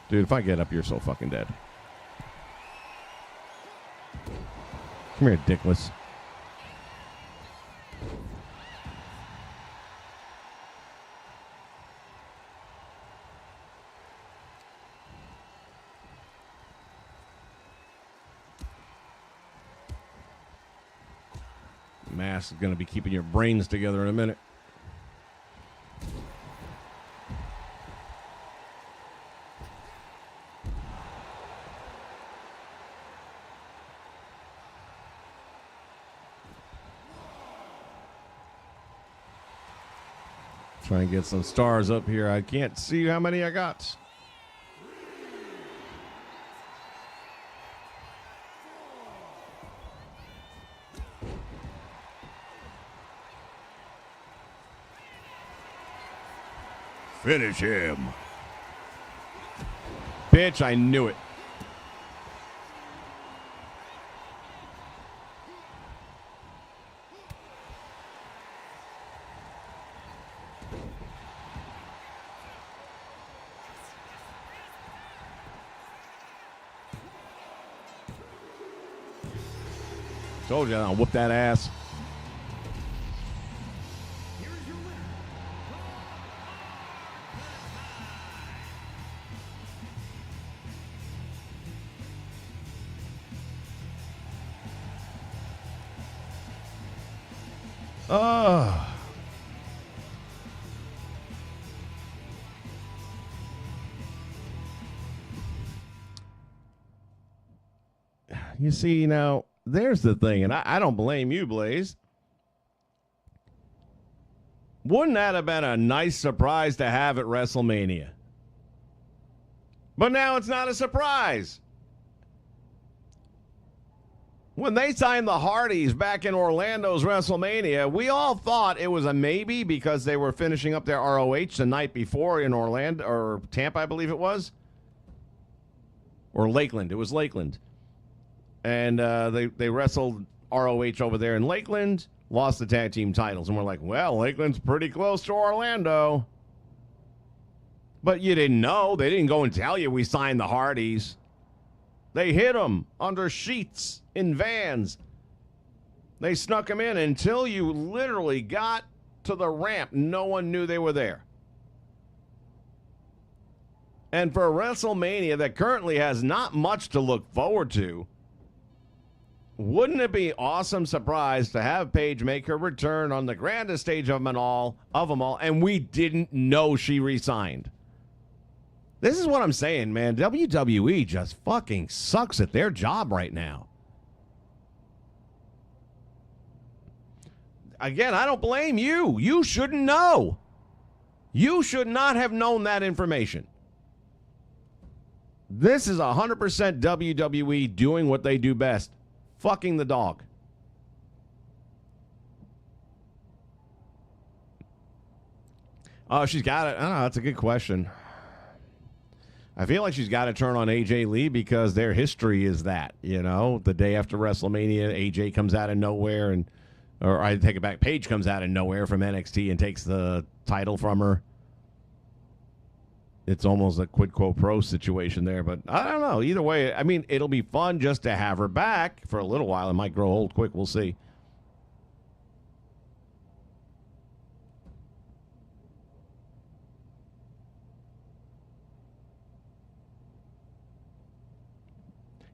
Dude, if I get up, you're so fucking dead. Come here, dickless. Mask is going to be keeping your brains together in a minute. Try and get some stars up here. I can't see how many I got. Finish him. Bitch, I knew it. Told you I'll whoop that ass. You see, now, there's the thing, and I don't blame you, Blaze. Wouldn't that have been a nice surprise to have at WrestleMania? But now it's not a surprise. When they signed the Hardys back in Orlando's WrestleMania, we all thought it was a maybe because they were finishing up their ROH the night before in Orlando, or Tampa, I believe it was. Or Lakeland. It was Lakeland. And they wrestled ROH over there in Lakeland, lost the tag team titles. And we're like, well, Lakeland's pretty close to Orlando. But you didn't know. They didn't go and tell you we signed the Hardys. They hid them under sheets in vans. They snuck them in until you literally got to the ramp. No one knew they were there. And for WrestleMania that currently has not much to look forward to, wouldn't it be awesome surprise to have Paige make her return on the grandest stage of them all, and we didn't know she resigned? This is what I'm saying, man. WWE just fucking sucks at their job right now. Again, I don't blame you. You shouldn't know. You should not have known that information. This is 100% WWE doing what they do best. Fucking the dog. Oh, she's got it. I don't know. That's a good question. I feel like she's got to turn on AJ Lee because their history is that, you know, the day after WrestleMania, AJ comes out of nowhere or I take it back, Paige comes out of nowhere from NXT and takes the title from her. It's almost a quid pro quo situation there, but I don't know. Either way, I mean, it'll be fun just to have her back for a little while. It might grow old quick. We'll see.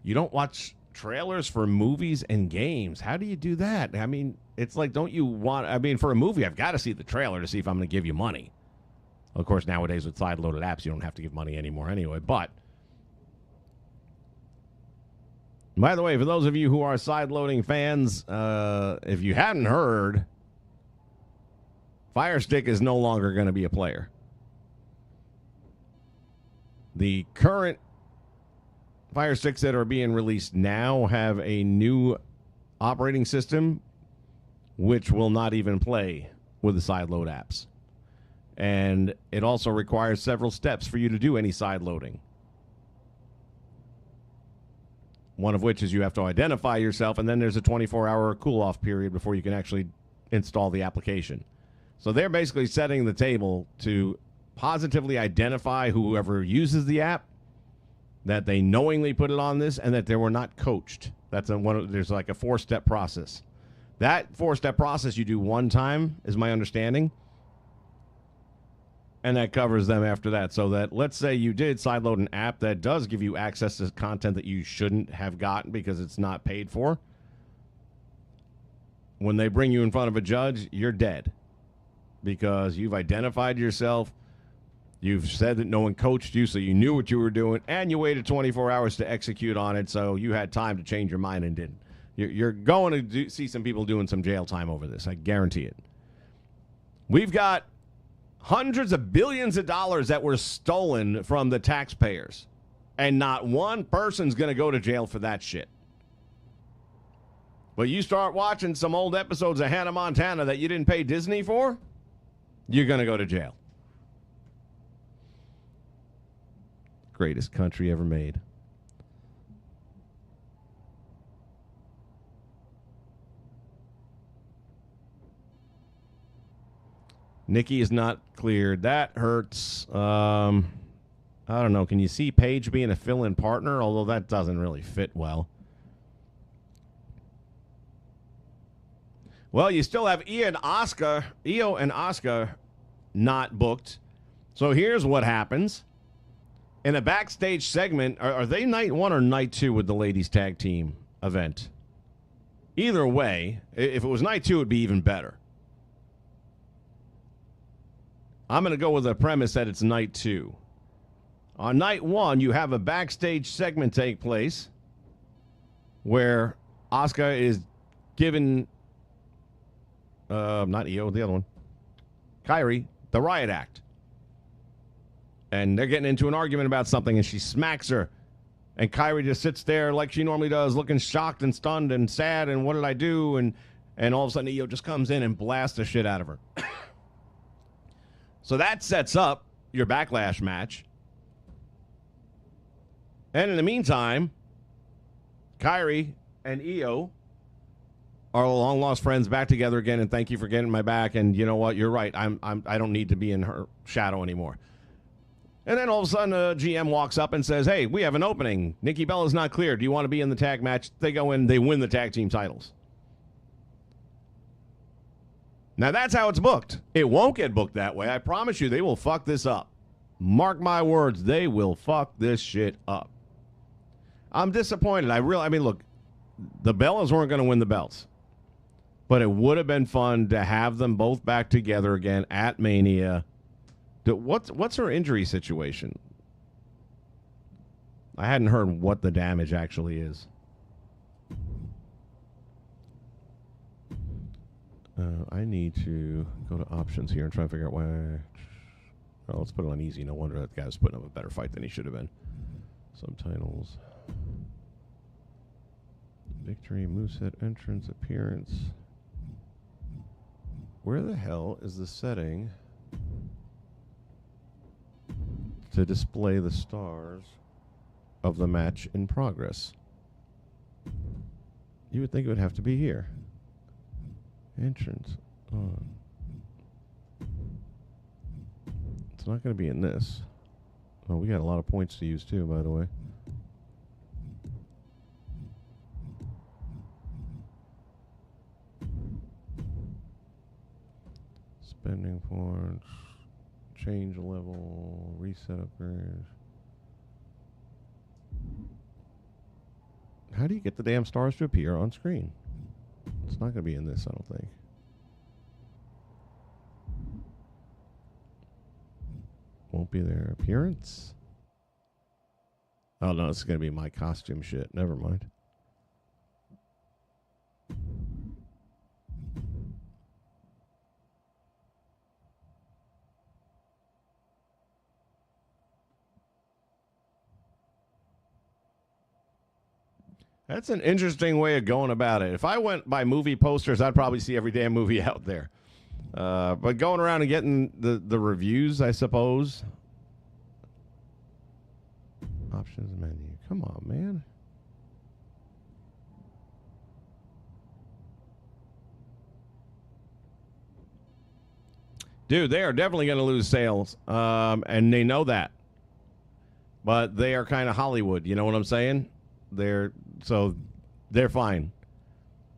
You don't watch trailers for movies and games. How do you do that? I mean, it's like, don't you want... I mean, for a movie, I've got to see the trailer to see if I'm going to give you money. Of course, nowadays with side-loaded apps, you don't have to give money anymore anyway. But, by the way, for those of you who are side-loading fans, if you hadn't heard, Fire Stick is no longer going to be a player. The current Fire Sticks that are being released now have a new operating system, which will not even play with the side-load apps. And it also requires several steps for you to do any side loading. One of which is you have to identify yourself, and then there's a 24-hour cool-off period before you can actually install the application. So they're basically setting the table to positively identify whoever uses the app, that they knowingly put it on this, and that they were not coached. There's like a 4-step process. That 4-step process you do one time, is my understanding. And that covers them after that. So that, let's say you did sideload an app that does give you access to content that you shouldn't have gotten because it's not paid for. When they bring you in front of a judge, you're dead. Because you've identified yourself. You've said that no one coached you, so you knew what you were doing. And you waited 24 hours to execute on it, so you had time to change your mind and didn't. You're going to see some people doing some jail time over this. I guarantee it. We've got hundreds of billions of dollars that were stolen from the taxpayers. And not one person's going to go to jail for that shit. But you start watching some old episodes of Hannah Montana that you didn't pay Disney for, you're going to go to jail. Greatest country ever made. Nikki is not cleared. That hurts. I don't know. Can you see Paige being a fill-in partner? Although that doesn't really fit well. Well, you still have Io and Asuka not booked. So here's what happens. In a backstage segment, are they night 1 or night 2 with the ladies tag team event? Either way, if it was night 2, it would be even better. I'm going to go with the premise that it's night 2. On night 1, you have a backstage segment take place where Asuka is given, not Io, the other one, Kairi, the riot act. And they're getting into an argument about something, and she smacks her. And Kairi just sits there like she normally does, looking shocked and stunned and sad, and what did I do? And all of a sudden, Io just comes in and blasts the shit out of her. So that sets up your Backlash match. And in the meantime, Kairi and Io are long-lost friends back together again, and thank you for getting my back. And you know what? You're right. I don't need to be in her shadow anymore. And then all of a sudden, a GM walks up and says, hey, we have an opening. Nikki Bella's not clear. Do you want to be in the tag match? They go in. They win the tag team titles. Now, that's how it's booked. It won't get booked that way. I promise you, they will fuck this up. Mark my words, they will fuck this shit up. I'm disappointed. I mean, look, the Bellas weren't going to win the belts. But it would have been fun to have them both back together again at Mania. What's her injury situation? I hadn't heard what the damage actually is. I need to go to options here and try to figure out why. Well, let's put it on easy. No wonder that guy was putting up a better fight than he should have been. Subtitles. Victory, moveset, entrance, appearance. Where the hell is the setting to display the stars of the match in progress? You would think it would have to be here. Entrance on. It's not going to be in this. Oh, we got a lot of points to use too, by the way. Spending points, change level, reset upgrades. How do you get the damn stars to appear on screen? It's not going to be in this, I don't think. Won't be there. Appearance? Oh, no, it's going to be my costume shit. Never mind. That's an interesting way of going about it. If I went by movie posters, I'd probably see every damn movie out there. But going around and getting the reviews, I suppose. Options menu. Come on, man. Dude, they are definitely going to lose sales. And they know that. But they are kind of Hollywood. You know what I'm saying? They're fine.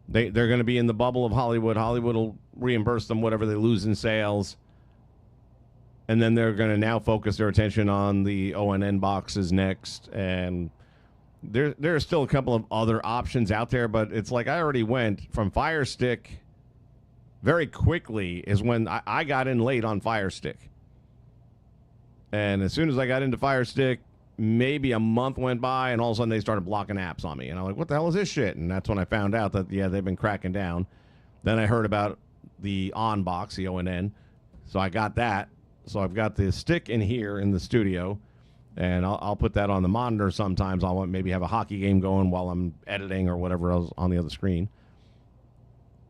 They're going to be in the bubble of Hollywood. Hollywood will reimburse them whatever they lose in sales. And then they're going to now focus their attention on the ONN boxes next. And there are still a couple of other options out there, but it's like I already went from Fire Stick very quickly is when I got in late on Fire Stick. And as soon as I got into Fire Stick, maybe a month went by, and all of a sudden they started blocking apps on me. And I'm like, what the hell is this shit? And that's when I found out that, yeah, they've been cracking down. Then I heard about the ON box, the ONN. So I got that. So I've got the stick in here in the studio, and I'll put that on the monitor sometimes. I'll maybe have a hockey game going while I'm editing or whatever else on the other screen.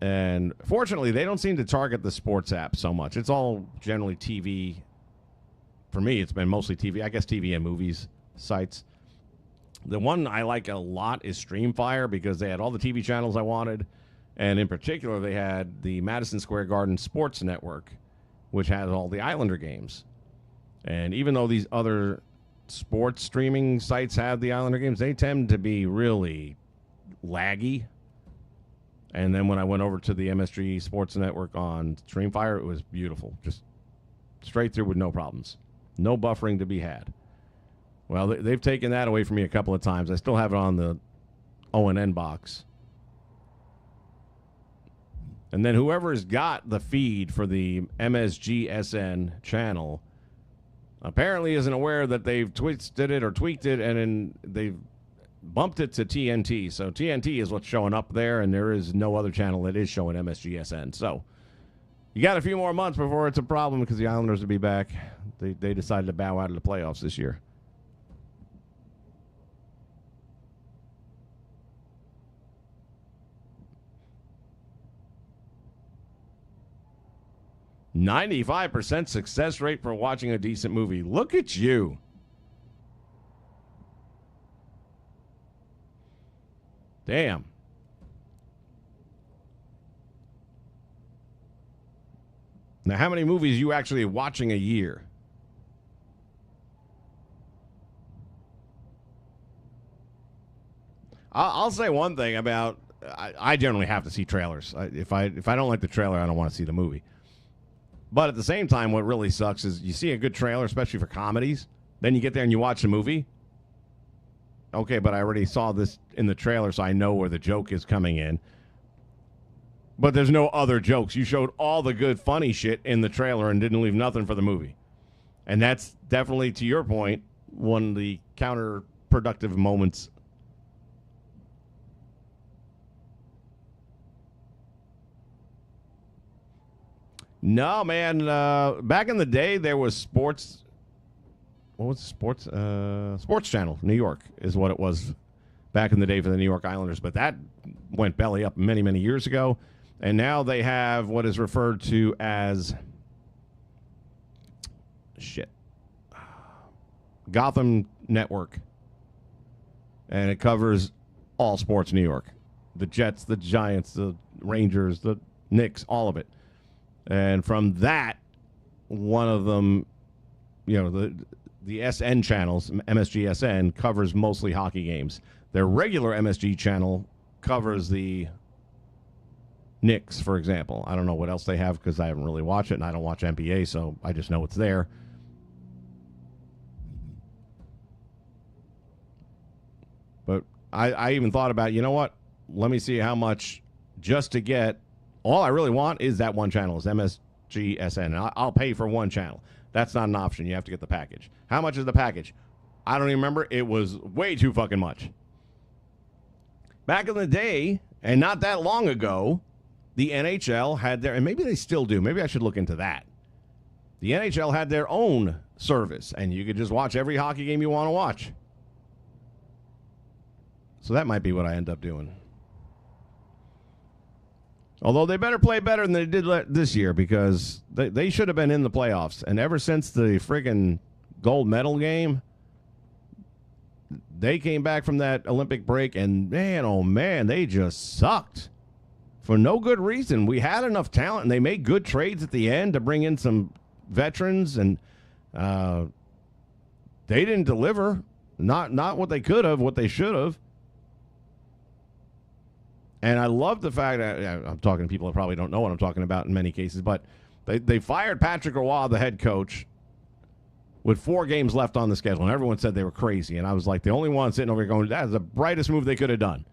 And fortunately, they don't seem to target the sports app so much. It's all generally TV. For me, it's been mostly TV. I guess TV and movies sites. The one I like a lot is Streamfire because they had all the TV channels I wanted. And in particular, they had the Madison Square Garden Sports Network, which has all the Islander games. And even though these other sports streaming sites have the Islander games, they tend to be really laggy. And then when I went over to the MSG Sports Network on Streamfire, it was beautiful. Just straight through with no problems. No buffering to be had. Well, they've taken that away from me a couple of times. I still have it on the ONN box. And then whoever's got the feed for the MSGSN channel apparently isn't aware that they've twisted it or tweaked it, and then they've bumped it to TNT. So TNT is what's showing up there, and there is no other channel that is showing MSGSN. So you got a few more months before it's a problem because the Islanders will be back. They decided to bow out of the playoffs this year. %95 success rate for watching a decent movie. Look at you. Damn. Now, how many movies are you actually watching a year? I'll say one thing about I generally have to see trailers. If I don't like the trailer, I don't want to see the movie. But at the same time, what really sucks is you see a good trailer, especially for comedies, then you get there and you watch the movie. Okay, but I already saw this in the trailer, so I know where the joke is coming in. But there's no other jokes. You showed all the good, funny shit in the trailer and didn't leave nothing for the movie. And that's definitely, to your point, one of the counter productive moments. No, man. Back in the day, there was sports. What was the sports? Sports Channel, New York, is what it was back in the day for the New York Islanders. But that went belly up many, many years ago. And now they have what is referred to as Gotham Network. And it covers all sports New York. The Jets, the Giants, the Rangers, the Knicks, all of it. And from that, one of them, the SN channels, MSG SN, covers mostly hockey games. Their regular MSG channel covers the Knicks, for example. I don't know what else they have because I haven't really watched it, and I don't watch NBA, so I just know it's there. But I even thought about, you know what? Let me see how much just to get. All I really want is that one channel, is MSG SN. I'll pay for one channel. That's not an option. You have to get the package. How much is the package? I don't even remember. It was way too fucking much. Back in the day, and not that long ago, the NHL had their, and maybe they still do. Maybe I should look into that. The NHL had their own service, and you could just watch every hockey game you want to watch. So that might be what I end up doing. Although they better play better than they did this year, because they should have been in the playoffs. And ever since the friggin' gold medal game, they came back from that Olympic break, and man, oh man, they just sucked. For no good reason. We had enough talent, and they made good trades at the end to bring in some veterans, and they didn't deliver. Not what they could have, what they should have. And I love the fact that I'm talking to people that probably don't know what I'm talking about in many cases, but they fired Patrick Roy, the head coach, with 4 games left on the schedule, and everyone said they were crazy. And I was like, the only one sitting over here going, that is the brightest move they could have done.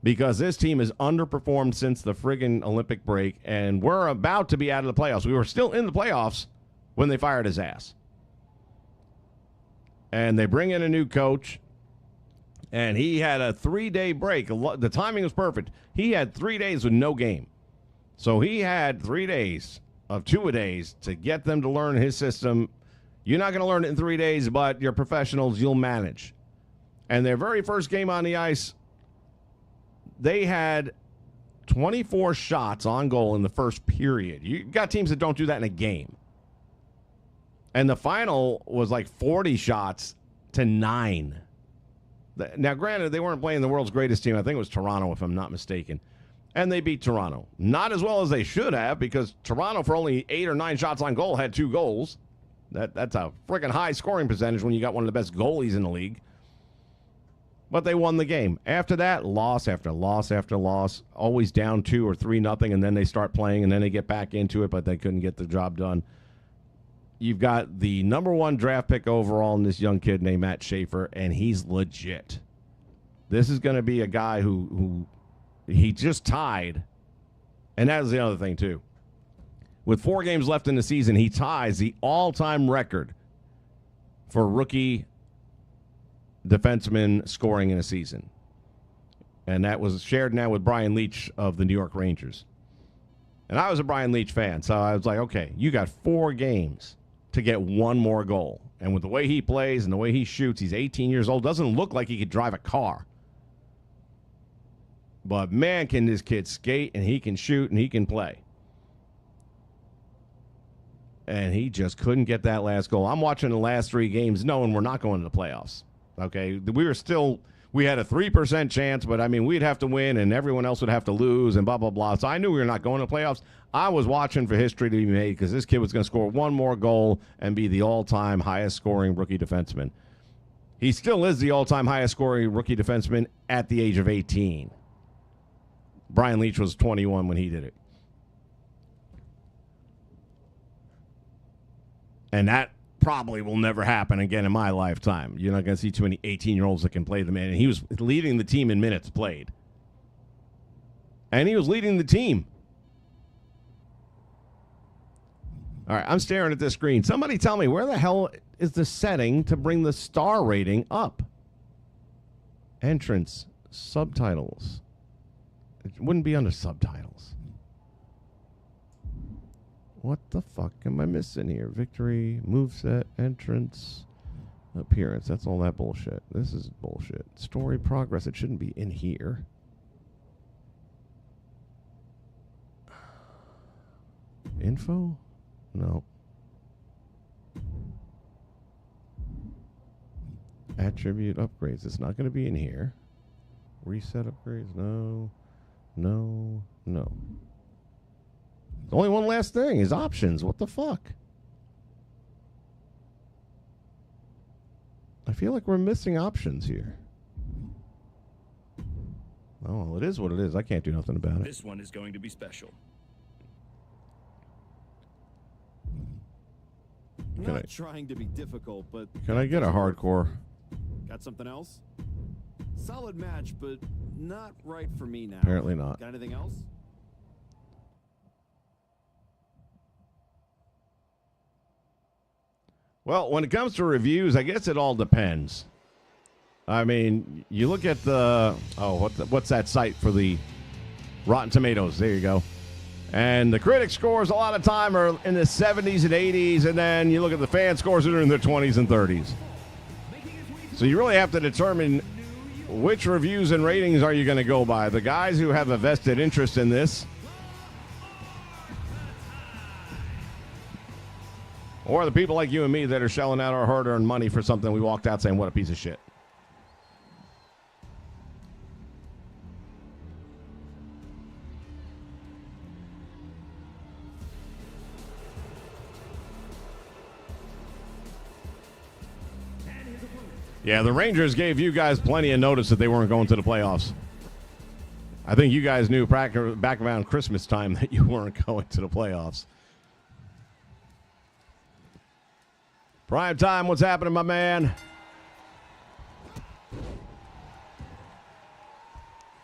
Because this team has underperformed since the friggin' Olympic break, and we're about to be out of the playoffs. We were still in the playoffs when they fired his ass. And they bring in a new coach. And he had a 3-day break. The timing was perfect. He had 3 days with no game. So he had 3 days of 2-a-days to get them to learn his system. You're not going to learn it in 3 days, but you're professionals. You'll manage. And their very first game on the ice, they had 24 shots on goal in the first period. You got teams that don't do that in a game. And the final was like 40 shots to 9. Now, granted, they weren't playing the world's greatest team. I think it was Toronto, if I'm not mistaken. And they beat Toronto. Not as well as they should have, because Toronto, for only 8 or 9 shots on goal, had 2 goals. That's a freaking high scoring percentage when you got one of the best goalies in the league. But they won the game. After that, loss after loss after loss. Always down 2 or 3-0, and then they start playing, and then they get back into it, but they couldn't get the job done. You've got the number 1 draft pick overall in this young kid named Matt Schaefer, and he's legit. This is going to be a guy who he just tied, and that is the other thing, too. With 4 games left in the season, he ties the all-time record for rookie defenseman scoring in a season. And that was shared now with Brian Leetch of the New York Rangers. And I was a Brian Leetch fan, so I was like, okay, you got 4 games to get 1 more goal. And with the way he plays and the way he shoots, he's 18 years old, doesn't look like he could drive a car. But man, can this kid skate, and he can shoot, and he can play. And he just couldn't get that last goal. I'm watching the last 3 games knowing we're not going to the playoffs. Okay, we had a 3% chance, but I mean, we'd have to win and everyone else would have to lose and blah, blah, blah. So I knew we were not going to playoffs. I was watching for history to be made because this kid was going to score 1 more goal and be the all-time highest scoring rookie defenseman. He still is the all-time highest scoring rookie defenseman at the age of 18. Brian Leetch was 21 when he did it. And that probably will never happen again in my lifetime. You're not going to see too many 18-year-olds that can play the man. And he was leading the team in minutes played. And he was leading the team. All right, I'm staring at this screen. Somebody tell me, where the hell is the setting to bring the star rating up? Entrance. Subtitles. It wouldn't be under subtitles. What the fuck am I missing here? Victory, moveset, entrance, appearance. That's all that bullshit. This is bullshit. Story progress. It shouldn't be in here. Info? No. Attribute upgrades. It's not going to be in here. Reset upgrades? No. No. No. Only one last thing is options. What the fuck? I feel like we're missing options here. Oh, well, it is what it is. I can't do nothing about it. This one is going to be special. Not trying to be difficult, but Can I get a hardcore? got something else? Solid match, but not right for me now. Apparently not. Got anything else? Well, when it comes to reviews, I guess it all depends. I mean, you look at the what's that site for the Rotten Tomatoes? There you go. And the critic scores a lot of time are in the 70s and 80s, and then you look at the fan scores that are in their 20s and 30s. So you really have to determine which reviews and ratings are you going to go by. The guys who have a vested interest in this, or the people like you and me that are shelling out our hard-earned money for something we walked out saying, what a piece of shit. Yeah, the Rangers gave you guys plenty of notice that they weren't going to the playoffs. I think you guys knew back around Christmas time that you weren't going to the playoffs. Prime time, what's happening, my man?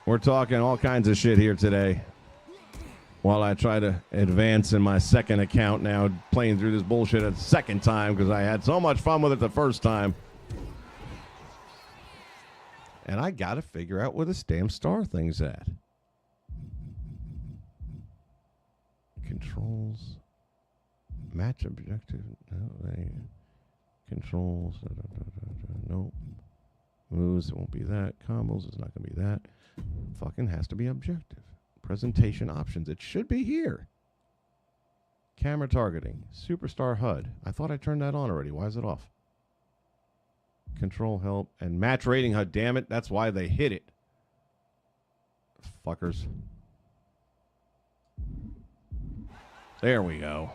We're talking all kinds of shit here today. While I try to advance in my second account now, playing through this bullshit a second time because I had so much fun with it the first time. And I got to figure out where this damn star thing's at. Controls. Match objective. No, controls. Nope. Moves. It won't be that. Combos. It's not going to be that. Fucking has to be objective. Presentation options. It should be here. Camera targeting. Superstar HUD. I thought I turned that on already. Why is it off? Control help and match rating HUD. Damn it. That's why they hit it. Fuckers. There we go.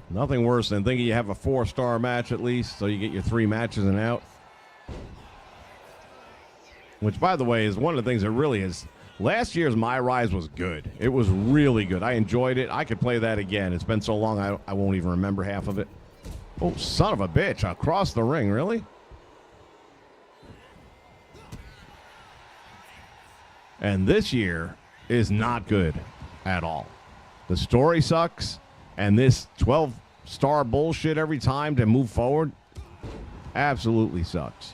Nothing worse than thinking you have a 4-star match at least, so you get your 3 matches and out. Which, by the way, is one of the things that really is. Last year's My Rise was good. It was really good. I enjoyed it. I could play that again. It's been so long I won't even remember half of it. Oh, son of a bitch. Across the ring, really? And this year is not good at all. The story sucks, and this 12-star bullshit every time to move forward absolutely sucks.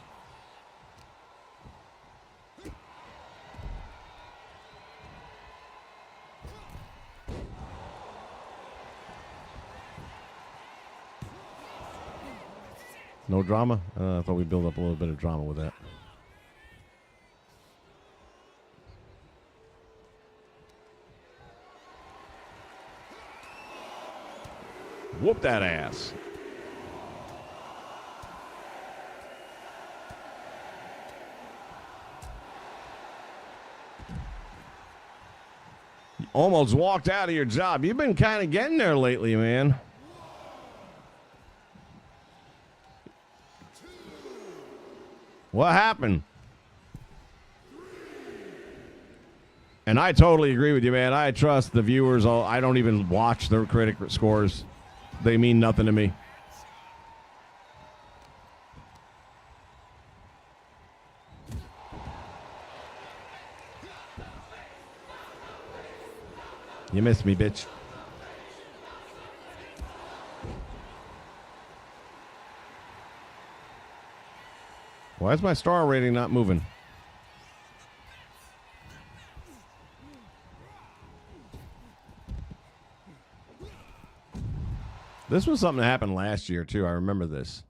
No drama? I thought we'd build up a little bit of drama with that. Whoop that ass. You almost walked out of your job. You've been kind of getting there lately, man. What happened? And I totally agree with you, man. I trust the viewers. I don't even watch their critic scores. They mean nothing to me. You missed me, bitch. Why is my star rating not moving? This was something that happened last year, too. I remember this.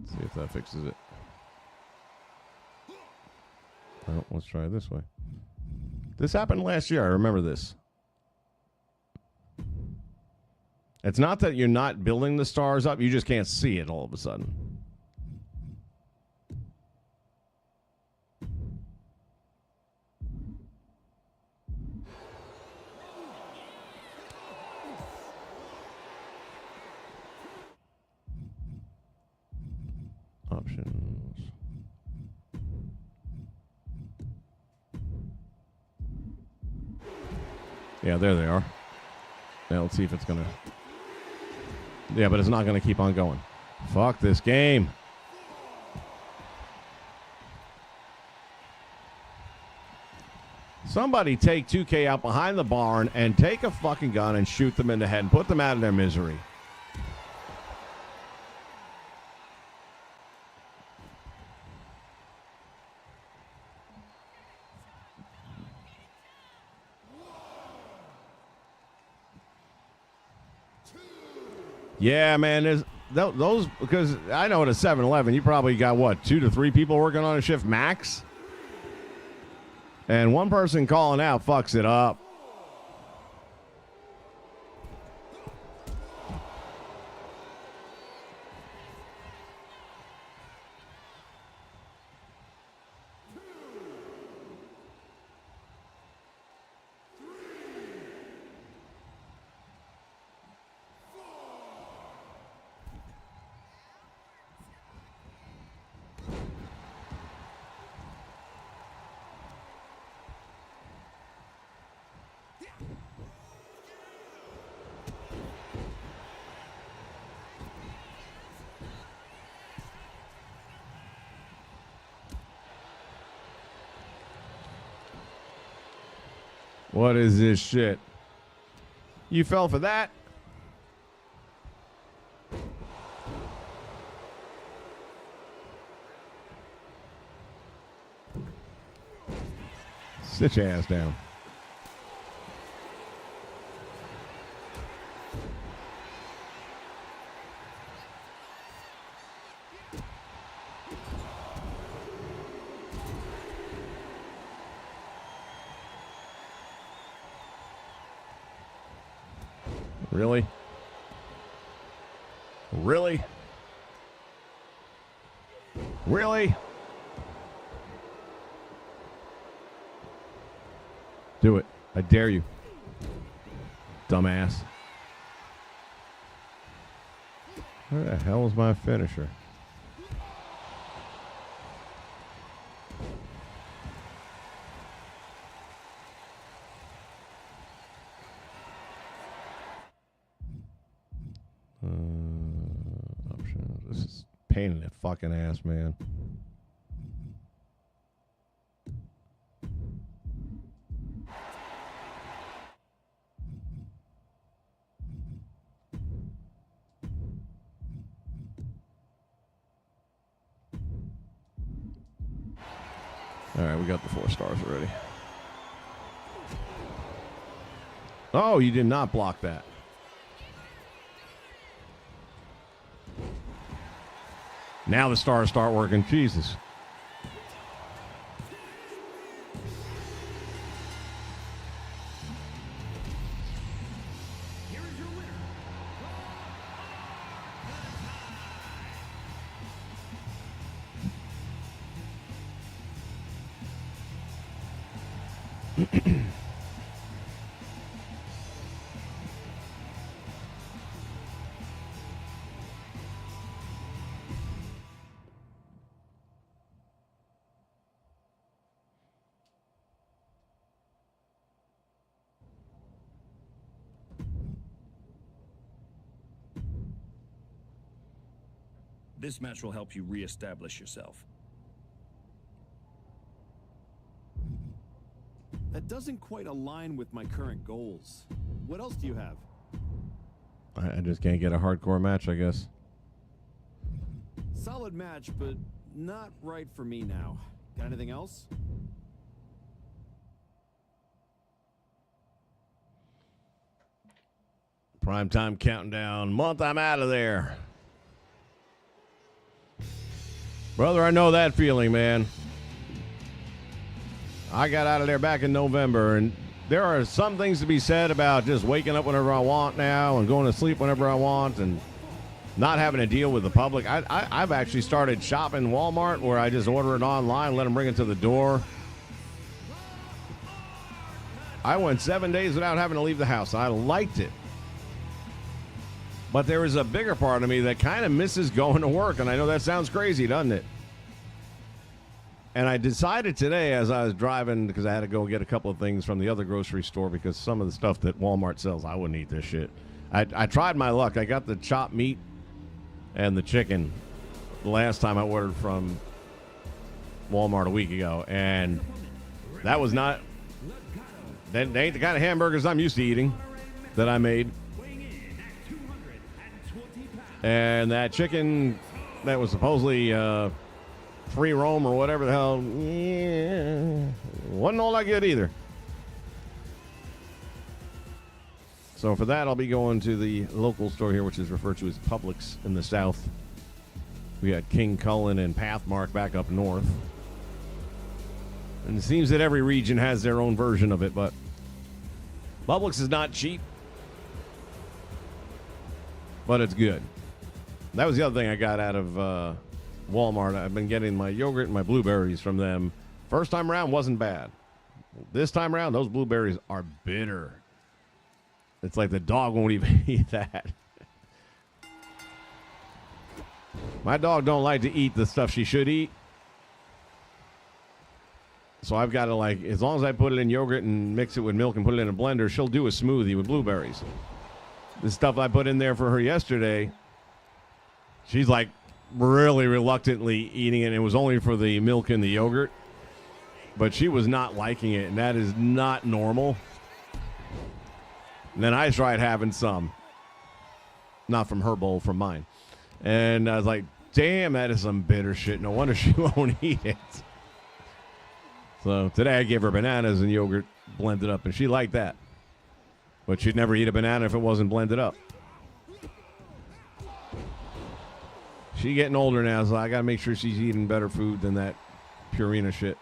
See if that fixes it. Oh, let's try it this way. This happened last year. I remember this. It's not that you're not building the stars up. You just can't see it all of a sudden. Options. Yeah, there they are. Now let's see if it's going to... Yeah, but it's not going to keep on going. Fuck this game. Somebody take 2K out behind the barn and take a fucking gun and shoot them in the head and put them out of their misery. Yeah, man, there's those, because I know at a 7-Eleven, you probably got, what, 2 to 3 people working on a shift max? And one person calling out fucks it up. What is this shit? You fell for that? Sit your ass down. Really? Really? Really? Do it. I dare you. Dumbass. Where the hell is my finisher? Options. This is pain in the fucking ass, man. All right, we got the 4 stars already. Oh, you did not block that. Now the stars start working. Jesus. This match will help you re-establish yourself. That doesn't quite align with my current goals. What else do you have? I just can't get a hardcore match, I guess. Solid match, but not right for me now. Got anything else? Primetime countdown month. I'm out of there. Brother, I know that feeling, man. I got out of there back in November, and there are some things to be said about just waking up whenever I want now and going to sleep whenever I want and not having to deal with the public. I've actually started shopping Walmart where I just order it online, let them bring it to the door. I went 7 days without having to leave the house. I liked it. But there is a bigger part of me that kind of misses going to work, and I know that sounds crazy, doesn't it? And I decided today as I was driving, because I had to go get a couple of things from the other grocery store because some of the stuff that Walmart sells, I wouldn't eat this shit. I tried my luck. I got the chopped meat and the chicken the last time I ordered from Walmart a week ago, and that was not, they ain't the kind of hamburgers I'm used to eating that I made. And that chicken that was supposedly free roam or whatever the hell, wasn't all that good either. So for that, I'll be going to the local store here, which is referred to as Publix in the south. We got King Cullen and Pathmark back up north. And it seems that every region has their own version of it, but Publix is not cheap, but it's good. That was the other thing I got out of Walmart. I've been getting my yogurt and my blueberries from them. First time around wasn't bad. This time around, those blueberries are bitter. It's like the dog won't even eat that. My dog don't like to eat the stuff she should eat. So I've got to, like, as long as I put it in yogurt and mix it with milk and put it in a blender, she'll do a smoothie with blueberries. The stuff I put in there for her yesterday, she's like really reluctantly eating it. It was only for the milk and the yogurt, but she was not liking it, and that is not normal. And then I tried having some, not from her bowl, from mine. And I was like, damn, that is some bitter shit. No wonder she won't eat it. So today I gave her bananas and yogurt blended up, and she liked that. But she'd never eat a banana if it wasn't blended up. She's getting older now, so I got to make sure she's eating better food than that Purina shit.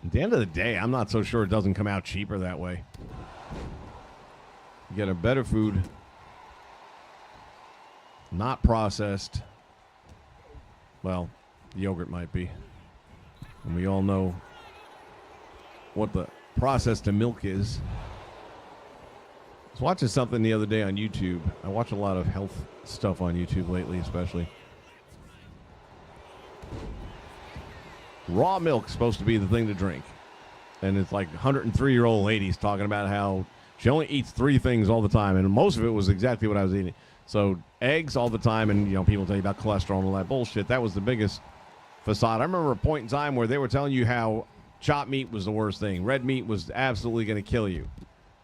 At the end of the day, I'm not so sure it doesn't come out cheaper that way. You get a better food, not processed. Well, yogurt might be. And we all know what the process to milk is. I was watching something the other day on YouTube. I watch a lot of health stuff on YouTube lately, especially. Raw milk's supposed to be the thing to drink. And it's like 103-year-old ladies talking about how she only eats 3 things all the time. And most of it was exactly what I was eating. So eggs all the time, and, you know, people tell you about cholesterol and all that bullshit. That was the biggest facade. I remember a point in time where they were telling you how chopped meat was the worst thing. Red meat was absolutely going to kill you.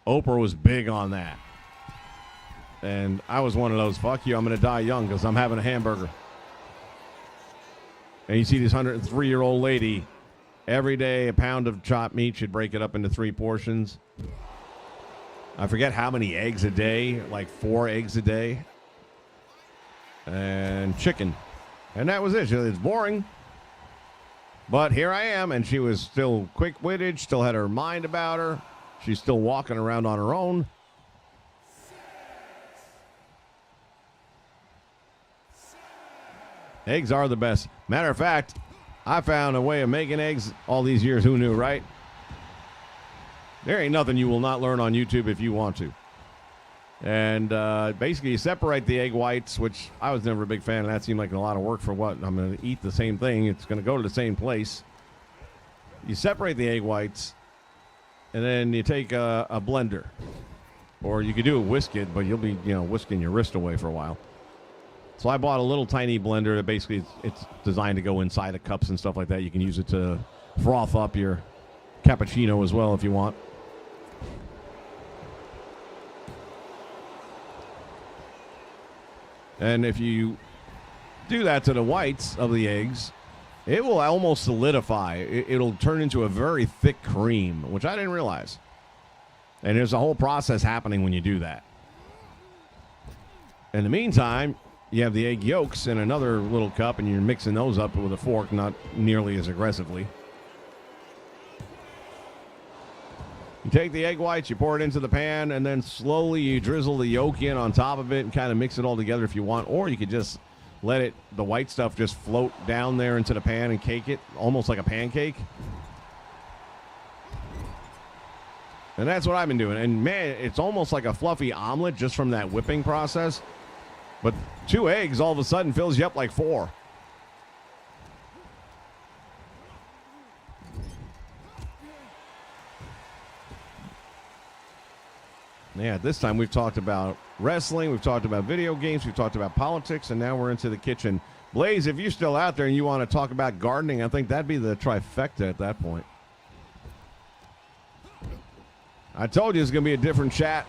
Oprah was big on that. And I was one of those, fuck you, I'm going to die young because I'm having a hamburger. And you see this 103-year-old lady, every day a pound of chopped meat, she'd break it up into 3 portions. I forget how many eggs a day, like 4 eggs a day. And chicken. And that was it. It's boring. But here I am, and she was still quick-witted, still had her mind about her. She's still walking around on her own. Eggs are the best. Matter of fact, I found a way of making eggs all these years. Who knew, right? There ain't nothing you will not learn on YouTube if you want to. And basically, you separate the egg whites, which I was never a big fan of. That seemed like a lot of work for what? I'm going to eat the same thing. It's going to go to the same place. You separate the egg whites, and then you take a blender Or you could do a whisk it, but you'll be, whisking your wrist away for a while. So I bought a little tiny blender that basically it's designed to go inside of cups and stuff like that. You can use it to froth up your cappuccino as well if you want. And if you do that to the whites of the eggs, it will almost solidify. It'll turn into a very thick cream, which I didn't realize. And there's a whole process happening when you do that. In the meantime, you have the egg yolks in another little cup, and you're mixing those up with a fork, not nearly as aggressively. You take the egg whites, you pour it into the pan, and then slowly you drizzle the yolk in on top of it and kind of mix it all together if you want. Or you could just let the white stuff just float down there into the pan and cake it, almost like a pancake. And that's what I've been doing. And, man, it's almost like a fluffy omelet just from that whipping process. But 2 eggs all of a sudden fills you up like 4. Yeah, this time we've talked about wrestling, we've talked about video games, we've talked about politics, and now we're into the kitchen. Blaze, if you're still out there and you want to talk about gardening, I think that'd be the trifecta at that point. I told you it's going to be a different chat.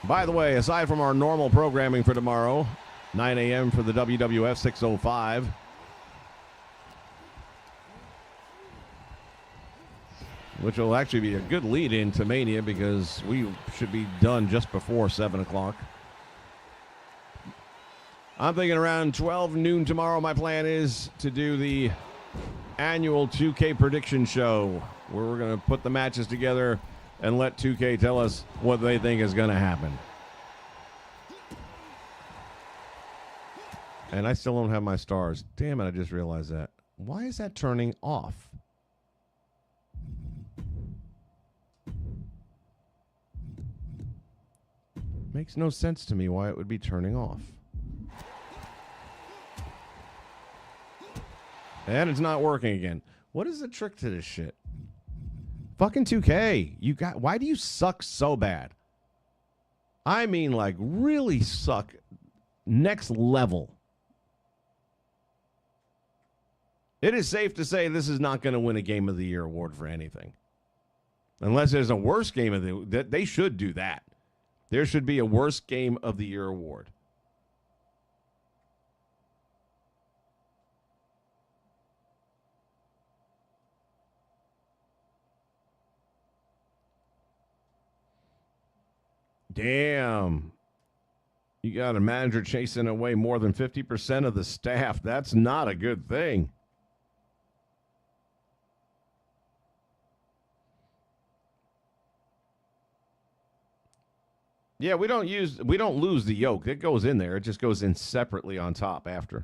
By the way, aside from our normal programming for tomorrow, 9 a.m. for the WWF 605, which will actually be a good lead-in to Mania because we should be done just before 7 o'clock. I'm thinking around 12 noon tomorrow. My plan is to do the annual 2K prediction show where we're going to put the matches together and let 2K tell us what they think is going to happen. And I still don't have my stars. Damn it, I just realized that. Why is that turning off? Makes no sense to me why it would be turning off. And it's not working again. What is the trick to this shit? Fucking 2K. Why do you suck so bad? I mean, like, really suck. Next level. It is safe to say this is not going to win a Game of the Year award for anything. Unless there's a worst game of the year. They should do that. There should be a worst Game of the Year award. Damn. You got a manager chasing away more than 50% of the staff. That's not a good thing. Yeah, we don't lose the yolk. It goes in there. It just goes in separately on top after.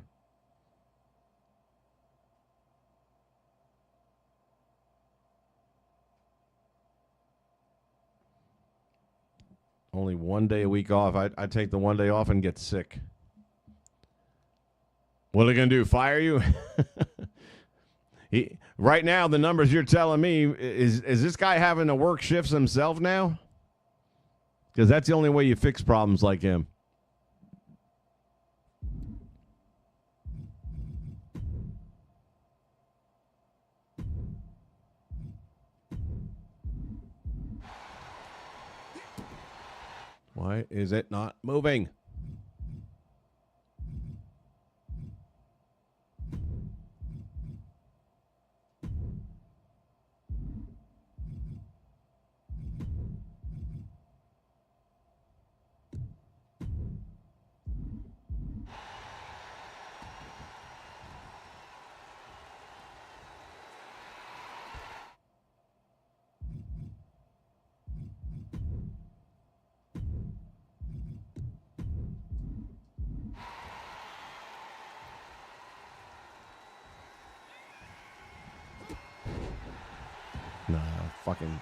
Only 1 day a week off. I take the 1 day off and get sick. What are they going to do? Fire you? Right now, the numbers you're telling me, is this guy having to work shifts himself now? Because that's the only way you fix problems like him. Why is it not moving? Nah, fucking.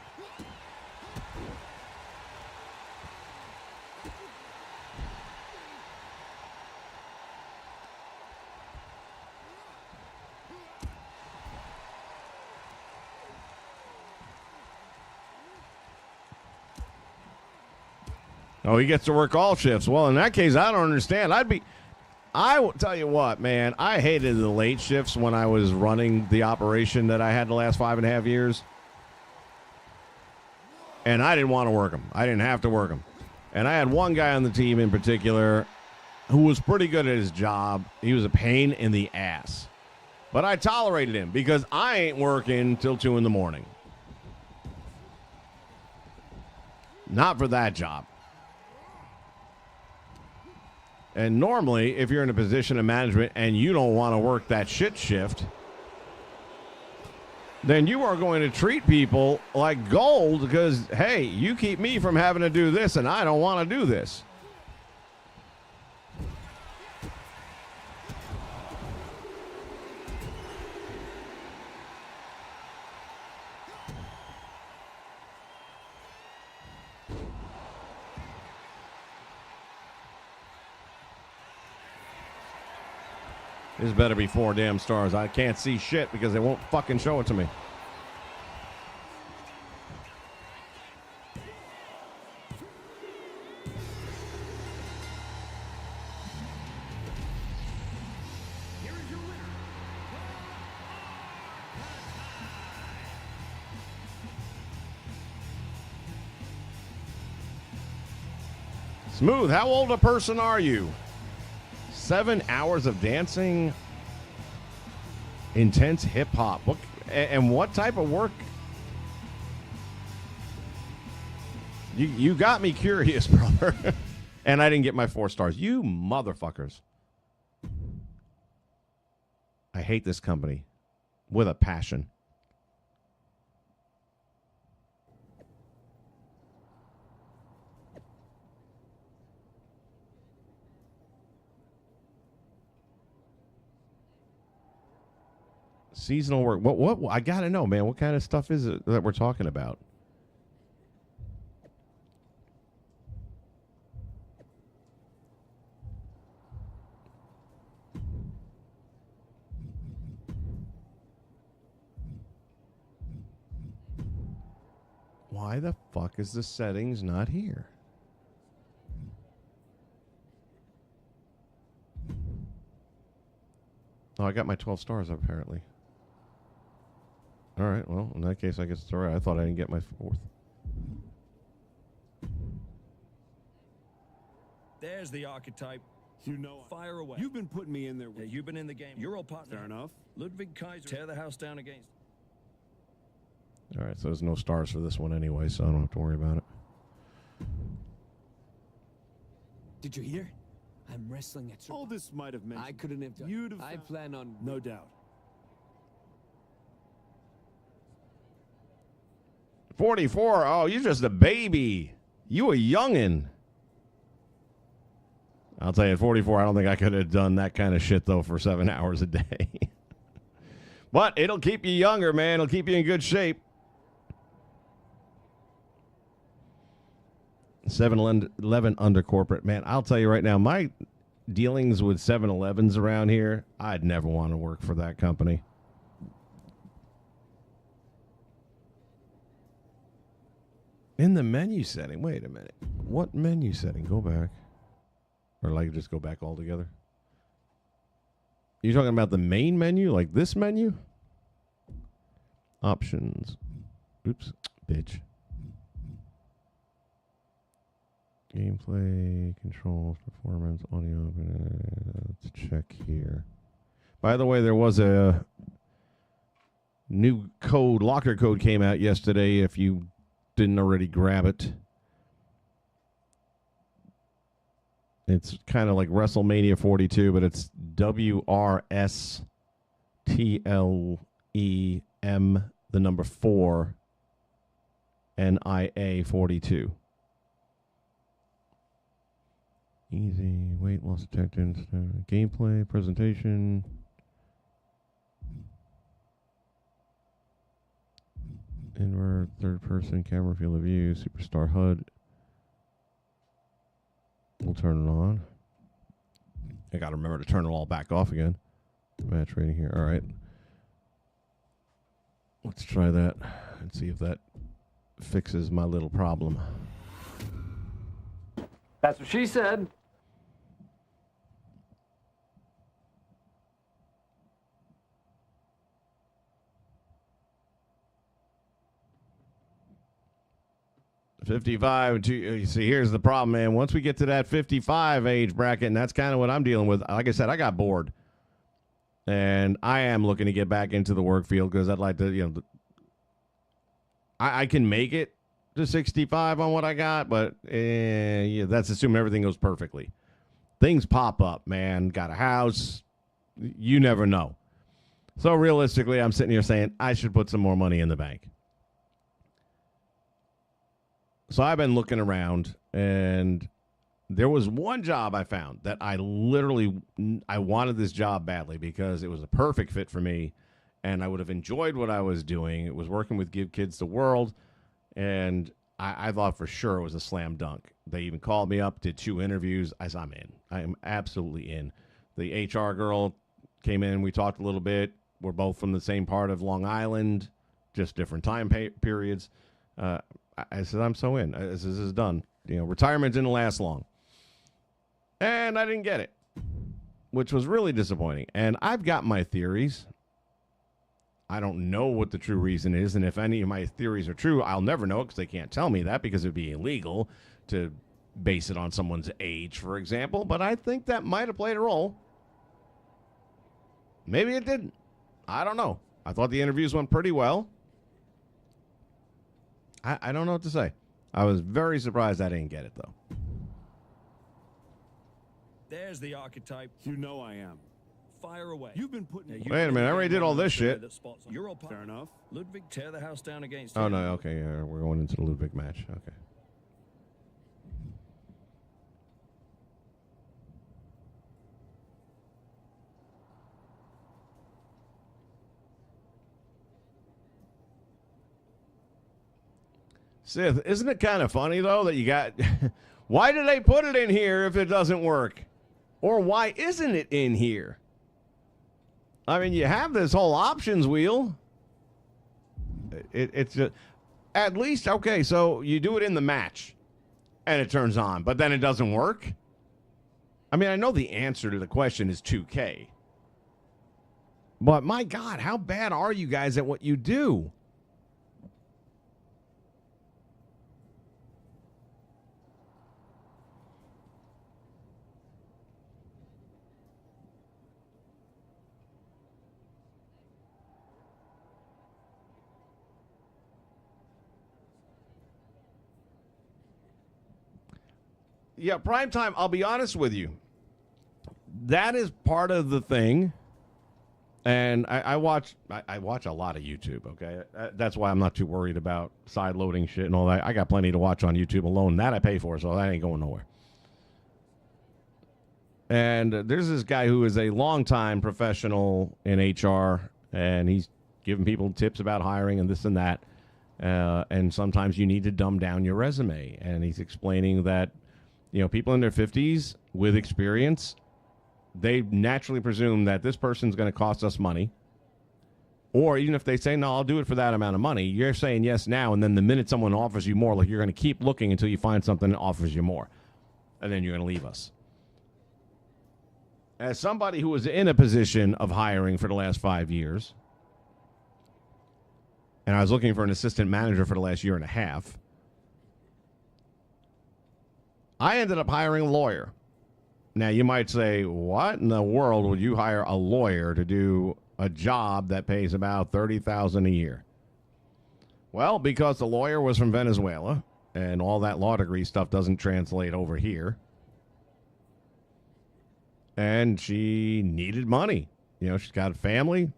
Oh, he gets to work all shifts. Well, in that case, I don't understand. I will tell you what, man. I hated the late shifts when I was running the operation that I had the last 5.5 years. And I didn't want to work them. I didn't have to work them. And I had one guy on the team in particular who was pretty good at his job. He was a pain in the ass. But I tolerated him because I ain't working till 2 in the morning. Not for that job. And normally, if you're in a position of management and you don't want to work that shit shift, then you are going to treat people like gold because, hey, you keep me from having to do this and I don't want to do this. This better be 4 damn stars. I can't see shit because they won't fucking show it to me. Smooth, how old a person are you? 7 hours of dancing, intense hip hop. And what type of work? You got me curious, brother. And I didn't get my 4 stars. You motherfuckers. I hate this company with a passion. Seasonal work. What I gotta know, man. What kind of stuff is it that we're talking about? Why the fuck is the settings not here? Oh, I got my 12 stars apparently. All right, well, in that case, I guess it's all right. I thought I didn't get my 4th. There's the archetype. You know, Fire away. you've been putting me in there. Yeah, you've been in the game. You're all partner. Fair enough. Ludwig Kaiser. Tear the house down against. All right, so there's no stars for this one anyway, so I don't have to worry about it. Did you hear? I'm wrestling at All this might have mentioned. I couldn't have done. You'd have I found- plan on. No doubt. 44. Oh, you're just a baby. You a youngin'. I'll tell you, at 44, I don't think I could have done that kind of shit, though, for 7 hours a day. But it'll keep you younger, man. It'll keep you in good shape. 7-Eleven under corporate. Man, I'll tell you right now, my dealings with 7-Elevens around here, I'd never want to work for that company. In the menu setting. Wait a minute. What menu setting? Go back. Or like just go back altogether. You talking about the main menu? Like this menu? Options. Oops. Bitch. Gameplay, controls, performance, audio. Let's check here. By the way, there was a new code, locker code came out yesterday. If you didn't already grab it. It's kind of like WrestleMania 42, but it's WRSTLEM, the number 4, NIA 42. Easy, weight loss detected, gameplay, presentation. Invert, third person, camera field of view, superstar HUD. We'll turn it on. I got to remember to turn it all back off again. Match rating here. All right. Let's try that and see if that fixes my little problem. That's what she said. $55. You see, here's the problem, man. Once we get to that 55 age bracket, and that's kind of what I'm dealing with. Like I said, I got bored. And I am looking to get back into the work field because I'd like to, I can make it to 65 on what I got, but yeah, that's assuming everything goes perfectly. Things pop up, man. Got a house. You never know. So realistically, I'm sitting here saying I should put some more money in the bank. So I've been looking around, and there was one job I found that I wanted this job badly because it was a perfect fit for me, and I would have enjoyed what I was doing. It was working with Give Kids the World, and I thought for sure it was a slam dunk. They even called me up, did 2 interviews. I said, I'm in. I am absolutely in. The HR girl came in. We talked a little bit. We're both from the same part of Long Island, just different time periods. I said, I'm so in. This is done. Retirement didn't last long. And I didn't get it, which was really disappointing. And I've got my theories. I don't know what the true reason is. And if any of my theories are true, I'll never know it because they can't tell me that because it would be illegal to base it on someone's age, for example. But I think that might have played a role. Maybe it didn't. I don't know. I thought the interviews went pretty well. I don't know what to say. I was very surprised I didn't get it, though. There's the archetype. You know I am. Fire away. You've been putting... Wait a minute. I already did all this shit. You're all Fair enough. Ludwig, tear the house down against Oh, him. no. Okay. Yeah, we're going into the Ludwig match. Okay. Sith, isn't it kind of funny, though, that you got... Why did they put it in here if it doesn't work? Or why isn't it in here? I mean, you have this whole options wheel. It's just... At least, okay, so you do it in the match, and it turns on, but then it doesn't work? I mean, I know the answer to the question is 2K. But, my God, how bad are you guys at what you do? Yeah, primetime, I'll be honest with you. That is part of the thing. And I watch a lot of YouTube, okay? That's why I'm not too worried about side-loading shit and all that. I got plenty to watch on YouTube alone. That I pay for, so that ain't going nowhere. And there's this guy who is a longtime professional in HR, and he's giving people tips about hiring and this and that. And sometimes you need to dumb down your resume. And he's explaining that people in their 50s with experience, they naturally presume that this person's going to cost us money. Or even if they say, no, I'll do it for that amount of money, you're saying yes now, and then the minute someone offers you more, like you're going to keep looking until you find something that offers you more. And then you're going to leave us. As somebody who was in a position of hiring for the last 5 years, and I was looking for an assistant manager for the last year and a half, I ended up hiring a lawyer. Now, you might say, what in the world would you hire a lawyer to do a job that pays about $30,000 a year? Well, because the lawyer was from Venezuela, and all that law degree stuff doesn't translate over here. And she needed money. She's got a family.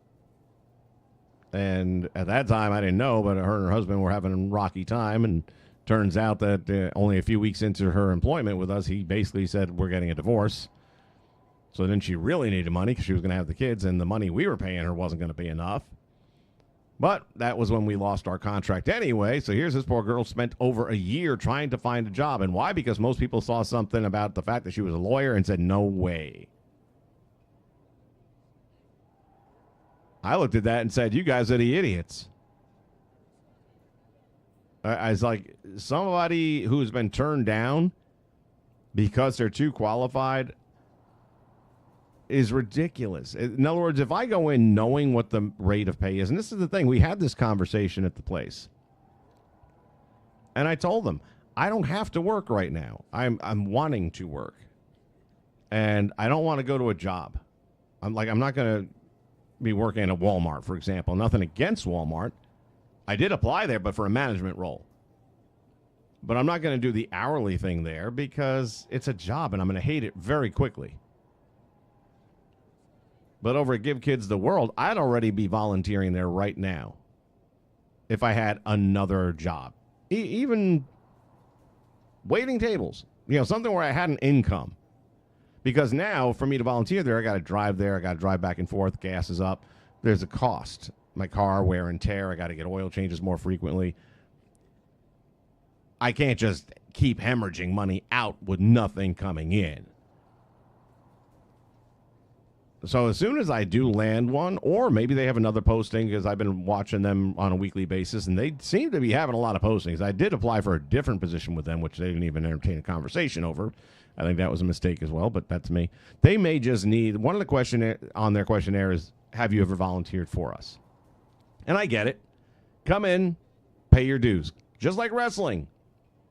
And at that time, I didn't know, but her and her husband were having a rocky time, and turns out that only a few weeks into her employment with us, he basically said, we're getting a divorce. So then she really needed money because she was going to have the kids, and the money we were paying her wasn't going to be enough. But that was when we lost our contract anyway. So here's this poor girl spent over a year trying to find a job. And why? Because most people saw something about the fact that she was a lawyer and said, no way. I looked at that and said, you guys are the idiots. I was like, somebody who's been turned down because they're too qualified is ridiculous. In other words, if I go in knowing what the rate of pay is, and this is the thing, we had this conversation at the place, and I told them, I don't have to work right now. I'm wanting to work, and I don't want to go to a job. I'm not going to be working at Walmart, for example. Nothing against Walmart. I did apply there, but for a management role. But I'm not going to do the hourly thing there because it's a job, and I'm going to hate it very quickly. But over at Give Kids the World, I'd already be volunteering there right now if I had another job. Even waiting tables, something where I had an income. Because now, for me to volunteer there, I got to drive there. I got to drive back and forth. Gas is up. There's a cost. My car, wear and tear. I got to get oil changes more frequently. I can't just keep hemorrhaging money out with nothing coming in. So as soon as I do land one, or maybe they have another posting, because I've been watching them on a weekly basis, and they seem to be having a lot of postings. I did apply for a different position with them, which they didn't even entertain a conversation over. I think that was a mistake as well, but that's me. They may just need, one of the question on their questionnaire is, have you ever volunteered for us? And I get it. Come in, pay your dues. Just like wrestling.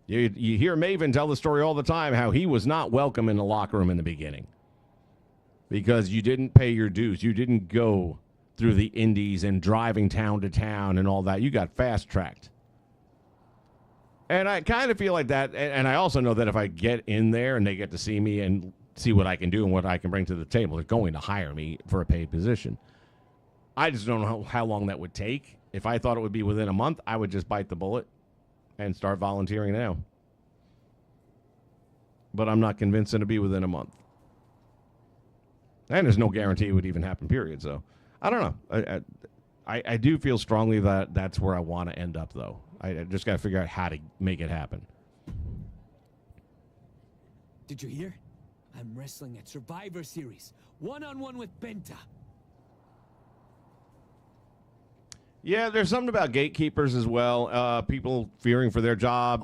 You hear Maven tell the story all the time, how he was not welcome in the locker room in the beginning. Because you didn't pay your dues. You didn't go through the indies and driving town to town and all that. You got fast-tracked. And I kind of feel like that. And I also know that if I get in there and they get to see me and see what I can do and what I can bring to the table, they're going to hire me for a paid position. I just don't know how long that would take. If I thought it would be within a month, I would just bite the bullet and start volunteering now. But I'm not convinced it'll be within a month. And there's no guarantee it would even happen, period. So, I don't know. I do feel strongly that that's where I want to end up, though. I just got to figure out how to make it happen. Did you hear? I'm wrestling at Survivor Series. One-on-one with Benta. Yeah, there's something about gatekeepers as well. People fearing for their job.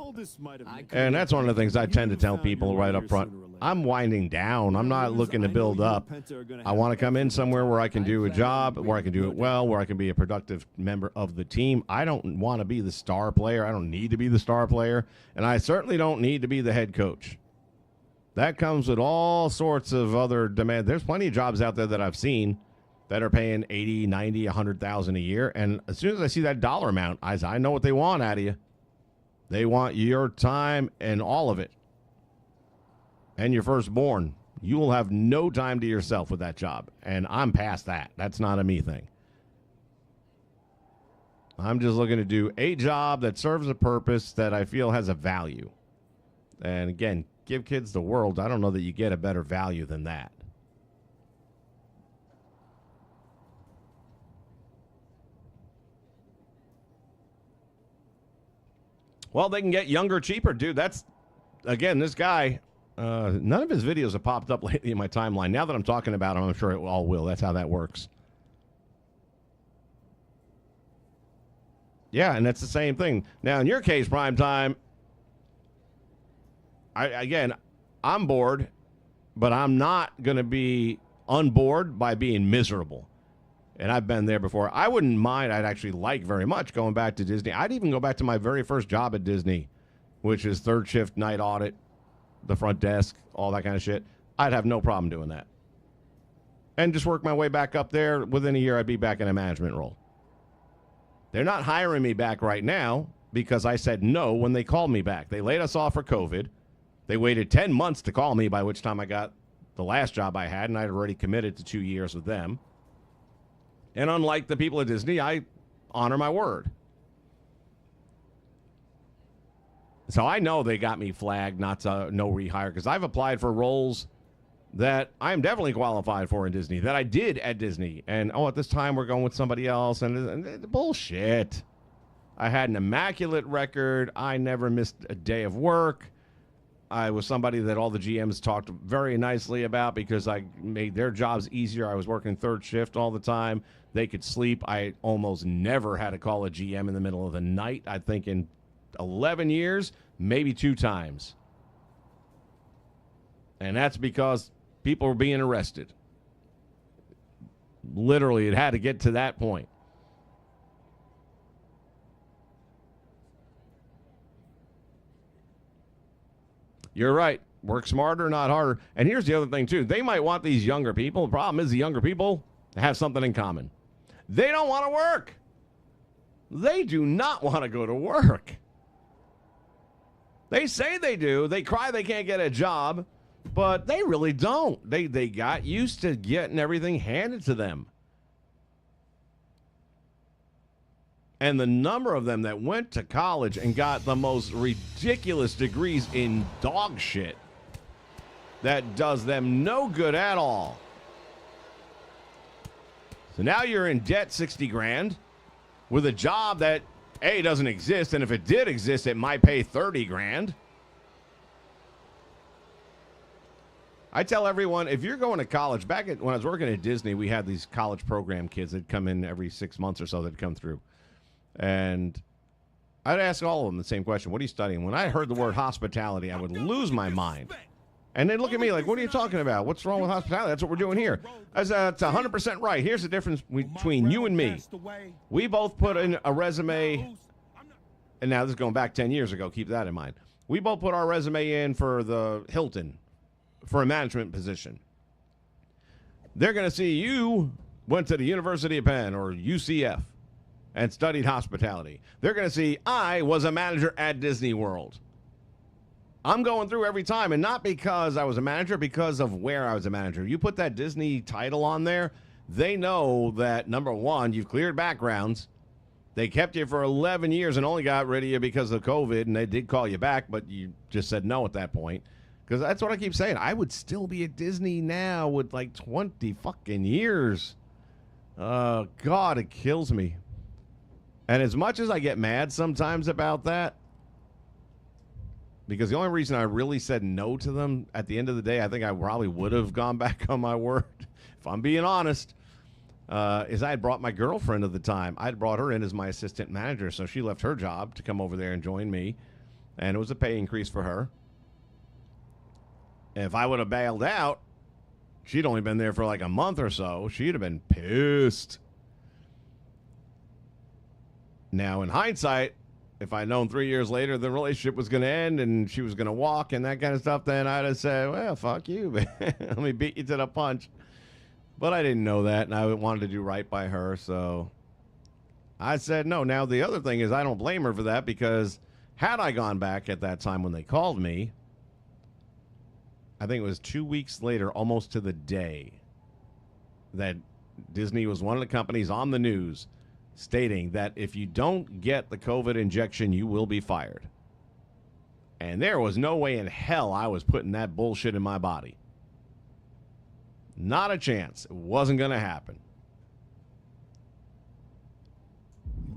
And that's one of the things I tend to tell people right up front. I'm winding down. I'm not looking to build up. I want to come in somewhere where I can do a job, where I can do it well, where I can be a productive member of the team. I don't want to be the star player. I don't need to be the star player. And I certainly don't need to be the head coach. That comes with all sorts of other demands. There's plenty of jobs out there that I've seen that are paying 80, 90, 100,000 a year. And as soon as I see that dollar amount, I know what they want out of you. They want your time and all of it. And your firstborn. You will have no time to yourself with that job. And I'm past that. That's not a me thing. I'm just looking to do a job that serves a purpose that I feel has a value. And again, Give Kids the World. I don't know that you get a better value than that. Well, they can get younger cheaper, dude. That's, again, this guy, none of his videos have popped up lately in my timeline. Now that I'm talking about him, I'm sure it all will. That's how that works. Yeah, and that's the same thing. Now, in your case, Prime Time, I'm bored, but I'm not going to be unbored by being miserable. And I've been there before. I wouldn't mind. I'd actually like very much going back to Disney. I'd even go back to my very first job at Disney, which is third shift night audit, the front desk, all that kind of shit. I'd have no problem doing that. And just work my way back up there. Within a year, I'd be back in a management role. They're not hiring me back right now because I said no when they called me back. They laid us off for COVID. They waited 10 months to call me, by which time I got the last job I had, and I'd already committed to 2 years with them. And unlike the people at Disney, I honor my word. So I know they got me flagged, no rehire, because I've applied for roles that I'm definitely qualified for in Disney, that I did at Disney. And, at this time we're going with somebody else. And bullshit. I had an immaculate record. I never missed a day of work. I was somebody that all the GMs talked very nicely about because I made their jobs easier. I was working third shift all the time. They could sleep. I almost never had to call a GM in the middle of the night. I think in 11 years, maybe 2 times. And that's because people were being arrested. Literally, it had to get to that point. You're right. Work smarter, not harder. And here's the other thing, too. They might want these younger people. The problem is the younger people have something in common. They don't want to work. They do not want to go to work. They say they do. They cry they can't get a job, but they really don't. They got used to getting everything handed to them. And the number of them that went to college and got the most ridiculous degrees in dog shit that does them no good at all. So now you're in debt 60 grand with a job that A, doesn't exist, and if it did exist, it might pay 30 grand. I tell everyone, if you're going to college, when I was working at Disney, we had these college program kids that come in every 6 months or so that come through. And I'd ask all of them the same question. What are you studying? When I heard the word hospitality, I would lose my mind. And they'd look at me like, what are you talking about? What's wrong with hospitality? That's what we're doing here. I said, it's 100% right. Here's the difference between you and me. We both put in a resume, and now this is going back 10 years ago. Keep that in mind. We both put our resume in for the Hilton for a management position. They're going to see you went to the University of Penn or UCF and studied hospitality. They're going to see I was a manager at Disney World. I'm going through every time, and not because I was a manager, because of where I was a manager. You put that Disney title on there, they know that, number one, you've cleared backgrounds. They kept you for 11 years and only got rid of you because of COVID, and they did call you back, but you just said no at that point. Because that's what I keep saying. I would still be at Disney now with like 20 fucking years. God, it kills me. And as much as I get mad sometimes about that, because the only reason I really said no to them at the end of the day, I think I probably would have gone back on my word, if I'm being honest, is I had brought my girlfriend at the time. I had brought her in as my assistant manager, so she left her job to come over there and join me, and it was a pay increase for her. And if I would have bailed out, she'd only been there for like a month or so. She'd have been pissed. Now, in hindsight, if I'd known 3 years later the relationship was going to end and she was going to walk and that kind of stuff, then I'd have said, well, fuck you, man. Let me beat you to the punch. But I didn't know that, and I wanted to do right by her, so I said no. Now, the other thing is I don't blame her for that, because had I gone back at that time when they called me, I think it was 2 weeks later, almost to the day, that Disney was one of the companies on the news stating that if you don't get the COVID injection, you will be fired. And there was no way in hell I was putting that bullshit in my body. Not a chance. It wasn't going to happen.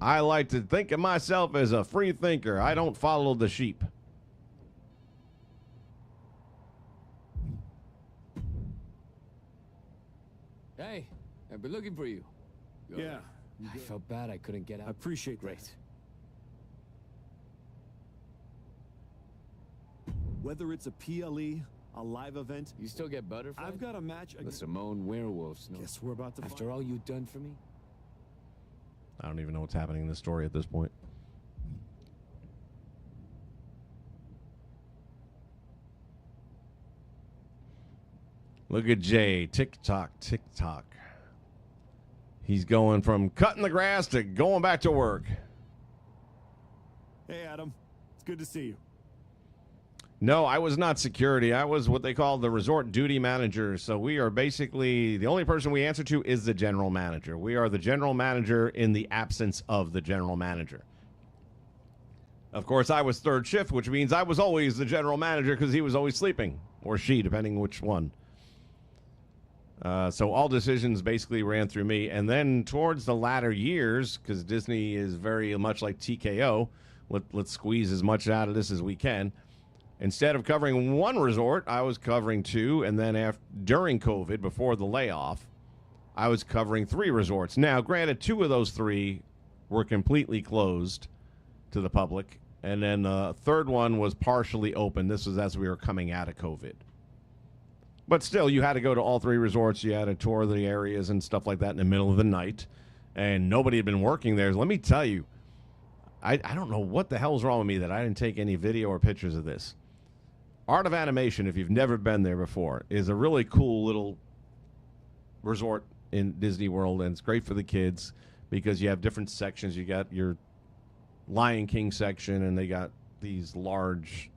I like to think of myself as a free thinker. I don't follow the sheep. Hey, I've been looking for you. Good. Yeah. I felt bad I couldn't get out. I appreciate that. Great. Whether it's a PLE, a live event, You still get butterfly? I've got a match The against... Simone werewolves. No. Guess we're about to After all you've done for me? I don't even know what's happening in this story at this point. Look at Jay. Tick-tock, tick-tock. He's going from cutting the grass to going back to work. Hey, Adam. It's good to see you. No, I was not security. I was what they call the resort duty manager. So we are basically, the only person we answer to is the general manager. We are the general manager in the absence of the general manager. Of course, I was third shift, which means I was always the general manager because he was always sleeping, or she, depending which one. So all decisions basically ran through me. And then towards the latter years, because Disney is very much like TKO, let's squeeze as much out of this as we can. Instead of covering one resort, I was covering two. And then during COVID, before the layoff, I was covering 3 resorts. Now, granted, 2 of those 3 were completely closed to the public. And then the third one was partially open. This was as we were coming out of COVID. But still, you had to go to all 3 resorts. You had to tour the areas and stuff like that in the middle of the night. And nobody had been working there. Let me tell you, I don't know what the hell's wrong with me that I didn't take any video or pictures of this. Art of Animation, if you've never been there before, is a really cool little resort in Disney World, and it's great for the kids because you have different sections. You got your Lion King section, and they got these large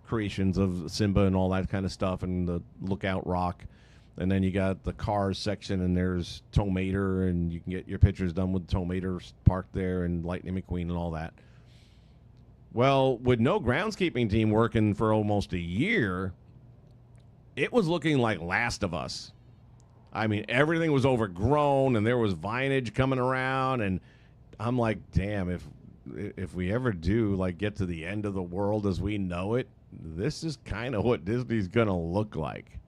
creations of Simba and all that kind of stuff, and the Lookout Rock. And then you got the Cars section, and there's Tomater, and you can get your pictures done with Tomater parked there, and Lightning McQueen and all that. Well, with no groundskeeping team working for almost a year, it was looking like Last of Us. I mean, everything was overgrown, and there was vinage coming around, and I'm like, damn, if we ever do like get to the end of the world as we know it, this is kind of what Disney's gonna look like.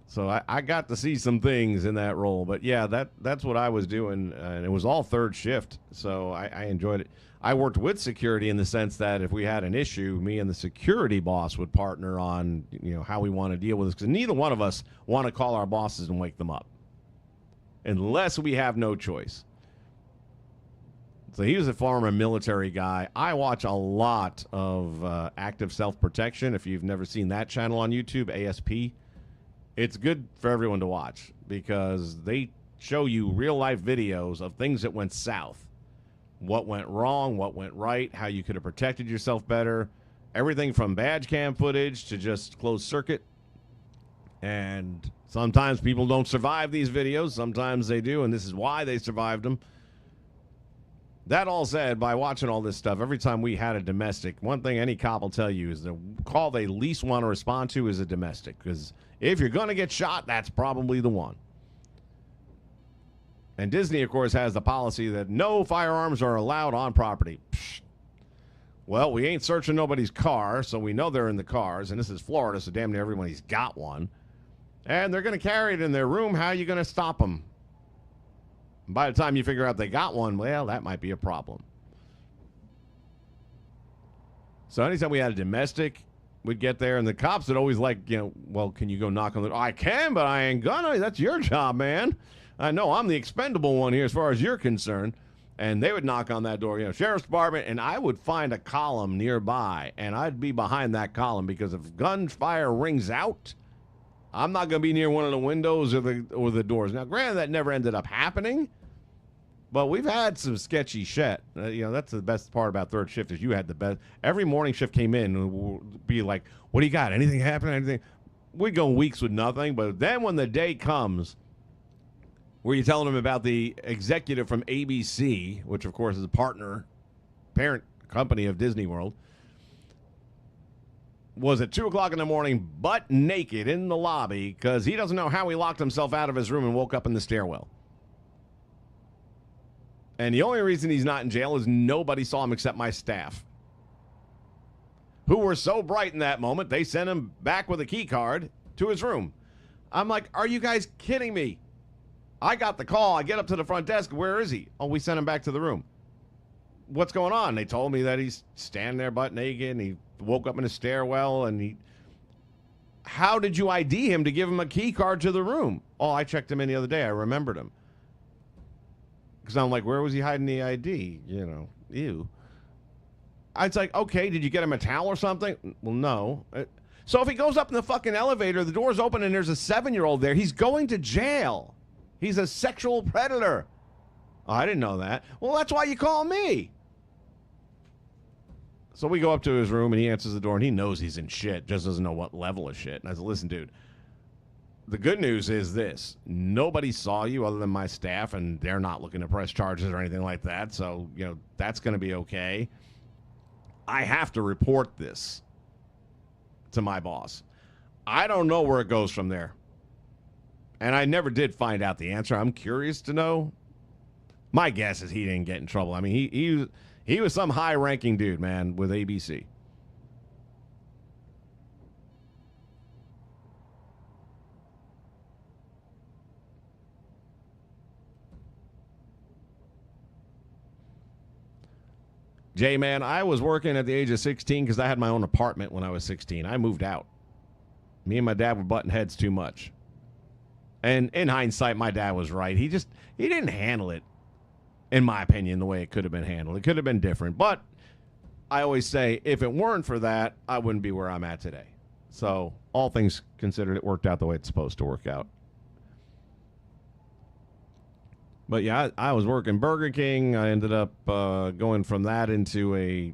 So I got to see some things in that role. But, yeah, that's what I was doing, and it was all third shift, so I enjoyed it. I worked with security in the sense that if we had an issue, me and the security boss would partner on, how we want to deal with this, because neither one of us want to call our bosses and wake them up unless we have no choice. So he was a former military guy. I watch a lot of active self-protection. If you've never seen that channel on YouTube, ASP, it's good for everyone to watch because they show you real-life videos of things that went south, what went wrong, what went right, how you could have protected yourself better, everything from badge cam footage to just closed circuit. And sometimes people don't survive these videos. Sometimes they do, and this is why they survived them. That all said, by watching all this stuff, every time we had a domestic, one thing any cop will tell you is the call they least want to respond to is a domestic. Because if you're going to get shot, that's probably the one. And Disney, of course, has the policy that no firearms are allowed on property. Psh. Well, we ain't searching nobody's car, so we know they're in the cars. And this is Florida, so damn near everybody's got one. And they're going to carry it in their room. How are you going to stop them? By the time you figure out they got one, well, that might be a problem. So anytime we had a domestic, we'd get there, and the cops would always like, well, can you go knock on the door? I can, but I ain't gonna. That's your job, man. I know I'm the expendable one here as far as you're concerned. And they would knock on that door, Sheriff's Department, and I would find a column nearby, and I'd be behind that column because if gunfire rings out, I'm not going to be near one of the windows or the doors. Now, granted, that never ended up happening, but we've had some sketchy shit. That's the best part about third shift is you had the best. Every morning shift came in and would be like, what do you got? Anything happen? Anything? We'd go weeks with nothing, but then when the day comes where you're telling them about the executive from ABC, which, of course, is a parent company of Disney World, was at 2 o'clock in the morning butt naked in the lobby because he doesn't know how he locked himself out of his room and woke up in the stairwell. And the only reason he's not in jail is nobody saw him except my staff, who were so bright in that moment, they sent him back with a key card to his room. I'm like, are you guys kidding me? I got the call. I get up to the front desk. Where is he? Oh, we sent him back to the room. What's going on? They told me that he's standing there butt naked, and he woke up in a stairwell, and how did you ID him to give him a key card to the room? Oh, I checked him in the other day. I remembered him. Because I'm like, where was he hiding the ID? Ew. It's like, okay, did you get him a towel or something? Well, no. So if he goes up in the fucking elevator, the door's open, and there's a 7-year-old there, he's going to jail. He's a sexual predator. Oh, I didn't know that. Well, that's why you call me. So we go up to his room, and he answers the door, and he knows he's in shit, just doesn't know what level of shit. And I said, listen, dude, the good news is this. Nobody saw you other than my staff, and they're not looking to press charges or anything like that, so, that's going to be okay. I have to report this to my boss. I don't know where it goes from there. And I never did find out the answer. I'm curious to know. My guess is he didn't get in trouble. I mean, he was some high-ranking dude, man, with ABC. Jay, man, I was working at the age of 16 because I had my own apartment when I was 16. I moved out. Me and my dad were butting heads too much. And in hindsight, my dad was right. He didn't handle it, in my opinion, the way it could have been handled. It could have been different. But I always say, if it weren't for that, I wouldn't be where I'm at today. So all things considered, it worked out the way it's supposed to work out. But yeah, I was working Burger King. I ended up going from that into a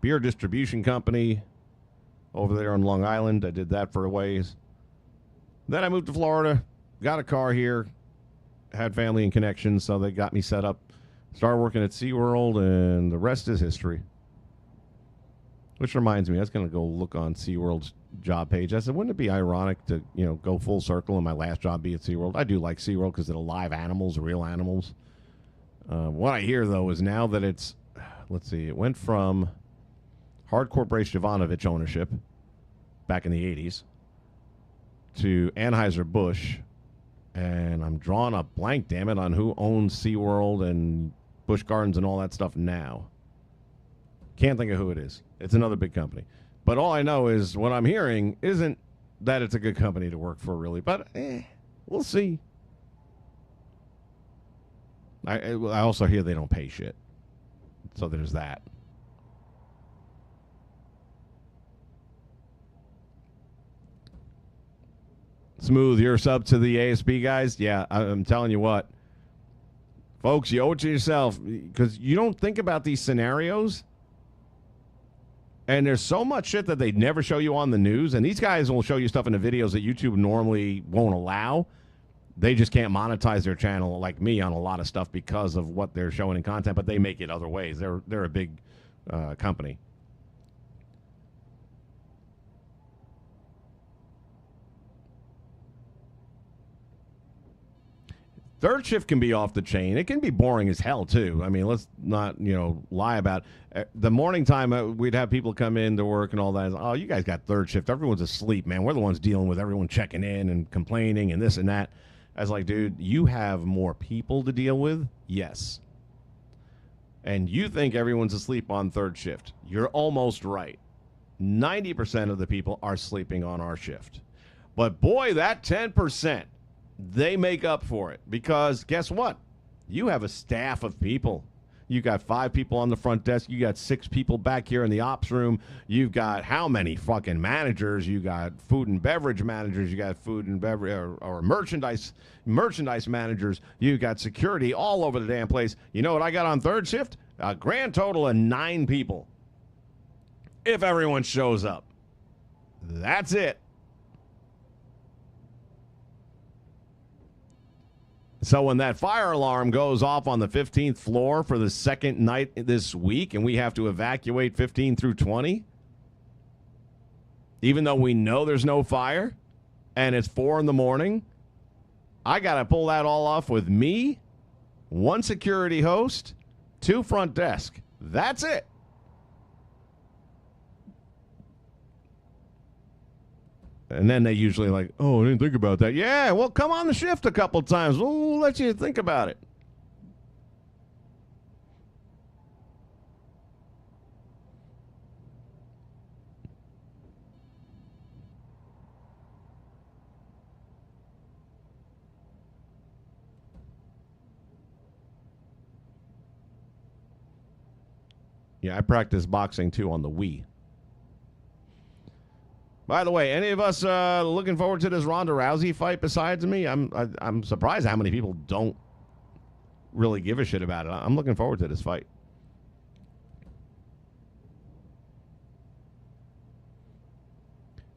beer distribution company over there on Long Island. I did that for a ways. Then I moved to Florida, got a car here, had family and connections, so they got me set up. Started working at SeaWorld, and the rest is history. Which reminds me, I was going to go look on SeaWorld's job page. I said, wouldn't it be ironic to, go full circle and my last job be at SeaWorld? I do like SeaWorld because they're live animals, real animals. What I hear, though, is now that it's, let's see, it went from hardcore Brace Jovanovich ownership back in the 80s to Anheuser-Busch, and I'm drawing a blank, damn it, on who owns SeaWorld and Busch Gardens and all that stuff now. Can't think of who it is. It's another big company. But all I know is what I'm hearing isn't that it's a good company to work for, really. But we'll see. I also hear they don't pay shit. So there's that. Smooth, you're sub to the ASB guys? Yeah, I'm telling you what. Folks, you owe it to yourself because you don't think about these scenarios. And there's so much shit that they never show you on the news. And these guys will show you stuff in the videos that YouTube normally won't allow. They just can't monetize their channel like me on a lot of stuff because of what they're showing in content. But they make it other ways. They're a big company. Third shift can be off the chain. It can be boring as hell, too. I mean, let's not, lie about it. The morning time, we'd have people come in to work and all that. Oh, you guys got third shift. Everyone's asleep, man. We're the ones dealing with everyone checking in and complaining and this and that. I was like, dude, you have more people to deal with? Yes. And you think everyone's asleep on third shift. You're almost right. 90% of the people are sleeping on our shift. But boy, that 10%. They make up for it because guess what? You have a staff of people. You got 5 people on the front desk. You got 6 people back here in the ops room. You've got how many fucking managers? You got food and beverage managers. You got food and beverage or merchandise managers. You got security all over the damn place. You know what I got on third shift? A grand total of 9 people. If everyone shows up. That's it. So when that fire alarm goes off on the 15th floor for the second night this week and we have to evacuate 15 through 20, even though we know there's no fire and it's 4 in the morning, I got to pull that all off with me, 1 security host, 2 front desk. That's it. And then they usually like, oh, I didn't think about that. Yeah, well, come on the shift a couple times. We'll let you think about it. Yeah, I practice boxing, too, on the Wii. By the way, any of us looking forward to this Ronda Rousey fight besides me? I'm surprised how many people don't really give a shit about it. I'm looking forward to this fight.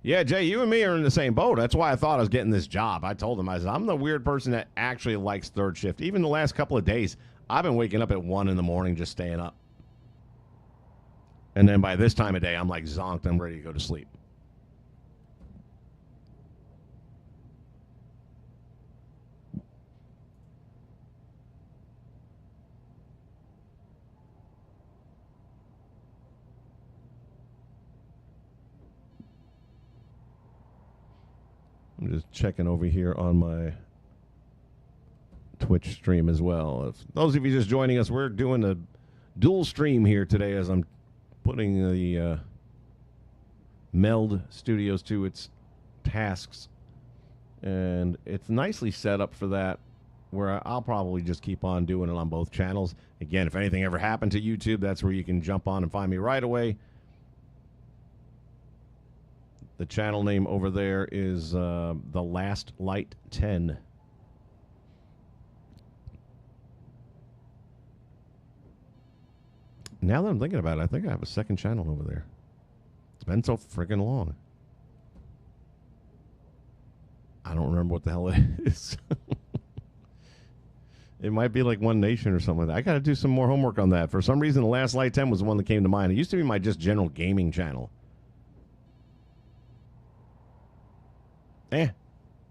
Yeah, Jay, you and me are in the same boat. That's why I thought I was getting this job. I told him, I said, I'm the weird person that actually likes third shift. Even the last couple of days, I've been waking up at 1 in the morning just staying up. And then by this time of day, I'm like zonked. I'm ready to go to sleep. I'm just checking over here on my Twitch stream as well. If those of you just joining us, we're doing a dual stream here today as I'm putting the Meld Studios to its tasks. And it's nicely set up for that, where I'll probably just keep on doing it on both channels. Again, if anything ever happened to YouTube, that's where you can jump on and find me right away. The channel name over there is The Last Light 10. Now that I'm thinking about it, I think I have a second channel over there. It's been so freaking long. I don't remember what the hell it is. It might be like One Nation or something like that. I got to do some more homework on that. For some reason, The Last Light 10 was the one that came to mind. It used to be my just general gaming channel.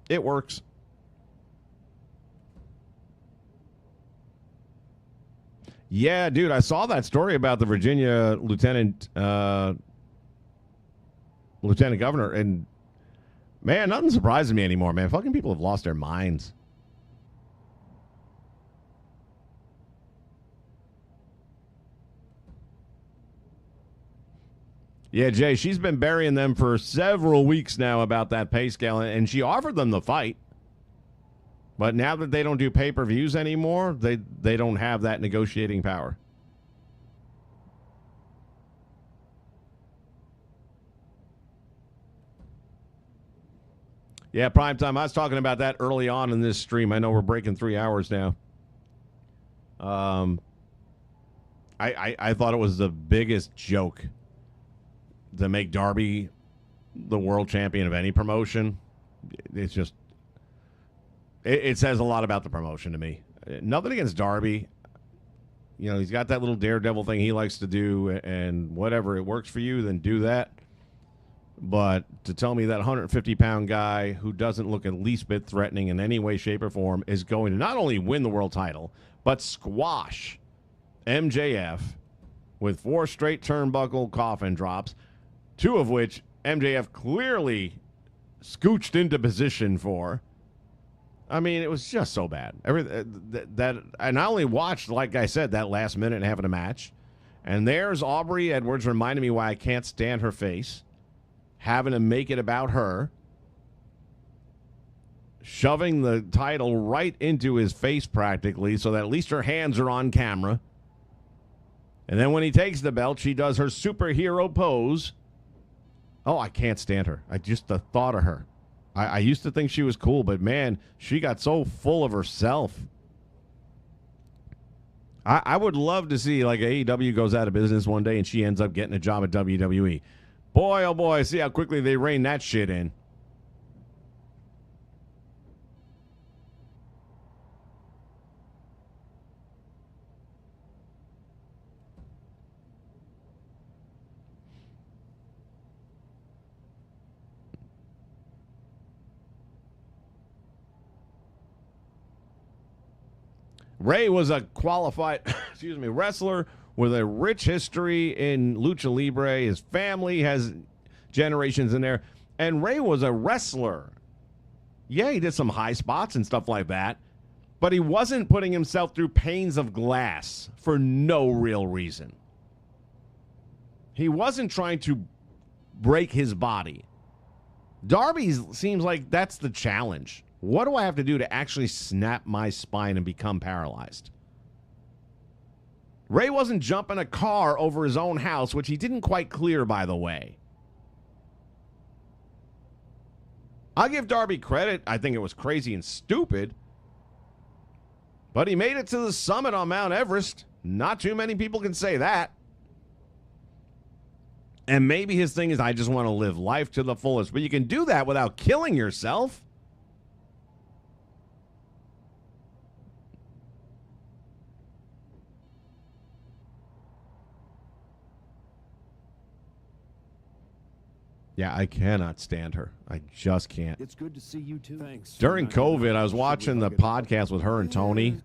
It works. Yeah, dude, I saw that story about the Virginia lieutenant governor, and man, nothing surprises me anymore, man. Fucking people have lost their minds. Yeah, Jay, she's been burying them for several weeks now about that pay scale, and she offered them the fight. But now that they don't do pay-per-views anymore, they don't have that negotiating power. Yeah, Primetime, I was talking about that early on in this stream. I know we're breaking 3 hours now. I thought it was the biggest joke to make Darby the world champion of any promotion. It's just, it says a lot about the promotion to me. Nothing against Darby. You know, he's got that little daredevil thing he likes to do, and whatever, it works for you, then do that. But to tell me that 150-pound guy who doesn't look at least bit threatening in any way, shape, or form is going to not only win the world title, but squash MJF with 4 straight turnbuckle coffin drops, 2 of which MJF clearly scooched into position for. I mean, it was just so bad. And I only watched, like I said, that last minute and a half of the match. And there's Aubrey Edwards reminding me why I can't stand her face, having to make it about her, shoving the title right into his face practically so that at least her hands are on camera. And then when he takes the belt, she does her superhero pose. Oh, I can't stand her. The thought of her. I used to think she was cool, but man, she got so full of herself. I would love to see like AEW goes out of business one day and she ends up getting a job at WWE. Boy, oh boy, see how quickly they rein that shit in. Ray was a qualified, wrestler with a rich history in lucha libre. His family has generations in there. And Ray was a wrestler. Yeah, he did some high spots and stuff like that. But he wasn't putting himself through panes of glass for no real reason. He wasn't trying to break his body. Darby seems like that's the challenge. What do I have to do to actually snap my spine and become paralyzed? Ray wasn't jumping a car over his own house, which he didn't quite clear, by the way. I'll give Darby credit. I think it was crazy and stupid. But he made it to the summit on Mount Everest. Not too many people can say that. And maybe his thing is, I just want to live life to the fullest. But you can do that without killing yourself. Yeah, I cannot stand her. I just can't. It's good to see you too. Thanks. During COVID, I was watching the podcast with her and Tony,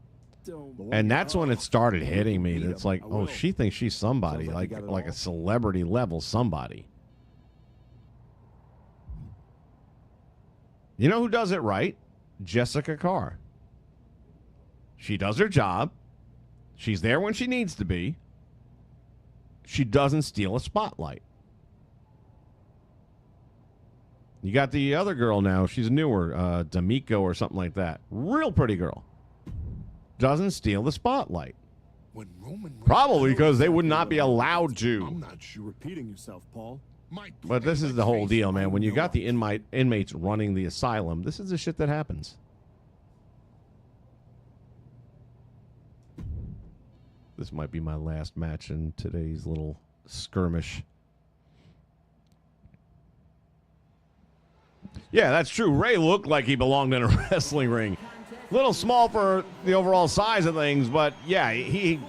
and that's when it started hitting me. It's like, oh, she thinks she's somebody, like a celebrity level somebody. You know who does it right? Jessica Carr. She does her job. She's there when she needs to be. she doesn't steal a spotlight. You got the other girl now. She's newer, D'Amico or something like that. Real pretty girl. Doesn't steal the spotlight. When Roman Probably because they would not be allowed to. I'm not sure. Repeating yourself, Paul. But this is the whole deal, man. When you got the inmates running the asylum, this is the shit that happens. This might be my last match in today's little skirmish. Yeah, that's true. Ray looked like he belonged in a wrestling ring. Little small for the overall size of things, but yeah, he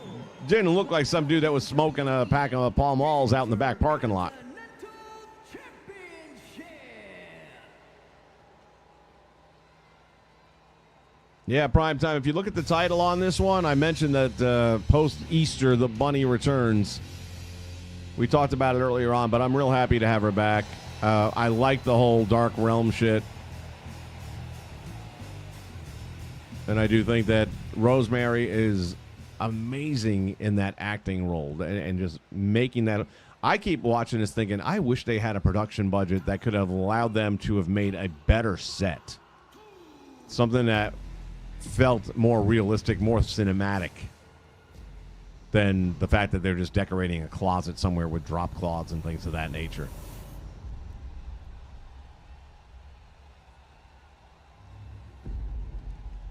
didn't look like some dude that was smoking a pack of Pall Malls out in the back parking lot. Yeah, prime time. If you look at the title on this one, I mentioned that post-Easter, the bunny returns. We talked about it earlier on, but I'm real happy to have her back. I like the whole Dark Realm shit. And I do think that Rosemary is amazing in that acting role and just making that. I keep watching this thinking, I wish they had a production budget that could have allowed them to have made a better set. Something that felt more realistic, more cinematic than the fact that they're just decorating a closet somewhere with drop cloths and things of that nature.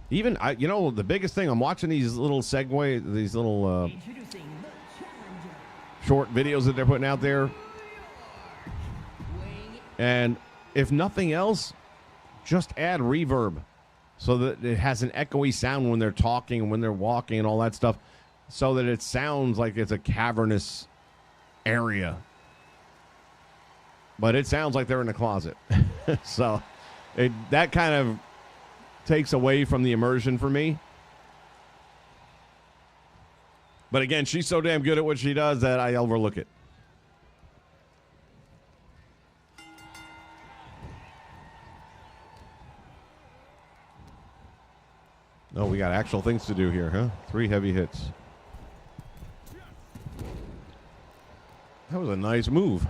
Even, the biggest thing, I'm watching these little short videos that they're putting out there. And if nothing else, just add reverb so that it has an echoey sound when they're talking and when they're walking and all that stuff, so that it sounds like it's a cavernous area. But it sounds like they're in a closet. So that kind of takes away from the immersion for me. But again, she's so damn good at what she does that I overlook it. Oh, we got actual things to do here, huh? 3 heavy hits. That was a nice move.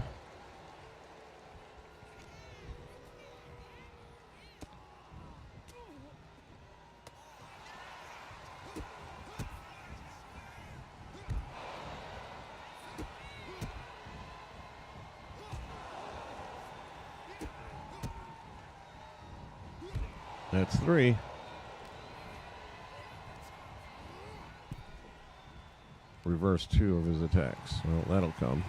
That's 3. Reverse 2 of his attacks. Well, that'll come.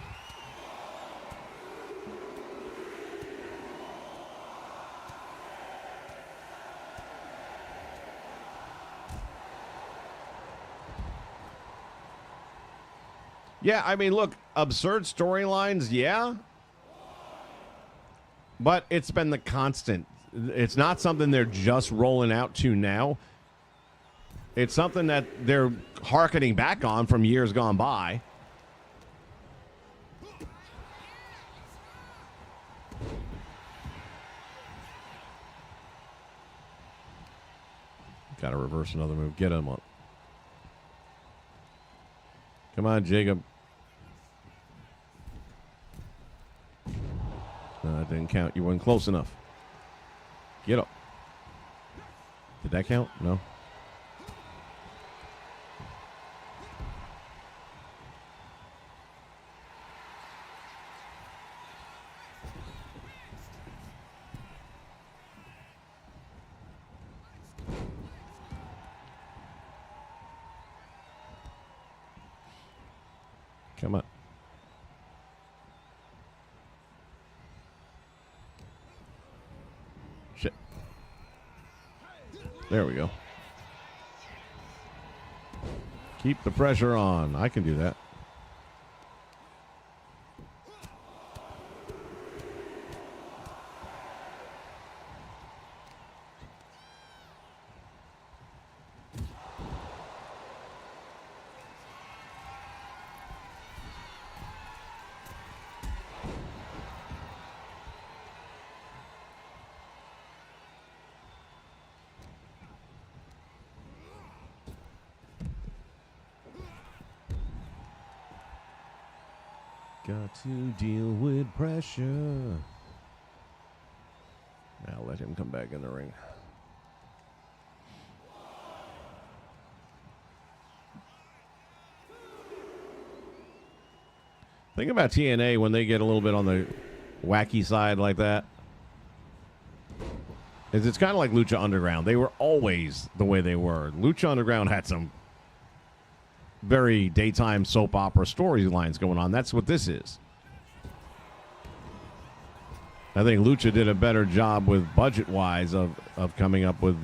Yeah, I mean, look, absurd storylines, yeah. But it's been the constant. It's not something they're just rolling out to now. It's something that they're hearkening back on from years gone by. Got to reverse another move. Get him up. Come on, Jacob. No, that didn't count. You weren't close enough. Get up. Did that count? No. Come on. Shit. There we go. Keep the pressure on. I can do that. Got to deal with pressure. Now let him come back in the ring. Think about TNA when they get a little bit on the wacky side like that. It's kind of like Lucha Underground. They were always the way they were. Lucha Underground had some very daytime soap opera storylines going on. That's what this is. I think Lucha did a better job with budget-wise of coming up with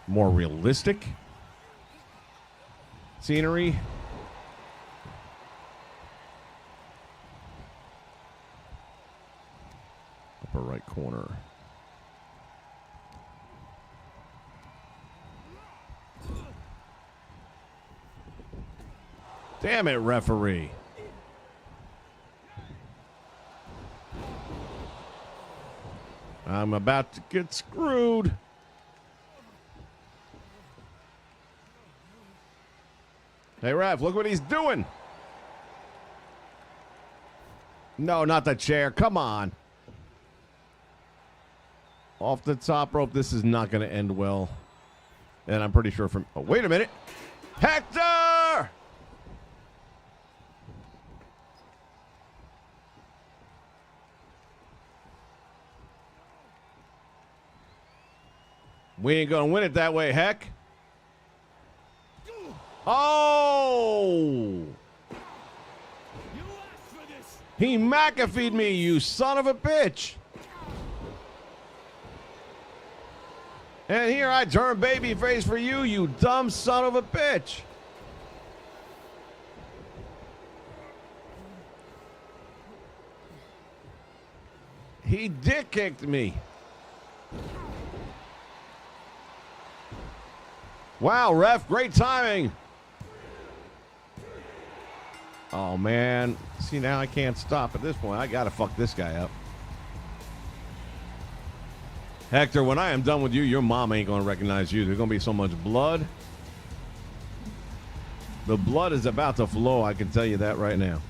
more realistic scenery. Upper right corner. Damn it, referee. I'm about to get screwed. Hey, ref, look what he's doing. No, not the chair. Come on. Off the top rope. This is not going to end well. And I'm pretty sure from... Oh, wait a minute. Hector! We ain't going to win it that way, heck. Oh! He McAfee'd me, you son of a bitch. And here I turn babyface for you, you dumb son of a bitch. He dick kicked me. Wow, ref, great timing. Oh, man. See, now I can't stop at this point. I got to fuck this guy up. Hector, when I am done with you, your mom ain't going to recognize you. There's going to be so much blood. The blood is about to flow. I can tell you that right now.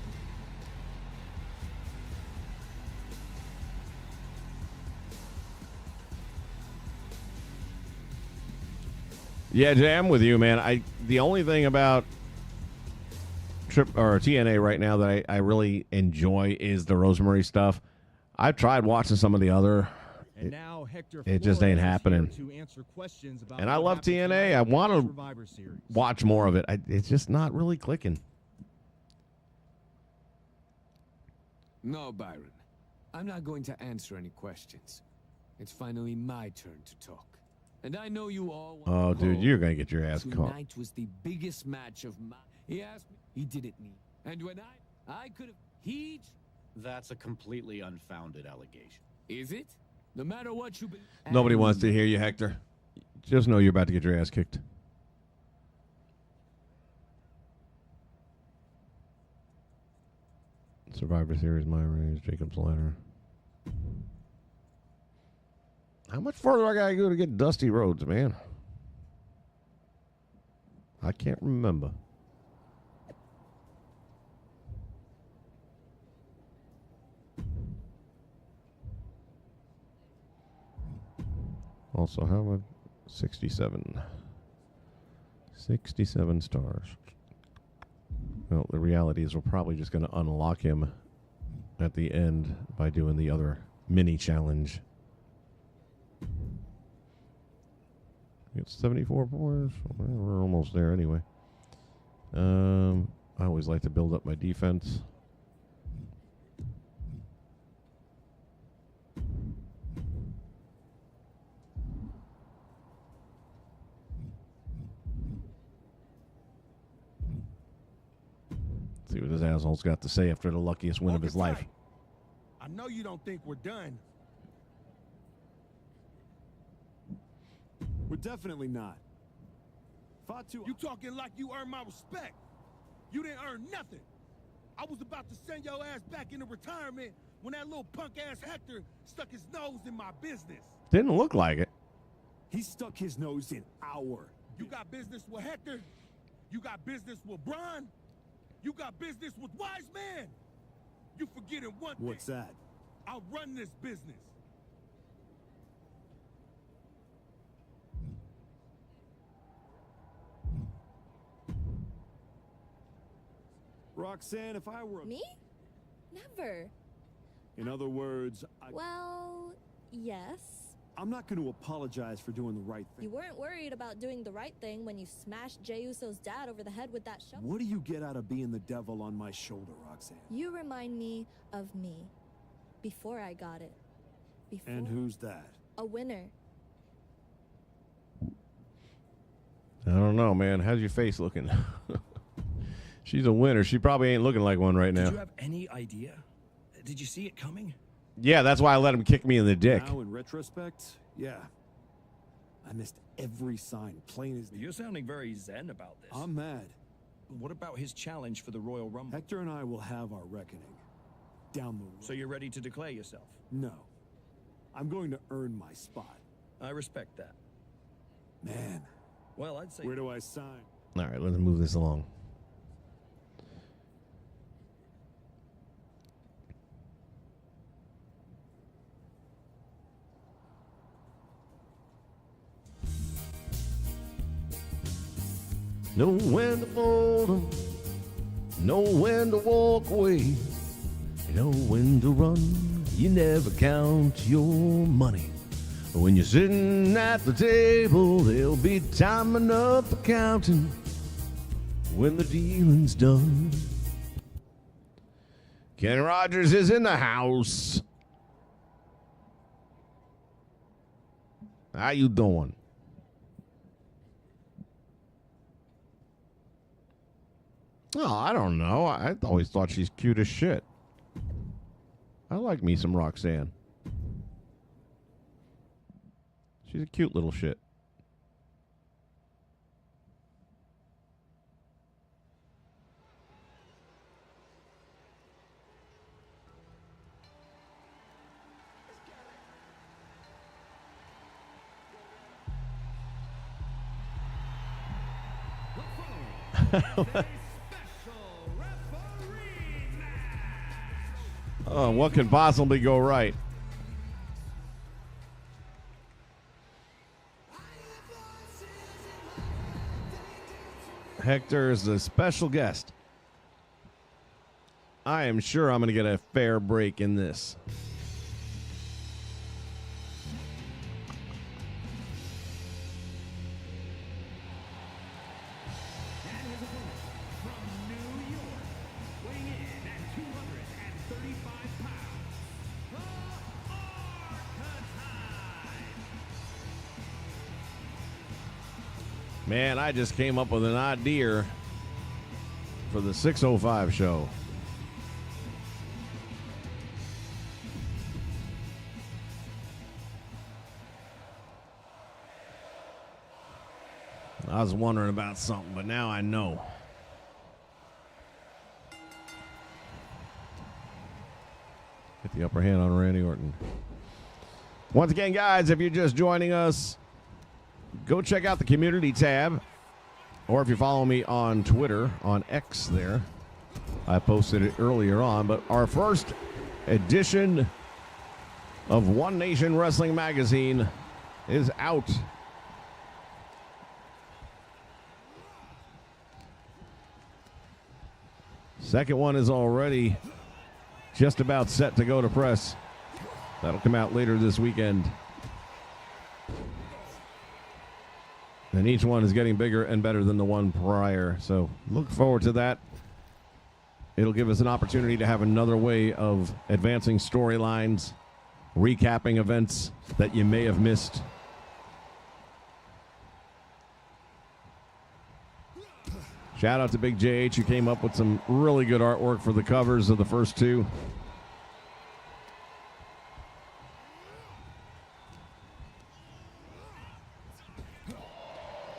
Yeah, Jay, I'm with you, man. The only thing about TNA right now that I really enjoy is the Rosemary stuff. I've tried watching some of the other. And now Hector It just ain't happening. to answer questions about And I what love happened TNA. tonight I in want the to Survivor Series. watch more of it. It's just not really clicking. No, Byron. I'm not going to answer any questions. It's finally my turn to talk. And I know you all want Oh, to dude, go. you're going to get your ass caught. Tonight was the biggest match of my... He asked me. He didn't need. And when I could have... He... That's a completely unfounded allegation. Is it? No matter what you believe... Nobody wants to hear you, Hector. Just know you're about to get your ass kicked. Survivor Series, my race, Jacob's Ladder. How much further I gotta go to get Dusty Rhodes, man? I can't remember. Also, how much? 67. 67 stars. Well, the reality is we're probably just going to unlock him at the end by doing the other mini challenge. It's 74 points. Well, we're almost there anyway. I always like to build up my defense. See what this asshole's got to say after the luckiest win of his life. I know you don't think we're done. We're definitely not. Fatu, You talking like you earned my respect. You didn't earn nothing. I was about to send your ass back into retirement when that little punk-ass Hector stuck his nose in my business. Didn't look like it. he stuck his nose in our. You got business with Hector. You got business with Braun. You got business with Wise Man. You forgetting one thing. What's that? I run this business. Roxanne, if I were... Me? Never. In other words, Well, yes. I'm not going to apologize for doing the right thing. You weren't worried about doing the right thing when you smashed Jey Uso's dad over the head with that shovel. What do you get out of being the devil on my shoulder, Roxanne? You remind me of me. Before I got it. Before. And who's that? A winner. I don't know, man. How's your face looking? She's a winner. She probably ain't looking like one right now. Did you have any idea? Did you see it coming? Yeah, that's why I let him kick me in the dick. Now, in retrospect, yeah. I missed every sign, plain as... You're sounding very zen about this. I'm mad. What about his challenge for the Royal Rumble? Hector and I will have our reckoning. Down the road. So you're ready to declare yourself? No. I'm going to earn my spot. I respect that. Man. Well, I'd say... Where do I sign? All right, let's move this along. Know when to fold 'em, know when to walk away, know when to run. You never count your money. When you're sitting at the table, there'll be time enough for counting when the dealing's done. Ken Rogers is in the house. How you doing? Oh, I don't know. I always thought she's cute as shit. I like me some Roxanne. She's a cute little shit. Oh, what can possibly go right? Hector is the special guest. I am sure I'm going to get a fair break in this. Man, I just came up with an idea for the 605 show. I was wondering about something, but now I know. Get the upper hand on Randy Orton. Once again, guys, if you're just joining us, go check out the community tab, or if you follow me on Twitter, on X there, I posted it earlier on, but our first edition of One Nation Wrestling Magazine is out. Second one is already just about set to go to press. That'll come out later this weekend. And each one is getting bigger and better than the one prior. So look forward to that. It'll give us an opportunity to have another way of advancing storylines, recapping events that you may have missed. Shout out to Big JH, who came up with some really good artwork for the covers of the first two.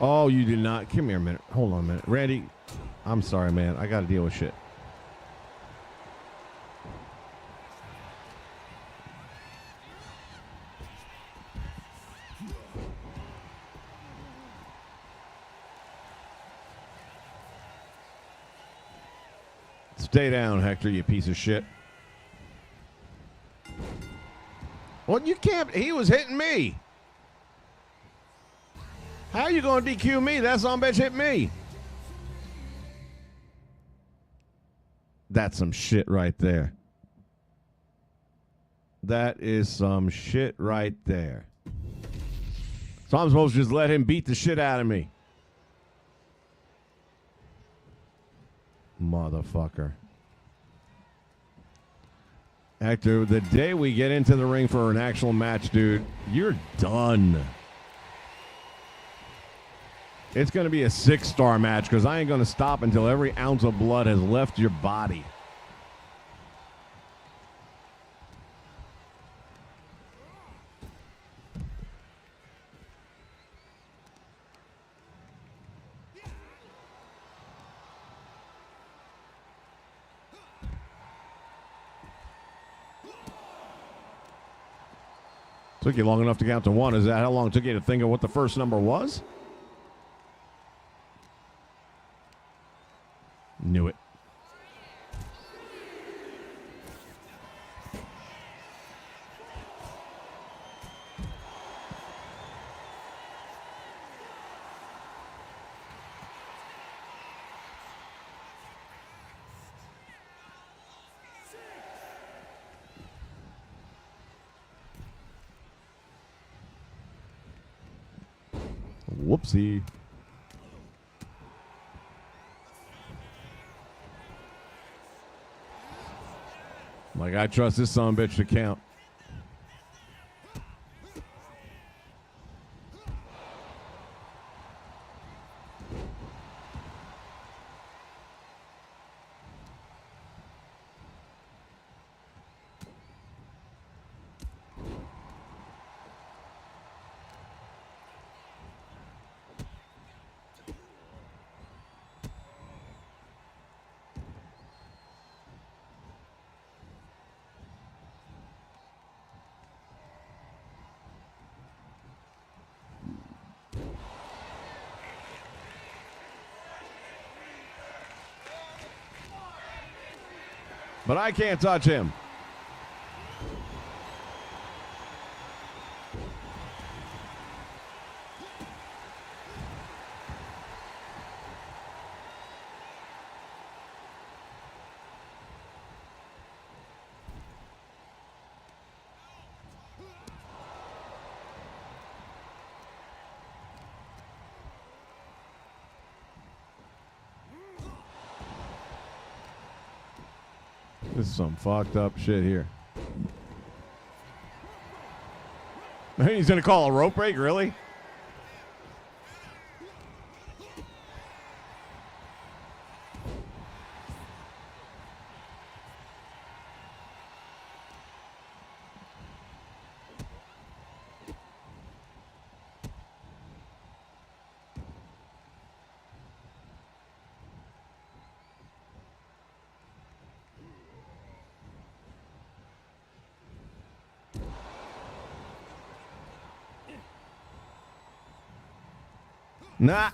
Oh, you did not. Come here a minute. Hold on a minute. Randy, I'm sorry, man. I got to deal with shit. Stay down, Hector, you piece of shit. Well, you can't. He was hitting me. How are you going to DQ me? That son of a bitch hit me. That's some shit right there. That is some shit right there. So I'm supposed to just let him beat the shit out of me. Motherfucker. Hector, the day we get into the ring for an actual match, dude, you're done. It's going to be a 6-star match because I ain't going to stop until every ounce of blood has left your body. Took you long enough to count to 1. Is that how long it took you to think of what the first number was? Knew it. Whoopsie. Like, I trust this son of a bitch to count. But I can't touch him. This is some fucked up shit here. He's going to call a rope break? Really? Nah. At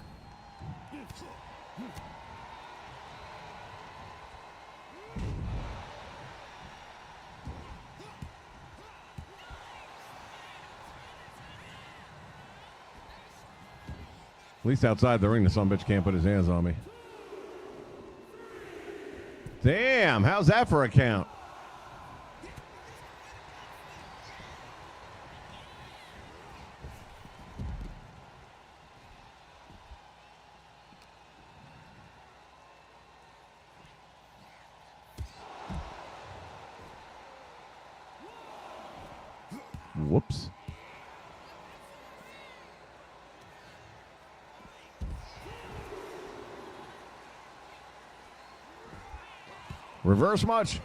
least outside the ring, the son of a bitch can't put his hands on me. Damn, how's that for a count? Whoops. Reverse much.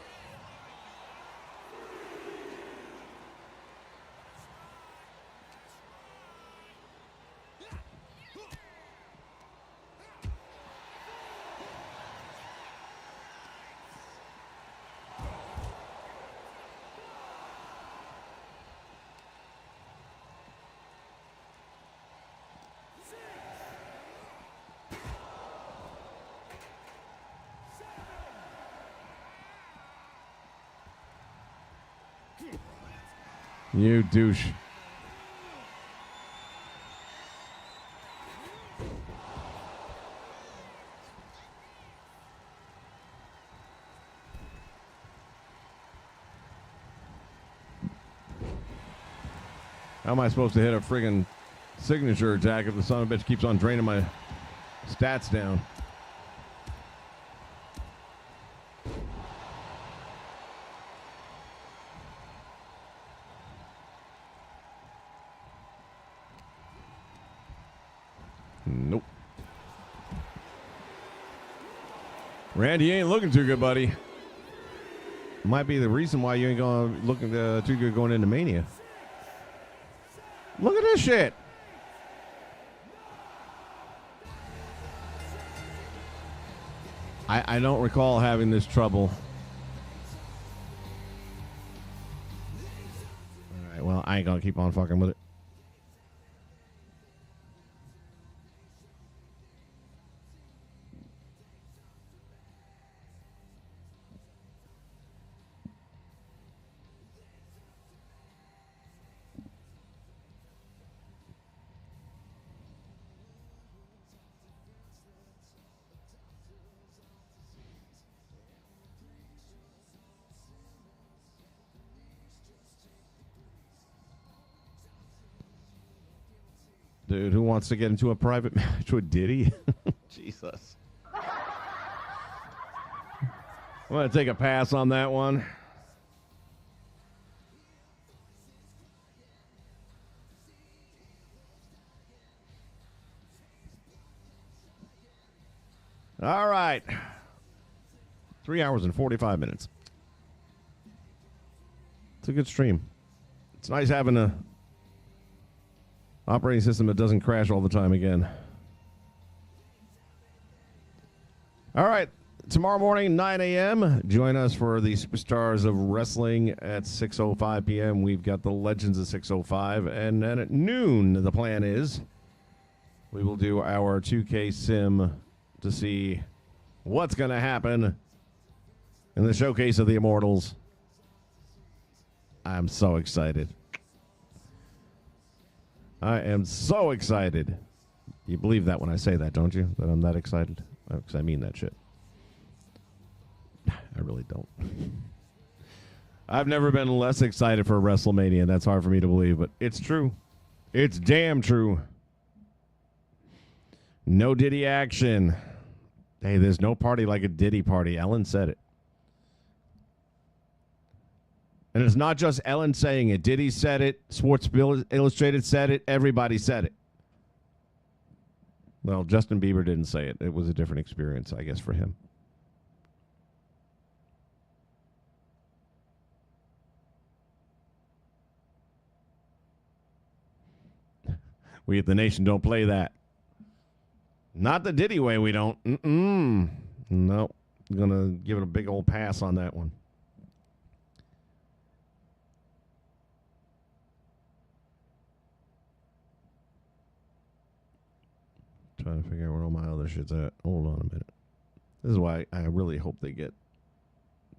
You douche. How am I supposed to hit a friggin' signature attack if the son of a bitch keeps on draining my stats down? Nope. Randy ain't looking too good, buddy. Might be the reason why you ain't going looking too good going into Mania. Look at this shit. I don't recall having this trouble. All right, well, I ain't gonna keep on fucking with it. Dude, who wants to get into a private match with Diddy? Jesus. I'm going to take a pass on that one. All right. 3 hours and 45 minutes. It's a good stream. It's nice having a operating system that doesn't crash all the time again. All right. Tomorrow morning, 9 a.m., join us for the Superstars of Wrestling at 6:05 p.m. We've got the Legends at 6:05. And then at noon, the plan is we will do our 2K sim to see what's going to happen in the Showcase of the Immortals. I'm so excited. I am so excited. You believe that when I say that, don't you? That I'm that excited? Because I mean that shit. I really don't. I've never been less excited for WrestleMania. That's hard for me to believe, but it's true. It's damn true. No Diddy action. Hey, there's no party like a Diddy party. Ellen said it. And it's not just Ellen saying it. Diddy said it. Sports Illustrated said it. Everybody said it. Well, Justin Bieber didn't say it. It was a different experience, I guess, for him. We at the Nation don't play that. Not the Diddy way, we don't. Nope. Going to give it a big old pass on that one. Trying to figure out where all my other shit's at. Hold on a minute. This is why I really hope they get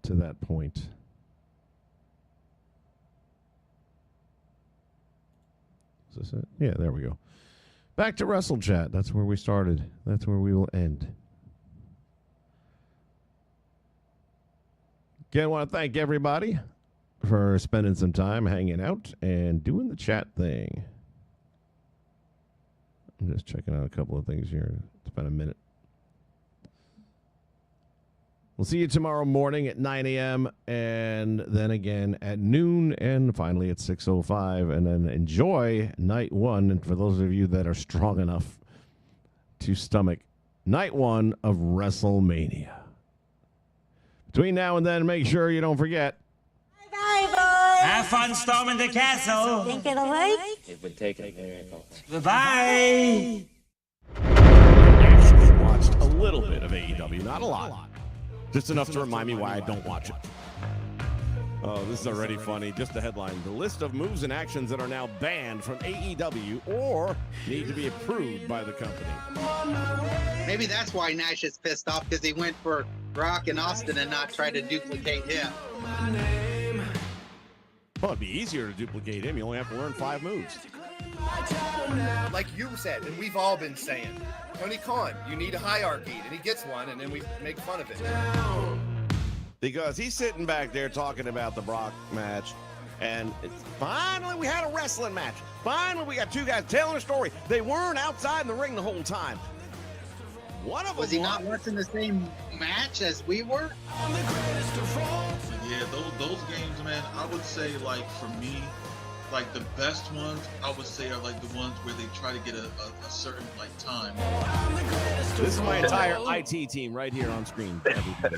to that point. Is this it? Yeah, there we go. Back to WrestleChat. That's where we started. That's where we will end. Again, I want to thank everybody for spending some time hanging out and doing the chat thing. I'm just checking out a couple of things here. It's about a minute. We'll see you tomorrow morning at 9 a.m. and then again at noon and finally at 6:05. And then enjoy night one. And for those of you that are strong enough to stomach night one of WrestleMania. Between now and then, make sure you don't forget. Bye, boys. Have fun storming the castle. Think it'll work? It would take a miracle. Goodbye. Actually watched a little bit of AEW, not a lot. Just enough to remind me why I don't watch it. Oh, this is already funny. Just the headline. The list of moves and actions that are now banned from AEW or need to be approved by the company. Maybe that's why Nash is pissed off, because he went for Rock and Austin and not try to duplicate him. Well, it'd be easier to duplicate him. You only have to learn 5 moves. Like you said, and we've all been saying, Tony Khan, you need a hierarchy, and he gets one, and then we make fun of it. Because he's sitting back there talking about the Brock match, and finally we had a wrestling match. Finally we got 2 guys telling a story. They weren't outside in the ring the whole time. One of them was he not watching the same match as we were? Yeah, those games, man, I would say, like, for me, like, the best ones, I would say, are, like, the ones where they try to get a certain, like, time. This is my entire IT team right here on screen. Everybody.